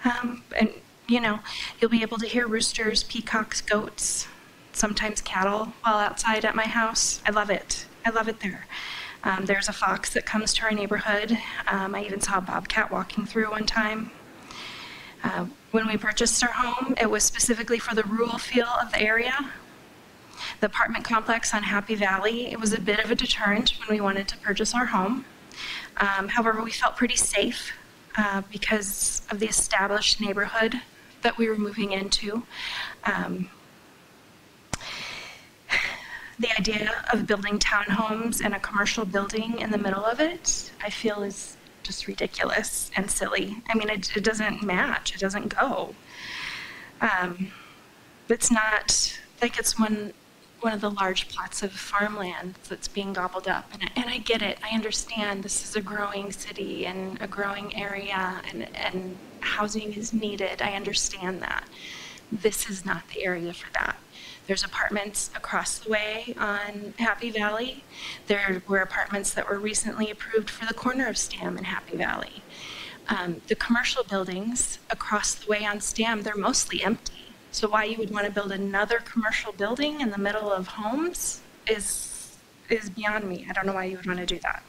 And, you know, you'll be able to hear roosters, peacocks, goats, sometimes cattle while outside at my house. I love it. I love it there. There's a fox that comes to our neighborhood. I even saw a bobcat walking through one time. When we purchased our home, it was specifically for the rural feel of the area. The apartment complex on Happy Valley, it was a bit of a deterrent when we wanted to purchase our home. However, we felt pretty safe because of the established neighborhood that we were moving into. The idea of building townhomes and a commercial building in the middle of it, I feel is just ridiculous and silly. I mean, it doesn't match, it doesn't go. It's not like it's one of the large plots of farmland that's being gobbled up. And I get it, I understand this is a growing city and a growing area and housing is needed, I understand that. This is not the area for that. There's apartments across the way on Happy Valley. There were apartments that were recently approved for the corner of Stam and Happy Valley. The commercial buildings across the way on Stam, they're mostly empty. So why you would want to build another commercial building in the middle of homes is beyond me. I don't know why you would want to do that.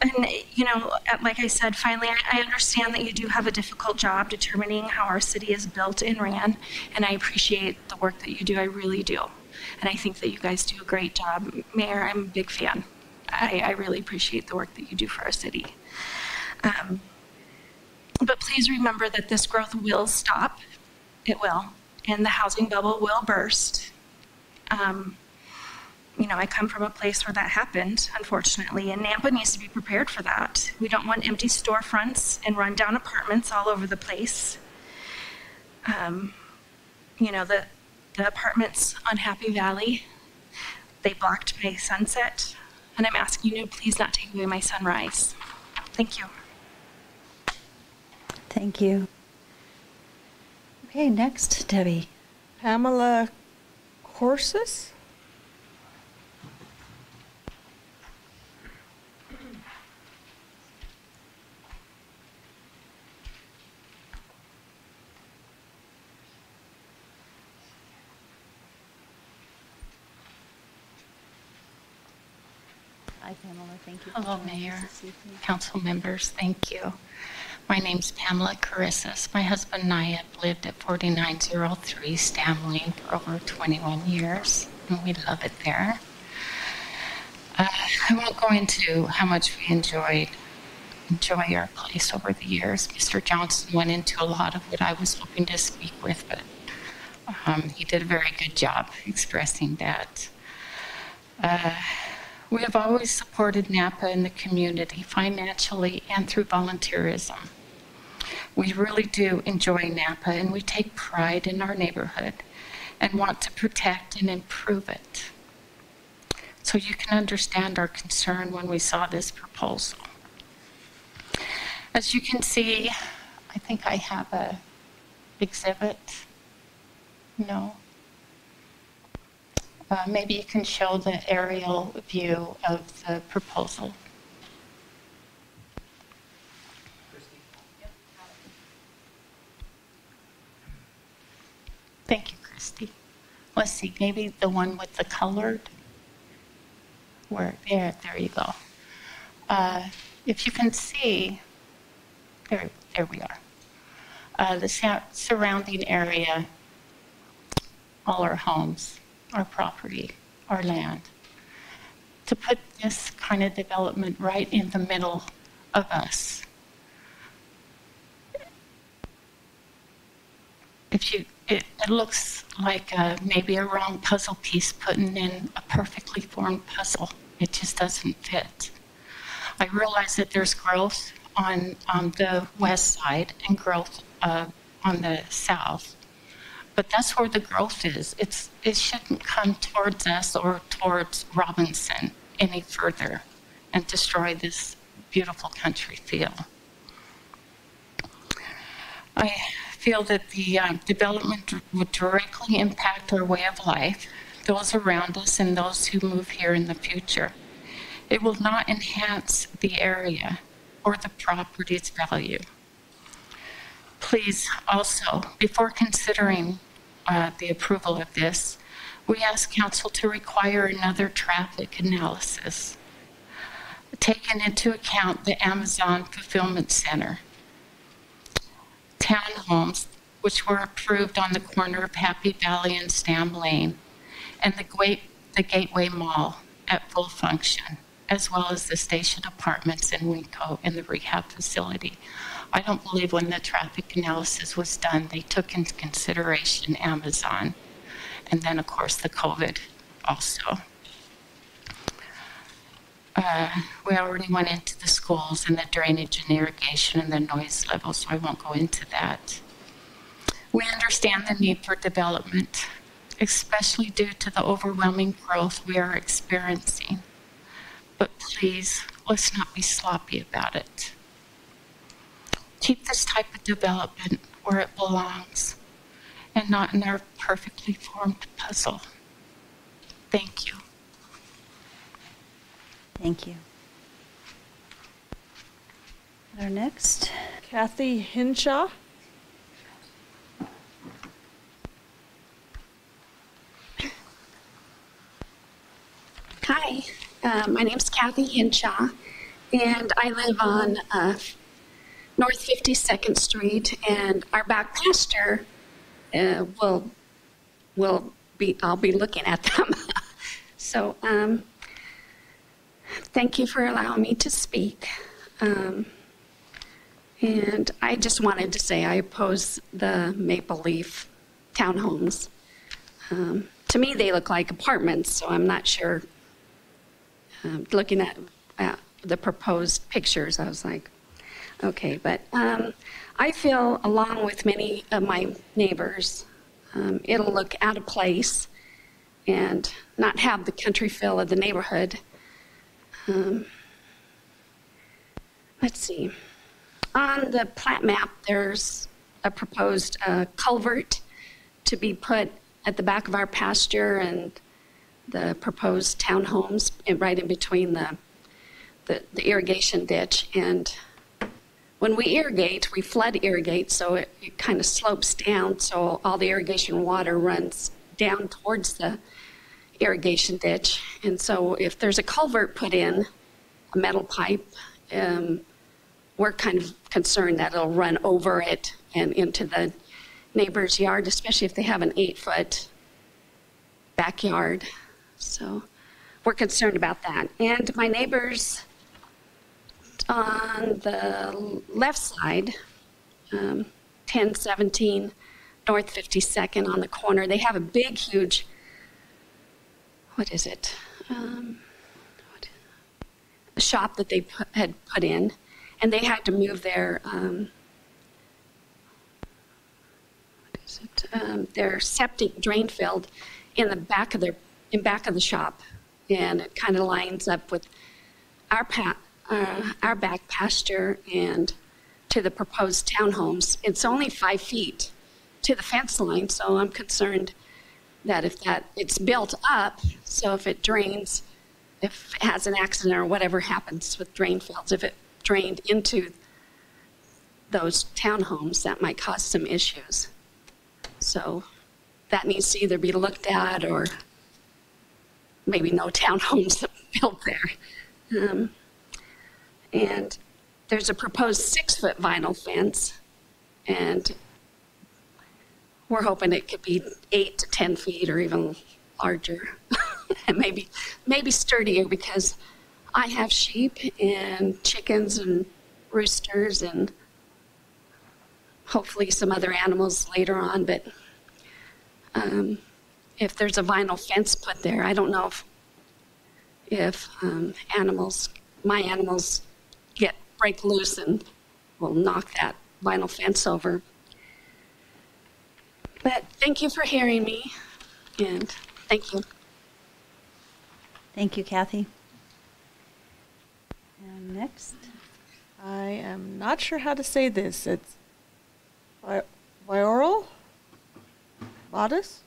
And, you know, like I said, finally, I understand that you do have a difficult job determining how our city is built and ran, and I appreciate the work that you do. I really do. And I think that you guys do a great job. Mayor, I'm a big fan. I really appreciate the work that you do for our city. But please remember that this growth will stop. It will. And the housing bubble will burst. You know, I come from a place where that happened, unfortunately, and Nampa needs to be prepared for that. We don't want empty storefronts and rundown apartments all over the place. You know, the apartments on Happy Valley, they blocked my sunset, and I'm asking you to please not take away my sunrise. Thank you. Thank you. Okay, next, Debbie. Pamela Corsus? Hi, Pamela. Thank you. Hello, Mayor, council members. Thank you. My name's Pamela Carissus. My husband and I have lived at 4903 Stam Lane for over 21 years, and we love it there. I won't go into how much we enjoy our place over the years. Mr. Johnson went into a lot of what I was hoping to speak with, but he did a very good job expressing that. We have always supported Nampa and the community financially and through volunteerism. We really do enjoy Nampa, and we take pride in our neighborhood and want to protect and improve it. So you can understand our concern when we saw this proposal. As you can see, I think I have a exhibit. No. Maybe you can show the aerial view of the proposal. Thank you, Christy. Let's see, maybe the one with the colored. There you go. If you can see, there we are. The surrounding area, all our homes, our property, our land. To put this kind of development right in the middle of us. It looks like maybe a wrong puzzle piece putting in a perfectly formed puzzle. It just doesn't fit. I realize that there's growth on the west side and growth on the south. But that's where the growth is. It shouldn't come towards us or towards Robinson any further and destroy this beautiful country feel. I feel that the development would directly impact our way of life, those around us and those who move here in the future. It will not enhance the area or the property's value. Please also, before considering the approval of this, we ask council to require another traffic analysis, taking into account the Amazon Fulfillment Center, townhomes which were approved on the corner of Happy Valley and Stam Lane, and the Gateway Mall at full function, as well as the station apartments in Winco and the rehab facility. I don't believe when the traffic analysis was done, they took into consideration Amazon, and then of course the COVID also. We already went into the schools and the drainage and irrigation and the noise level, so I won't go into that. We understand the need for development, especially due to the overwhelming growth we are experiencing. But please, let's not be sloppy about it. Keep this type of development where it belongs and not in our perfectly formed puzzle. Thank you. Thank you. Our next, Kathy Hinshaw. Hi, my name's Kathy Hinshaw, and I live on North 52nd Street, and our back pasture I'll be looking at them. So thank you for allowing me to speak. And I just wanted to say I oppose the Maple Leaf townhomes. To me, they look like apartments, so I'm not sure. Looking at the proposed pictures, I was like, okay. But I feel, along with many of my neighbors, it'll look out of place and not have the country feel of the neighborhood. Let's see. On the plat map, there's a proposed culvert to be put at the back of our pasture and the proposed townhomes right in between the irrigation ditch. And when we irrigate, we flood irrigate, so it kind of slopes down, so all the irrigation water runs down towards the irrigation ditch. And so if there's a culvert put in, a metal pipe, we're kind of concerned that it'll run over it and into the neighbor's yard, especially if they have an 8-foot backyard. So we're concerned about that. And my neighbors on the left side, 1017 North 52nd on the corner, they have a big, huge, what is it? A shop that they had put in, and they had to move their septic drain field in the back of the shop, and it kind of lines up with our back pasture and to the proposed townhomes. It's only 5 feet to the fence line, so I'm concerned that it's built up, so if it drains, if it has an accident or whatever happens with drain fields, if it drained into those townhomes, that might cause some issues. So that needs to either be looked at, or maybe no townhomes built there. And there's a proposed 6-foot vinyl fence, and we're hoping it could be 8 to 10 feet or even larger, and maybe sturdier, because I have sheep and chickens and roosters and hopefully some other animals later on. But if there's a vinyl fence put there, I don't know if my animals break loose and will knock that vinyl fence over. But thank you for hearing me, and thank you. Thank you, Kathy. And next. I am not sure how to say this. It's Vioral? Modest?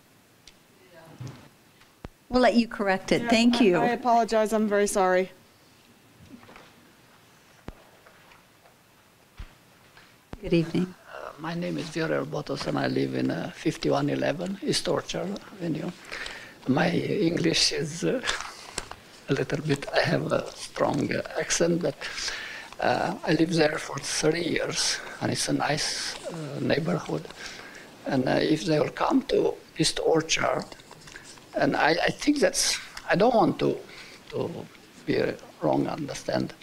We'll let you correct it. Thank you. I apologize. I'm very sorry. Good evening. My name is Viorel Botos, and I live in 5111 East Orchard Avenue. My English is a little bit, I have a strong accent, but I lived there for 30 years, and it's a nice neighborhood. And if they will come to East Orchard, and I think that's, I don't want to be wrong understand,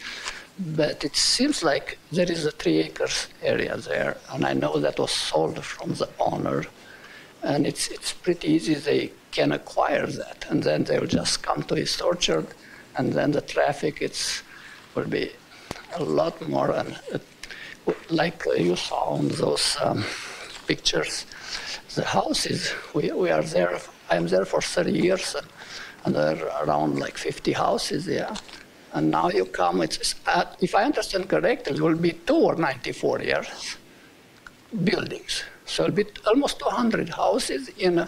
but it seems like there is a 3 acres area there, and I know that was sold from the owner, and it's pretty easy, they can acquire that, and then they will just come to East Orchard, and then the traffic will be a lot more, and like you saw on those pictures, the houses, we are there, I'm there for 30 years, and there are around like 50 houses there. And now you come, if I understand correctly, it will be 2 or 94 years buildings. So it'll be almost 200 houses in,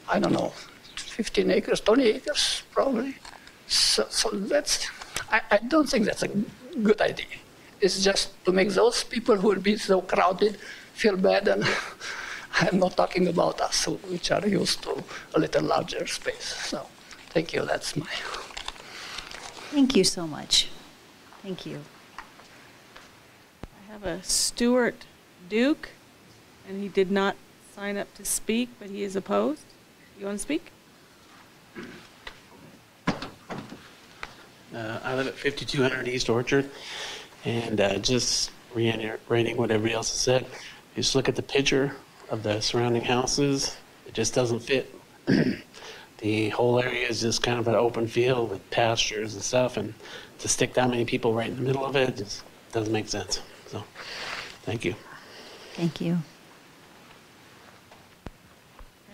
I don't know, 15 acres, 20 acres probably. So that's, I don't think that's a good idea. It's just to make those people who will be so crowded feel bad, and I'm not talking about us, which are used to a little larger space. So thank you, that's my... Thank you so much. Thank you. I have a Stuart Duke, and he did not sign up to speak, but he is opposed. You want to speak? I live at 5200 East Orchard, and just reiterating what everybody else has said, just look at the picture of the surrounding houses. It just doesn't fit. The whole area is just kind of an open field with pastures and stuff, and to stick that many people right in the middle of it just doesn't make sense. So, thank you. Thank you.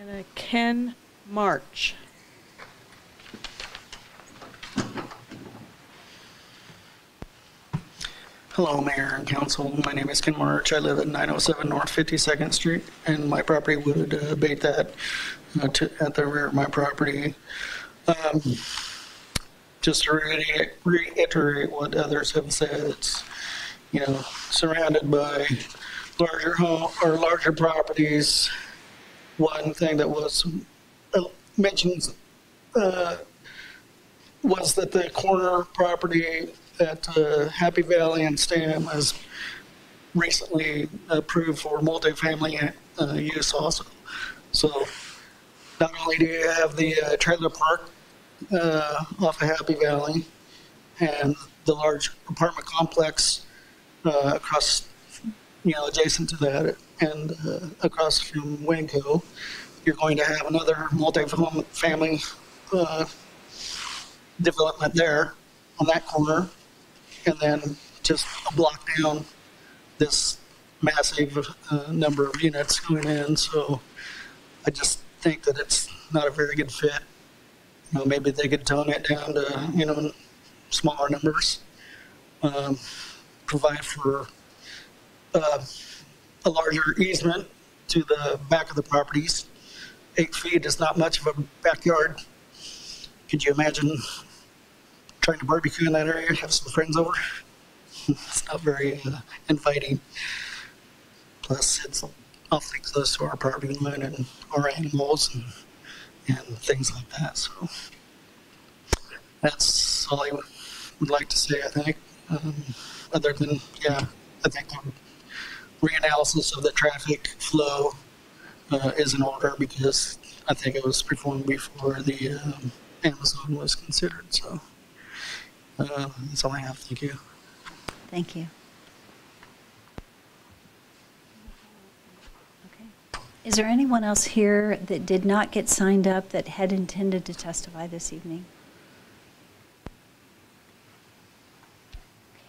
And Ken March. Hello, Mayor and Council. My name is Ken March. I live at 907 North 52nd Street, and my property would abate that at the rear of my property. Just to reiterate what others have said, it's, you know, surrounded by larger properties. One thing that was mentioned was that the corner property at Happy Valley and Stam was recently approved for multifamily use also. So not only do you have the trailer park off of Happy Valley and the large apartment complex across, adjacent to that and across from Winco, you're going to have another multifamily development there on that corner, and then just a block down this massive number of units going in. So I just think that it's not a very good fit. Maybe they could tone it down to, smaller numbers, provide for a larger easement to the back of the properties. 8 feet is not much of a backyard. Could you imagine trying to barbecue in that area, have some friends over? It's not very inviting. Plus, it's awfully close to our property line and our animals and things like that. So that's all I would like to say, I think. Other than, I think the reanalysis of the traffic flow is in order, because I think it was performed before the Amazon was considered. So that's all I have. Thank you. Thank you. Okay. Is there anyone else here that did not get signed up that had intended to testify this evening?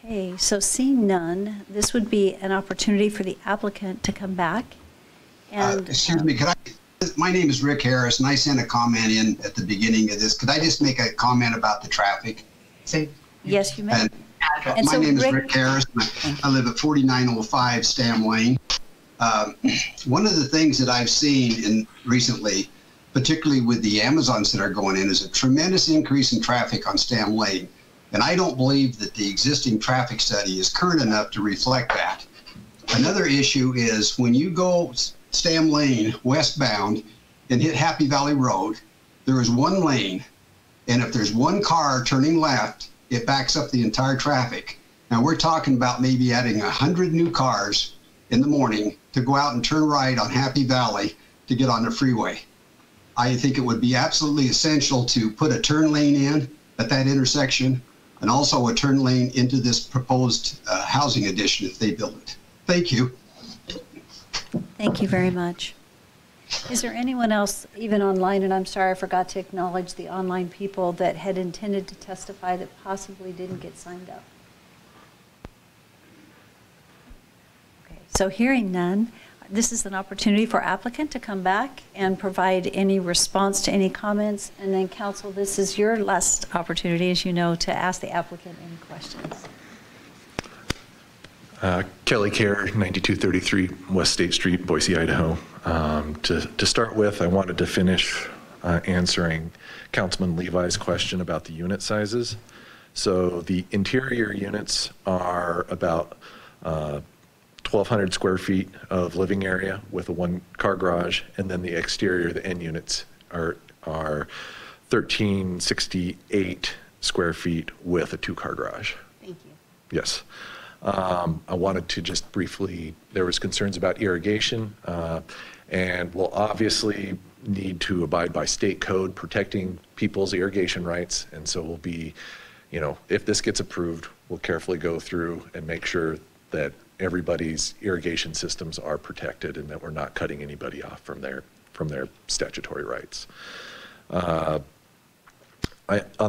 Okay, so seeing none, this would be an opportunity for the applicant to come back. And excuse me, my name is Rick Harris, and I sent a comment in at the beginning of this. Could I just make a comment about the traffic? Yes, you may. My name is Rick Harris. I live at 4905 Stam Lane. One of the things that I've seen recently, particularly with the Amazons that are going in, is a tremendous increase in traffic on Stam Lane. And I don't believe that the existing traffic study is current enough to reflect that. Another issue is when you go Stam Lane westbound and hit Happy Valley Road, there is one lane. And if there's one car turning left, it backs up the entire traffic. Now we're talking about maybe adding 100 new cars in the morning to go out and turn right on Happy Valley to get on the freeway. I think it would be absolutely essential to put a turn lane in at that intersection and also a turn lane into this proposed housing addition if they build it. Thank you. Thank you very much. Is there anyone else, even online, and I'm sorry I forgot to acknowledge the online people that had intended to testify that possibly didn't get signed up? Okay, so hearing none, this is an opportunity for applicant to come back and provide any response to any comments. And then council, this is your last opportunity, as you know, to ask the applicant any questions. Kelly Kerr, 9233 West State Street, Boise, Idaho. To start with, I wanted to finish answering Councilman Levi's question about the unit sizes. So the interior units are about 1,200 square feet of living area with a one-car garage, and then the exterior, the end units, are 1,368 square feet with a two-car garage. Thank you. Yes. I wanted to just briefly, there was concerns about irrigation, and we'll obviously need to abide by state code protecting people's irrigation rights. And so we'll be, you know, if this gets approved, we'll carefully go through and make sure that everybody's irrigation systems are protected and that we're not cutting anybody off from their statutory rights. On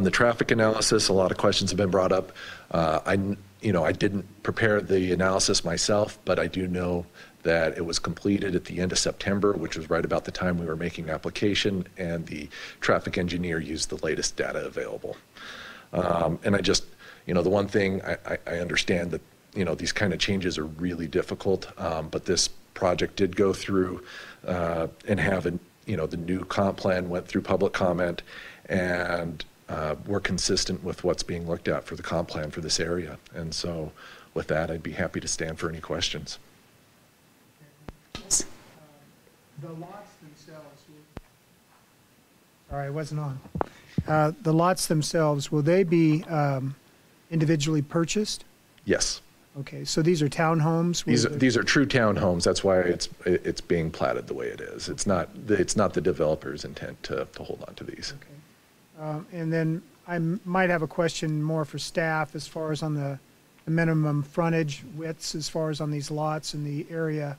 the traffic analysis, a lot of questions have been brought up. I didn't prepare the analysis myself, but I do know that it was completed at the end of September, which was right about the time we were making application, and the traffic engineer used the latest data available. And I just, the one thing I understand that, these kind of changes are really difficult, but this project did go through and have, the new comp plan went through public comment, and we're consistent with what's being looked at for the comp plan for this area. And so with that, I'd be happy to stand for any questions. The lots themselves, sorry, I wasn't on. The lots themselves, will they be individually purchased? Yes. Okay, so these are townhomes? These are true townhomes. That's why it's being platted the way it is. It's not the developer's intent to hold on to these. Okay. And then I might have a question more for staff as far as on the minimum frontage widths as far as on these lots in the area.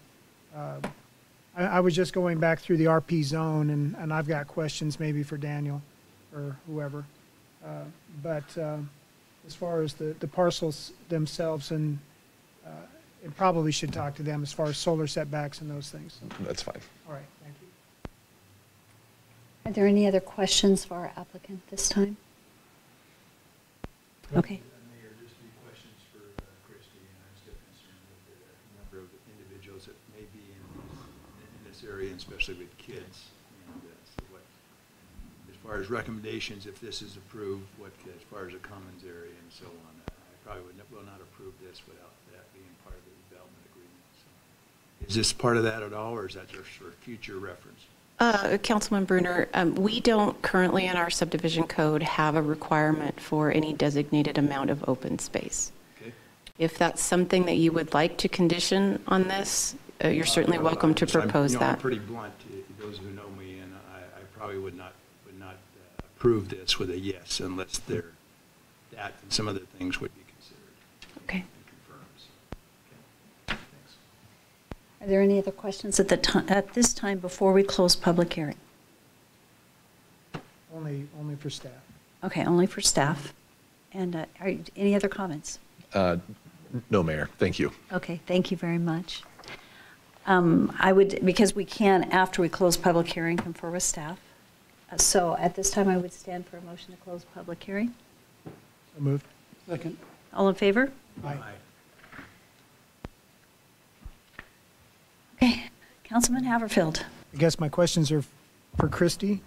I was just going back through the RP zone, and I've got questions maybe for Daniel or whoever. But as far as the parcels themselves, and it probably should talk to them as far as solar setbacks and those things. So. That's fine. All right, thank you. Are there any other questions for our applicant this time? Okay. Mayor, just a few questions for Christie, and I'm still concerned with the number of individuals that may be in this area, and especially with kids. And so what, as far as recommendations, if this is approved, what as far as a commons area and so on, I probably will not approve this without that being part of the development agreement. So, is this part of that at all, or is that just for future reference? Councilman Bruner, we don't currently in our subdivision code have a requirement for any designated amount of open space. Okay. If that's something that you would like to condition on this, you're certainly welcome to propose that. I'm pretty blunt. Those who know me, and I probably would not approve this with a yes unless that and some other things would be considered. Okay. And confirmed. So, okay. Thanks. Are there any other questions at this time before we close public hearing? Only for staff. Okay, only for staff. And any other comments? No, Mayor. Thank you. Okay, thank you very much. I would, because we can, after we close public hearing, confer with staff. So at this time, I would stand for a motion to close public hearing. So moved. Second. All in favor? Aye. Okay, Councilman Haverfield. I guess my questions are for Christie.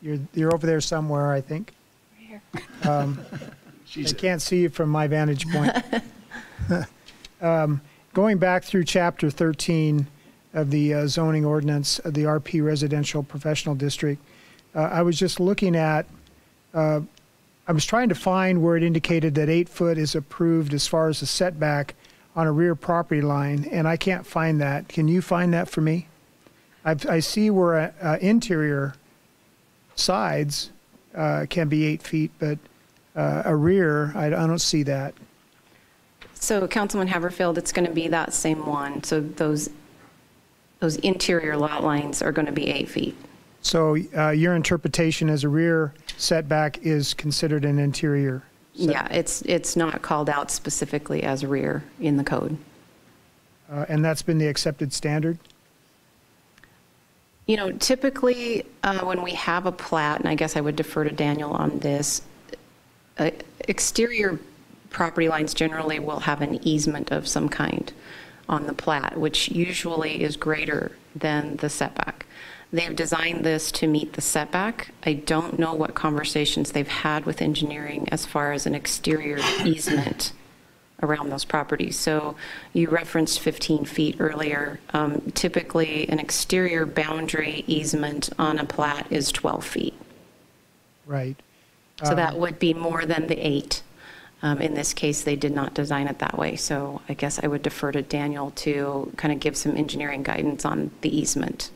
You're over there somewhere, I think. Right I here. can't see you from my vantage point. Going back through Chapter 13 of the zoning ordinance of the RP Residential Professional District, I was just looking at, I was trying to find where it indicated that 8 foot is approved as far as the setback on a rear property line, and I can't find that. Can you find that for me? I see where interior sides can be 8 feet, but a rear, I don't see that. So Councilman Haverfield, it's going to be that same one. So those interior lot lines are going to be 8 feet. So your interpretation as a rear setback is considered an interior setback? Yeah, it's not called out specifically as rear in the code. And that's been the accepted standard? You know, typically when we have a plat, and I guess I would defer to Daniel on this, exterior property lines generally will have an easement of some kind on the plat, which usually is greater than the setback. They've designed this to meet the setback. I don't know what conversations they've had with engineering as far as an exterior easement around those properties. So you referenced 15 feet earlier. Typically, an exterior boundary easement on a plat is 12 feet. Right. So that would be more than the 8. In this case, they did not design it that way. So I guess I would defer to Daniel to kind of give some engineering guidance on the easement.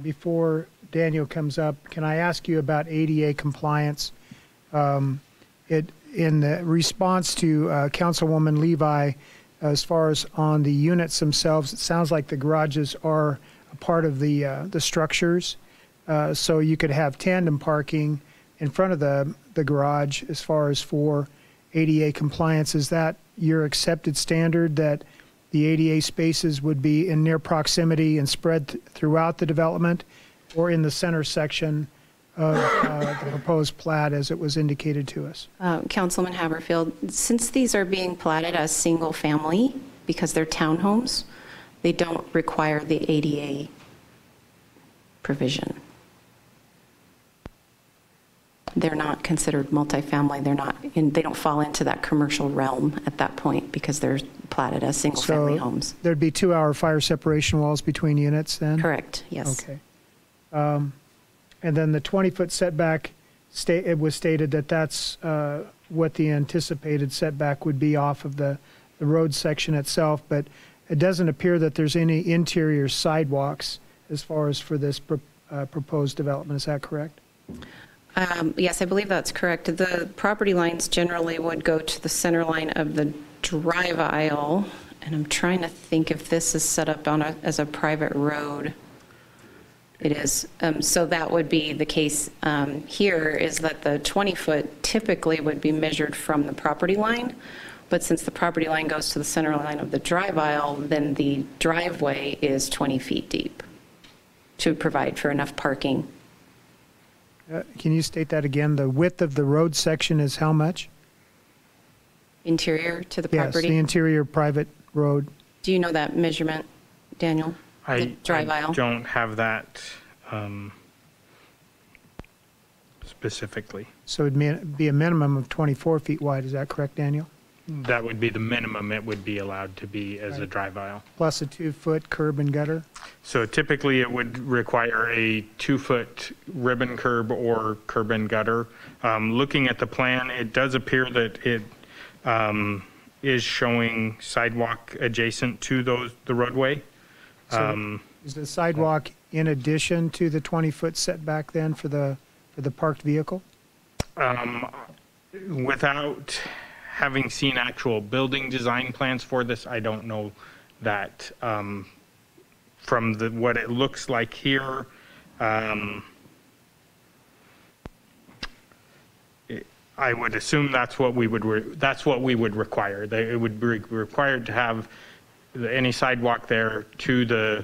Before Daniel comes up, can I ask you about ADA compliance? In the response to Councilwoman Levi, as far as on the units themselves, it sounds like the garages are a part of the structures. So you could have tandem parking in front of the garage as far as for ADA compliance. Is that your accepted standard, that the ADA spaces would be in near proximity and spread throughout the development, or in the center section of the proposed plat as it was indicated to us? Councilman Haverfield, since these are being platted as single family, because they're townhomes, they don't require the ADA provision. They're not considered multifamily. They don't fall into that commercial realm at that point because they're platted as single family homes. There'd be 2-hour fire separation walls between units then? Correct, yes. Okay. And then the 20-foot setback, it was stated that that's what the anticipated setback would be off of the road section itself, but it doesn't appear that there's any interior sidewalks as far as for this proposed development. Is that correct? Yes, I believe that's correct. The property lines generally would go to the center line of the drive aisle, and I'm trying to think if this is set up on as a private road. It is. So that would be the case here, is that the 20-foot typically would be measured from the property line, but since the property line goes to the center line of the drive aisle, then the driveway is 20 feet deep to provide for enough parking. Can you state that again? The width of the road section is how much? Interior to the property? Yes, the interior private road. Do you know that measurement, Daniel? The drive aisle? I don't have that specifically. So it'd be a minimum of 24 feet wide. Is that correct, Daniel? That would be the minimum it would be allowed to be as a drive aisle. Plus a 2-foot curb and gutter? So typically it would require a 2-foot ribbon curb or curb and gutter. Looking at the plan, it does appear that it is showing sidewalk adjacent to the roadway. So is the sidewalk in addition to the 20-foot setback then for the parked vehicle? Without having seen actual building design plans for this, I don't know that from what it looks like here. I would assume that's what we would require. It would be required to have any sidewalk there to the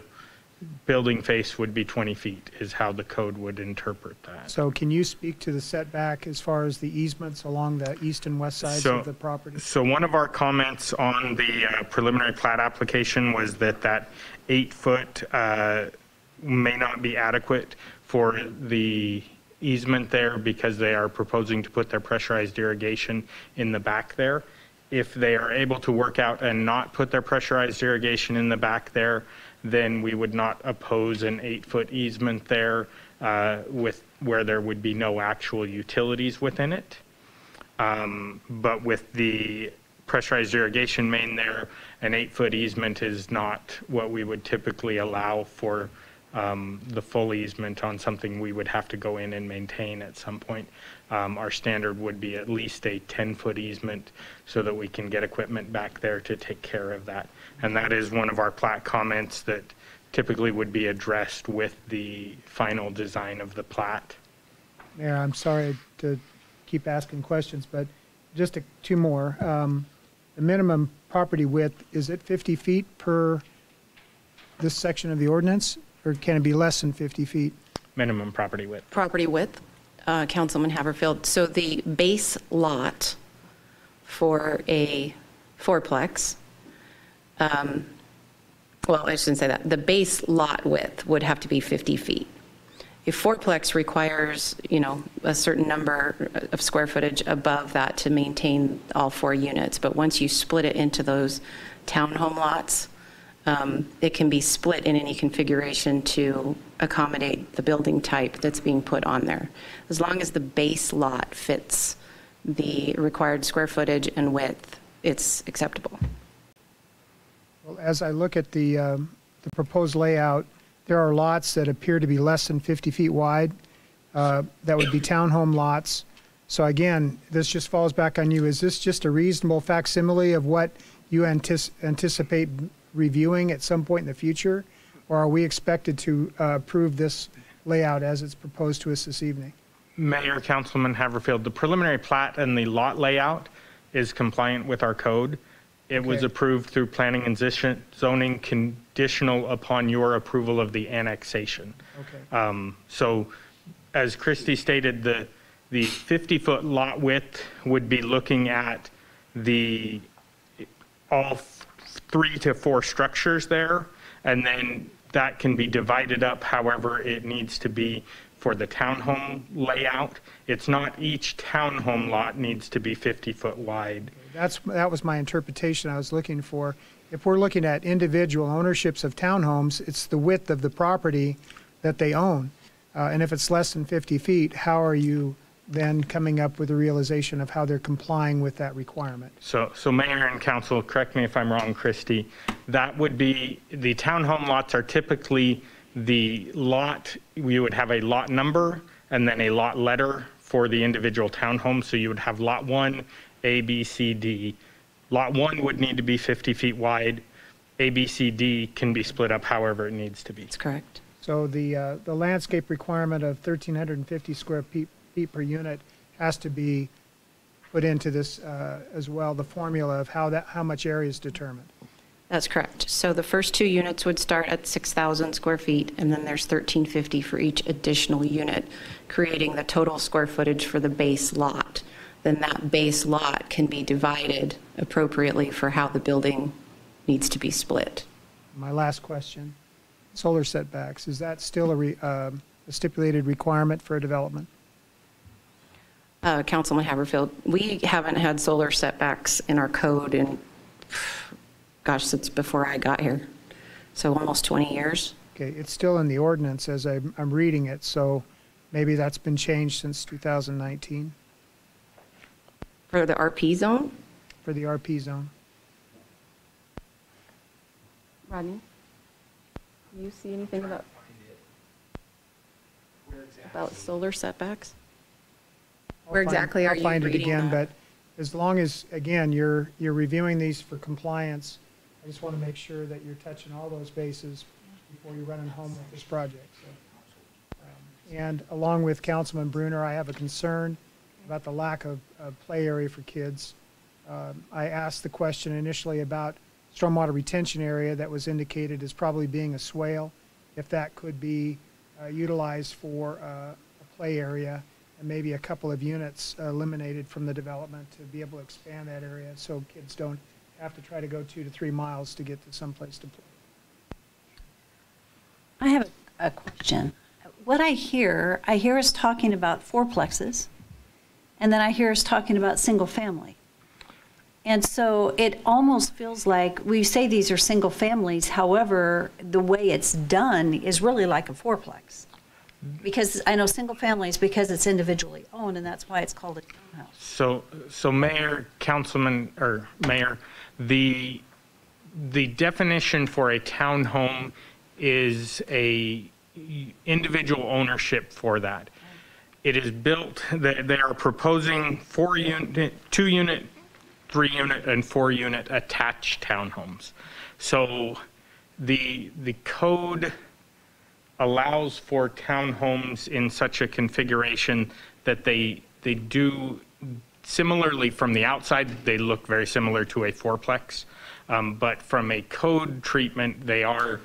building face would be 20 feet is how the code would interpret that. So can you speak to the setback as far as the easements along the east and west sides of the property? So one of our comments on the preliminary plat application was that 8-foot may not be adequate for the easement there because they are proposing to put their pressurized irrigation in the back there. If they are able to work out and not put their pressurized irrigation in the back there, then we would not oppose an 8-foot easement there where there would be no actual utilities within it. But with the pressurized irrigation main there, an 8-foot easement is not what we would typically allow for the full easement on something we would have to go in and maintain at some point. Our standard would be at least a 10-foot easement so that we can get equipment back there to take care of that. And that is one of our plat comments that typically would be addressed with the final design of the plat. Mayor, I'm sorry to keep asking questions, but just two more. The minimum property width, is it 50 feet per this section of the ordinance, or can it be less than 50 feet? Minimum property width. Property width, Councilman Haverfield. So the base lot for a fourplex, well, I shouldn't say that. The base lot width would have to be 50 feet. A fourplex requires, a certain number of square footage above that to maintain all 4 units. But once you split it into those townhome lots, it can be split in any configuration to accommodate the building type that's being put on there. As long as the base lot fits the required square footage and width, it's acceptable. Well, as I look at the proposed layout, there are lots that appear to be less than 50 feet wide. That would be townhome lots. So again, this just falls back on you. Is this just a reasonable facsimile of what you anticipate reviewing at some point in the future? Or are we expected to approve this layout as it's proposed to us this evening? Mayor, Councilman Haverfield, the preliminary plat and the lot layout is compliant with our code. It was approved through planning and zoning conditional upon your approval of the annexation. Okay. So as Christy stated, the 50-foot lot width would be looking at all 3 to 4 structures there, and then that can be divided up however it needs to be for the townhome layout. It's not each townhome lot needs to be 50-foot wide. That was my interpretation I was looking for. If we're looking at individual ownerships of townhomes, it's the width of the property that they own. And if it's less than 50 feet, how are you then coming up with a realization of how they're complying with that requirement? So Mayor and Council, correct me if I'm wrong, Christy, that would be, the townhome lots are typically the lot, we would have a lot number and then a lot letter for the individual townhome. So you would have lot 1, A, B, C, D. Lot 1 would need to be 50 feet wide. A, B, C, D can be split up however it needs to be. That's correct. So the landscape requirement of 1,350 square feet per unit has to be put into this as well, the formula of how much area is determined. That's correct. So the first 2 units would start at 6,000 square feet, and then there's 1,350 for each additional unit, creating the total square footage for the base lot. Then that base lot can be divided appropriately for how the building needs to be split. My last question, solar setbacks, is that still a stipulated requirement for a development? Councilman Haverfield, we haven't had solar setbacks in our code in, gosh, since before I got here. So almost 20 years. Okay, it's still in the ordinance as I'm reading it, so maybe that's been changed since 2019. For the RP zone? For the RP zone. Rodney, do you see anything about solar setbacks? Where exactly are you reading that? I'll find it again, but as long as, again, you're reviewing these for compliance, I just want to make sure that you're touching all those bases before you're running home with this project. So, and along with Councilman Bruner, I have a concern about the lack of play area for kids. I asked the question initially about stormwater retention area that was indicated as probably being a swale, if that could be utilized for a play area, and maybe a couple of units eliminated from the development to be able to expand that area so kids don't have to try to go 2 to 3 miles to get to someplace to play. I have a question. What I hear us talking about fourplexes, and then I hear us talking about single family. And so it almost feels like we say these are single families, however, the way it's done is really like a fourplex. Because I know single families, because it's individually owned, and that's why it's called a townhouse. So Mayor, Councilman, or Mayor, the definition for a townhome is a individual ownership for that. It is built, they are proposing 4-unit, 2-unit, 3-unit, and 4-unit attached townhomes. So the code allows for townhomes in such a configuration that they do, similarly from the outside, they look very similar to a fourplex. But from a code treatment, they are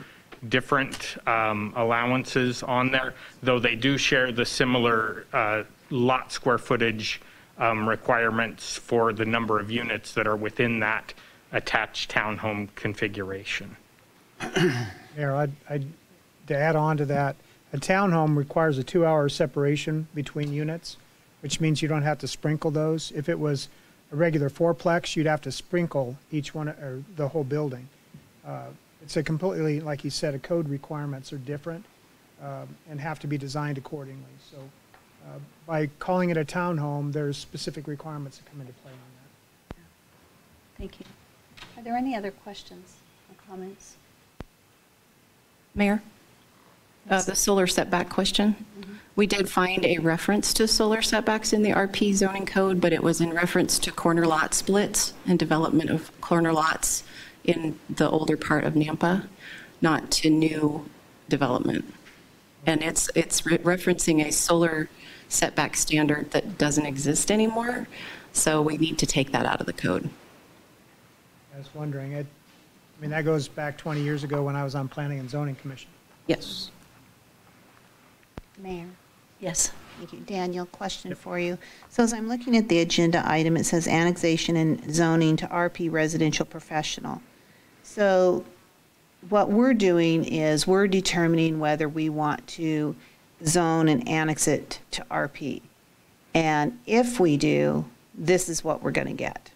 different allowances on there, though they do share the similar lot square footage requirements for the number of units that are within that attached townhome configuration. Mayor, to add on to that, a townhome requires a 2-hour separation between units, which means you don't have to sprinkle those. If it was a regular fourplex, you'd have to sprinkle each one, or the whole building. It's a completely, like you said, code requirements are different and have to be designed accordingly. So by calling it a townhome, there's specific requirements that come into play on that. Thank you. Are there any other questions or comments? Mayor? The solar setback question. We did find a reference to solar setbacks in the RP zoning code, but it was in reference to corner lot splits and development of corner lots in the older part of Nampa, not to new development. And it's referencing a solar setback standard that doesn't exist anymore, so we need to take that out of the code. I was wondering, I mean, that goes back 20 years ago when I was on Planning and Zoning Commission. Yes. Mayor. Yes. Thank you. Daniel, question for you. So as I'm looking at the agenda item, it says annexation and zoning to RP residential professional. So what we're doing is we're determining whether we want to zone and annex it to RP. And if we do, this is what we're going to get,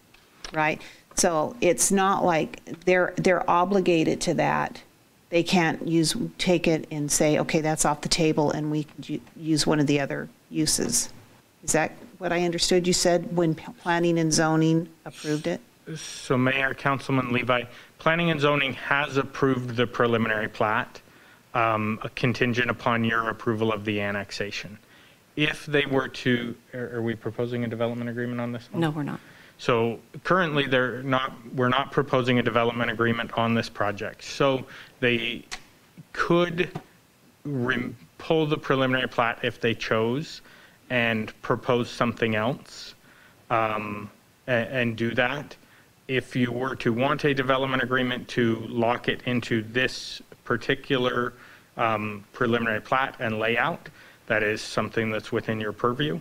right? So it's not like they're obligated to that. They can't take it and say, okay, that's off the table and we can use one of the other uses. Is that what I understood you said when Planning and Zoning approved it? So Mayor, Councilman Levi, Planning and Zoning has approved the preliminary plat, a contingent upon your approval of the annexation. If they were to, are we proposing a development agreement on this one? No, we're not. So currently we're not proposing a development agreement on this project. So they could pull the preliminary plat if they chose and propose something else and do that. If you were to want a development agreement to lock it into this particular preliminary plat and layout, that is something that's within your purview.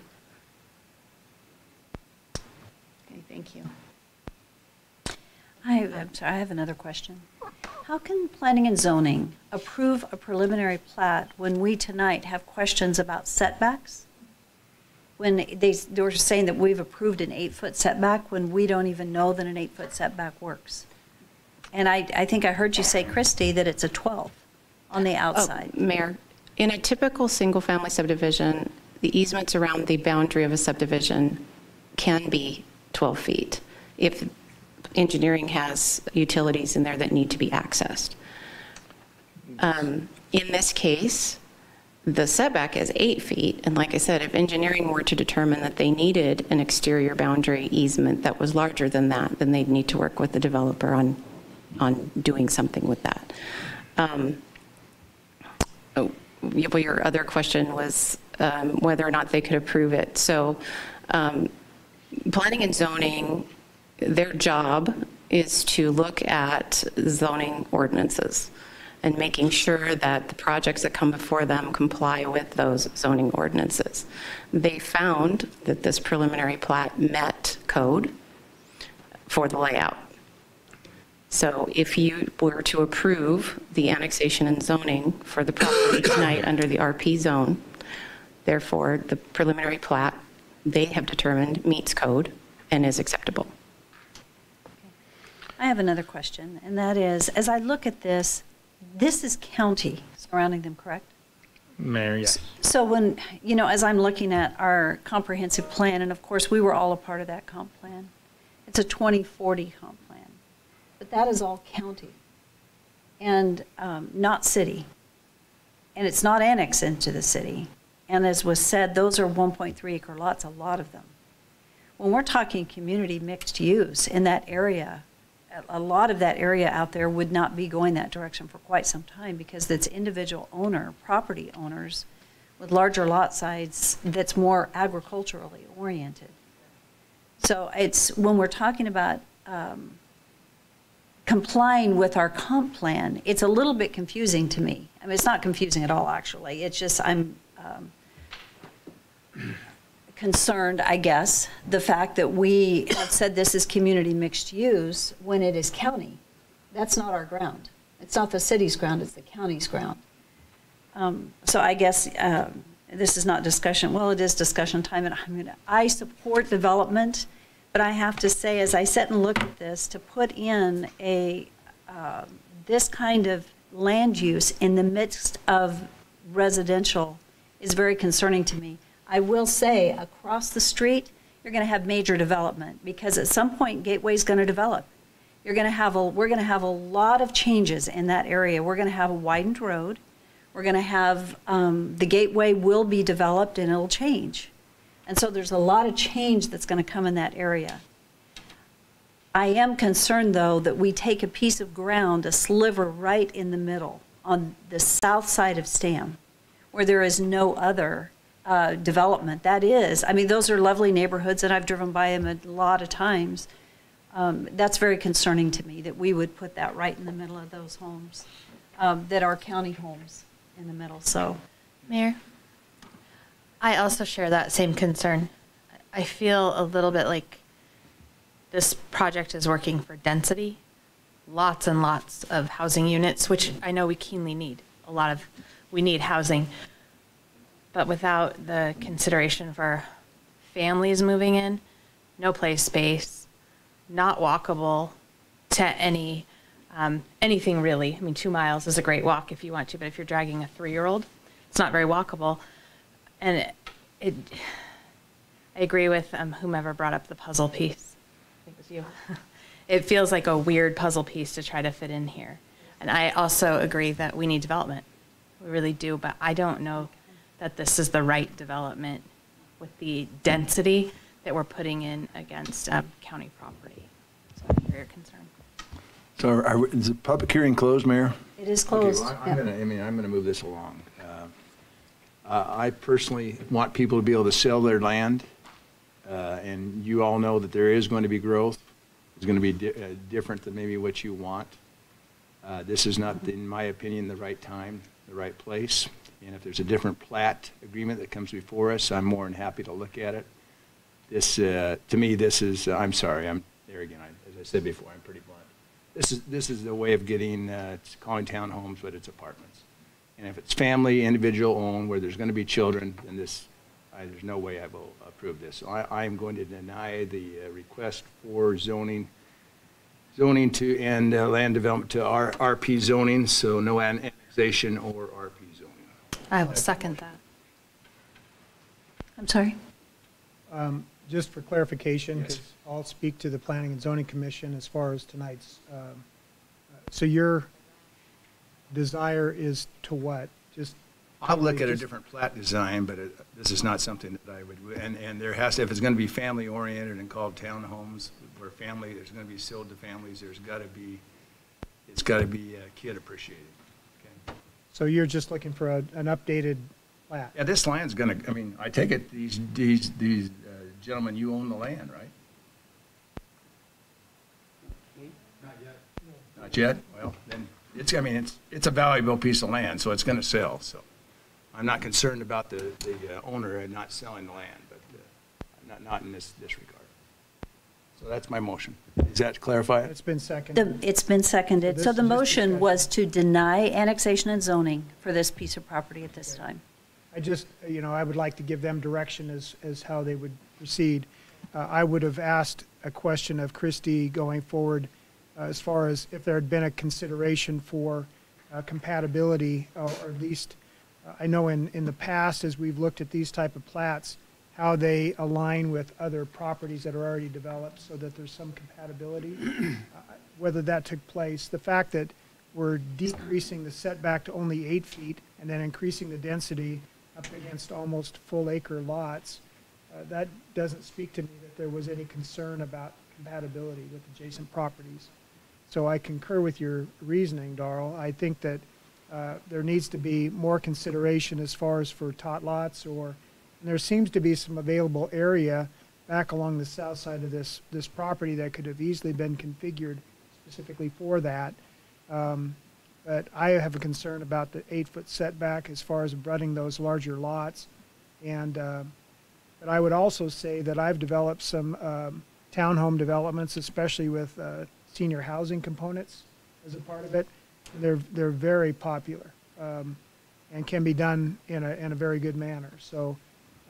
Okay, thank you. I'm sorry, I have another question. How can Planning and Zoning approve a preliminary plat when we tonight have questions about setbacks? When they were saying that we've approved an 8-foot setback when we don't even know that an 8-foot setback works? And I think I heard you say, Christy, that it's a 12 on the outside. Oh, Mayor, in a typical single-family subdivision, the easements around the boundary of a subdivision can be 12 feet if engineering has utilities in there that need to be accessed. In this case, the setback is 8 feet, and like I said, if engineering were to determine that they needed an exterior boundary easement that was larger than that, then they'd need to work with the developer on doing something with that. Well, your other question was whether or not they could approve it. So Planning and Zoning, their job is to look at zoning ordinances and making sure that the projects that come before them comply with those zoning ordinances. They found that this preliminary plat met code for the layout. So if you were to approve the annexation and zoning for the property tonight under the RP zone, therefore the preliminary plat they have determined meets code and is acceptable. I have another question, and that is, as I look at this, this is county surrounding them, correct? Mayor, yes. So when, as I'm looking at our comprehensive plan, and of course, we were all a part of that comp plan. It's a 2040 comp plan, but that is all county and not city. And it's not annexed into the city. And as was said, those are 1.3 acre lots, a lot of them. When we're talking community mixed use in that area, a lot of that area out there would not be going that direction for quite some time because it's individual property owners with larger lot size that's more agriculturally oriented. So it's, when we're talking about complying with our comp plan, it's a little bit confusing to me. I mean, it's not confusing at all, actually. It's just I'm concerned, I guess, the fact that we have said this is community mixed use when it is county. That's not our ground. It's not the city's ground, it's the county's ground. So I guess this is not discussion. Well, it is discussion time, and I support development, but I have to say, as I sit and look at this, to put in this kind of land use in the midst of residential is very concerning to me. I will say, across the street, you're going to have major development because at some point Gateway's going to develop. We're going to have a lot of changes in that area. We're going to have a widened road. We're going to have the Gateway will be developed and it'll change. And so there's a lot of change that's going to come in that area. I am concerned, though, that we take a piece of ground, a sliver right in the middle on the south side of Stam, where there is no other development. That is, I mean, those are lovely neighborhoods, and I've driven by them a lot of times. That's very concerning to me that we would put that right in the middle of those homes, that are county homes in the middle. So, Mayor, I also share that same concern. I feel a little bit like this project is working for density, lots and lots of housing units, which I know we keenly need. We need housing. But without the consideration for families moving in, no play space, not walkable to anything really. I mean, 2 miles is a great walk if you want to, but if you're dragging a 3-year-old, it's not very walkable. And I agree with whomever brought up the puzzle piece. I think it was you. It feels like a weird puzzle piece to try to fit in here. And I also agree that we need development. We really do, but I don't know that this is the right development with the density that we're putting in against county property. So I hear your concern. So is the public hearing closed, Mayor? It is closed. Okay, well, I'm gonna move this along. I personally want people to be able to sell their land, and you all know that there is going to be growth. It's going to be different than maybe what you want. This is not, in my opinion, the right time, the right place. And if there's a different plat agreement that comes before us, I'm more than happy to look at it. This, to me, this is, I'm sorry, I'm there again. As I said before, I'm pretty blunt. This is the way of getting, calling townhomes, but it's apartments. And if it's family, individual owned, where there's going to be children, then there's no way I will approve this. So I am going to deny the request for zoning to and land development to RP zoning, so no annexation or RP zoning. I will second that. I'm sorry? Just for clarification, because I'll speak to the Planning and Zoning Commission as far as tonight's. So your desire is to what? Just I'll look at a different plat design, but this is not something that I would, and there has to, if it's going to be family oriented and called townhomes, where there's going to be sold to families, it's got to be kid appreciated. Okay. So you're just looking for an updated plat? Yeah, this land's going to, I mean, I take it these gentlemen, you own the land, right? Not yet. Not yet? Well, then it's a valuable piece of land, so it's going to sell. So I'm not concerned about the owner and not selling the land, but not in this regard. So that's my motion. Does that clarify it? It's been seconded. It's been seconded. So the motion was to deny annexation and zoning for this piece of property at this time. I just, I would like to give them direction as how they would proceed. I would have asked a question of Christie going forward as far as if there had been a consideration for compatibility or at least I know in the past, as we've looked at these type of plats, how they align with other properties that are already developed so that there's some compatibility. Whether that took place, the fact that we're decreasing the setback to only 8 feet and then increasing the density up against almost full acre lots, that doesn't speak to me that there was any concern about compatibility with adjacent properties. So I concur with your reasoning, Darrell. I think that there needs to be more consideration as far as for tot lots, and there seems to be some available area back along the south side of this property that could have easily been configured specifically for that. But I have a concern about the 8-foot setback as far as abutting those larger lots. And but I would also say that I've developed some townhome developments, especially with senior housing components as a part of it. They're very popular and can be done in a very good manner. So,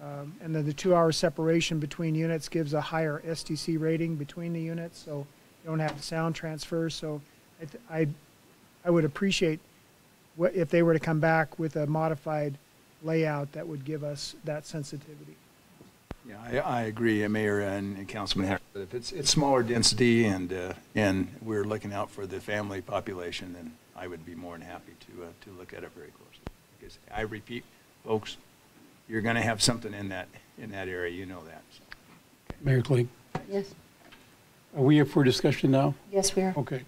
and then the 2-hour separation between units gives a higher STC rating between the units, so you don't have sound transfer. So, I would appreciate if they were to come back with a modified layout that would give us that sensitivity. Yeah, I agree, Mayor and Councilman Hacker. If it's smaller density and we're looking out for the family population, then I would be more than happy to look at it very closely. Because I repeat, folks, you're going to have something in that area. You know that. So. Okay. Mayor Kling. Yes. Are we up for discussion now? Yes, we are. Okay.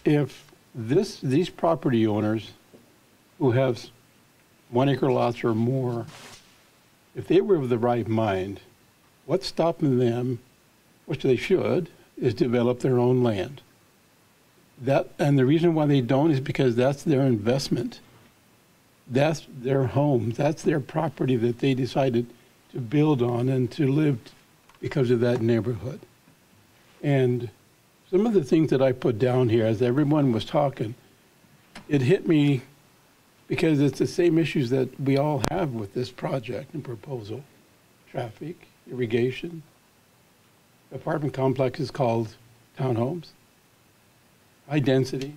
If these property owners who have 1-acre lots or more, if they were of the right mind, what's stopping them, which they should, is develop their own land? And the reason why they don't is because that's their investment. That's their home. That's their property that they decided to build on and to live because of that neighborhood. And some of the things that I put down here as everyone was talking, it hit me because it's the same issues that we all have with this project and proposal. Traffic, irrigation, apartment complexes called townhomes, high density,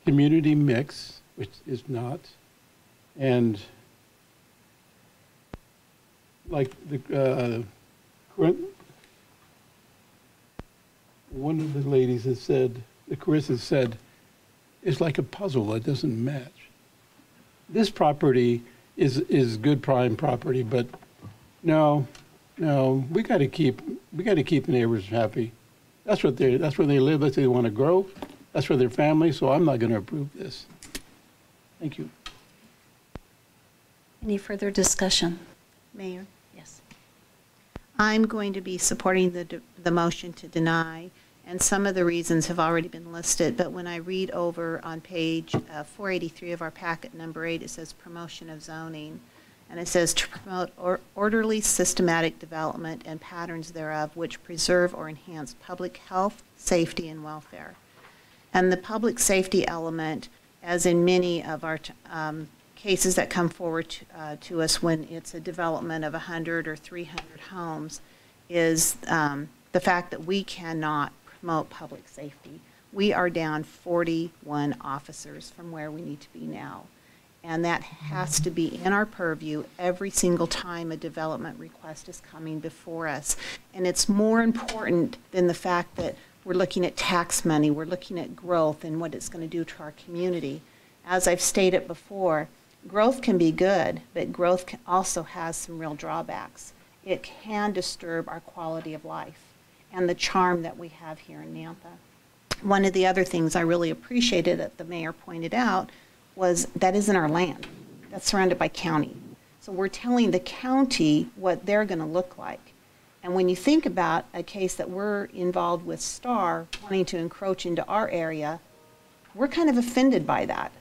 community mix, which is not, and like the one of the ladies has said, Carissa said, it's like a puzzle that doesn't match. This property is good prime property, but no, we got to keep the neighbors happy. That's where they live. That's where they want to grow. That's for their family. So I'm not going to approve this. Thank you. Any further discussion? Mayor? Yes. I'm going to be supporting the motion to deny, and some of the reasons have already been listed, but when I read over on page 483 of our packet, number 8, it says promotion of zoning, and it says to promote orderly, systematic development and patterns thereof which preserve or enhance public health, safety, and welfare. And the public safety element, as in many of our cases that come forward to us when it's a development of 100 or 300 homes, is the fact that we cannot promote public safety. We are down 41 officers from where we need to be now. And that has to be in our purview every single time a development request is coming before us. And it's more important than the fact that we're looking at tax money, we're looking at growth and what it's going to do to our community. As I've stated before, growth can be good, but growth also has some real drawbacks. It can disturb our quality of life and the charm that we have here in Nampa. One of the other things I really appreciated that the mayor pointed out was that isn't our land. That's surrounded by county. So we're telling the county what they're going to look like. And when you think about a case that we're involved with Star wanting to encroach into our area, we're kind of offended by that.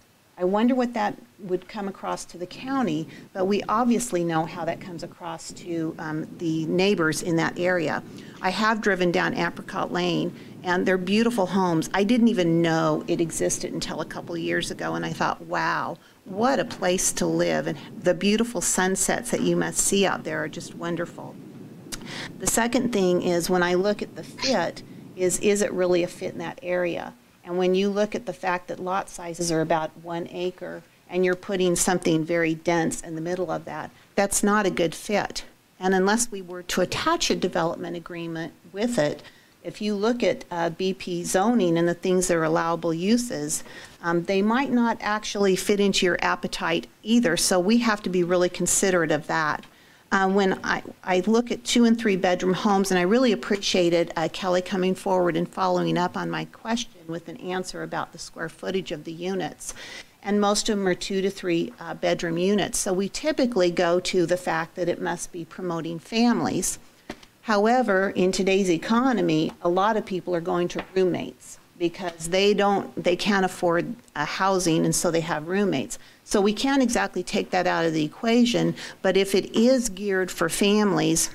I wonder what that would come across to the county, but we obviously know how that comes across to the neighbors in that area. I have driven down Apricot Lane, and they're beautiful homes. I didn't even know it existed until a couple of years ago, and I thought, wow, what a place to live, and the beautiful sunsets that you must see out there are just wonderful. The second thing is when I look at the fit, is it really a fit in that area? And when you look at the fact that lot sizes are about 1 acre and you're putting something very dense in the middle of that, that's not a good fit. And unless we were to attach a development agreement with it, if you look at BP zoning and the things that are allowable uses, they might not actually fit into your appetite either. So we have to be really considerate of that. When I look at 2 and 3 bedroom homes, and I really appreciated Kelly coming forward and following up on my question with an answer about the square footage of the units. And most of them are 2 to 3 bedroom units. So we typically go to the fact that it must be promoting families. However, in today's economy, a lot of people are going to roommates because they can't afford housing, and so they have roommates. So we can't exactly take that out of the equation, but if it is geared for families,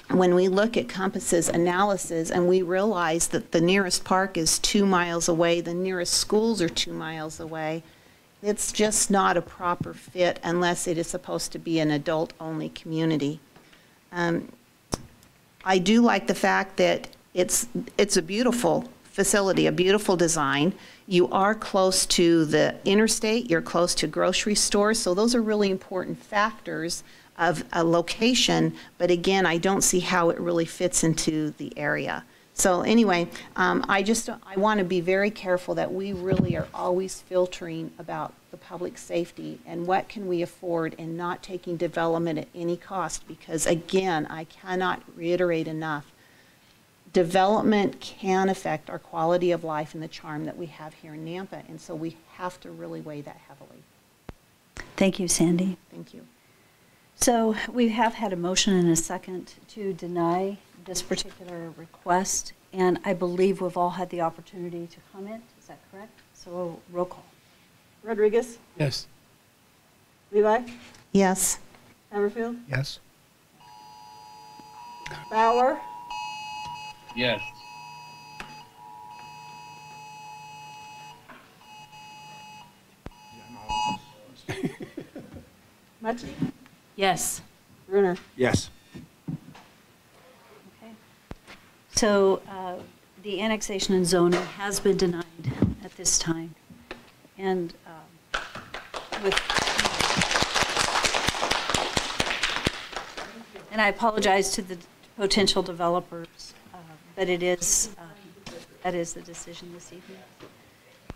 when we look at Compass's analysis and we realize that the nearest park is 2 miles away, the nearest schools are 2 miles away, it's just not a proper fit unless it is supposed to be an adult-only community. I do like the fact that it's a beautiful facility, a beautiful design. You are close to the interstate, you're close to grocery stores, so those are really important factors of a location, but again, I don't see how it really fits into the area. So anyway, I want to be very careful that we really are always filtering about the public safety and what can we afford and not taking development at any cost, because again, I cannot reiterate enough, development can affect our quality of life and the charm that we have here in Nampa, and so we have to really weigh that heavily. Thank you, Sandy. Thank you. So we have had a motion and a second to deny this particular request, and I believe we've all had the opportunity to comment. Is that correct? So roll call. Rodriguez? Yes. Levi? Yes. Hammerfield? Yes. Bauer? Yes. Much? Yes. Bruner? Yes. Okay. So the annexation and zoning has been denied at this time. And and I apologize to the potential developers, but it is, that is the decision this evening.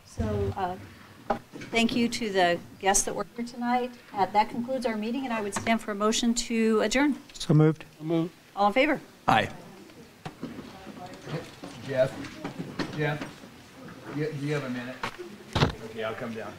So thank you to the guests that were here tonight. That concludes our meeting, and I would stand for a motion to adjourn. So moved. All in favor? Aye. Jeff, do you have a minute? Okay, I'll come down.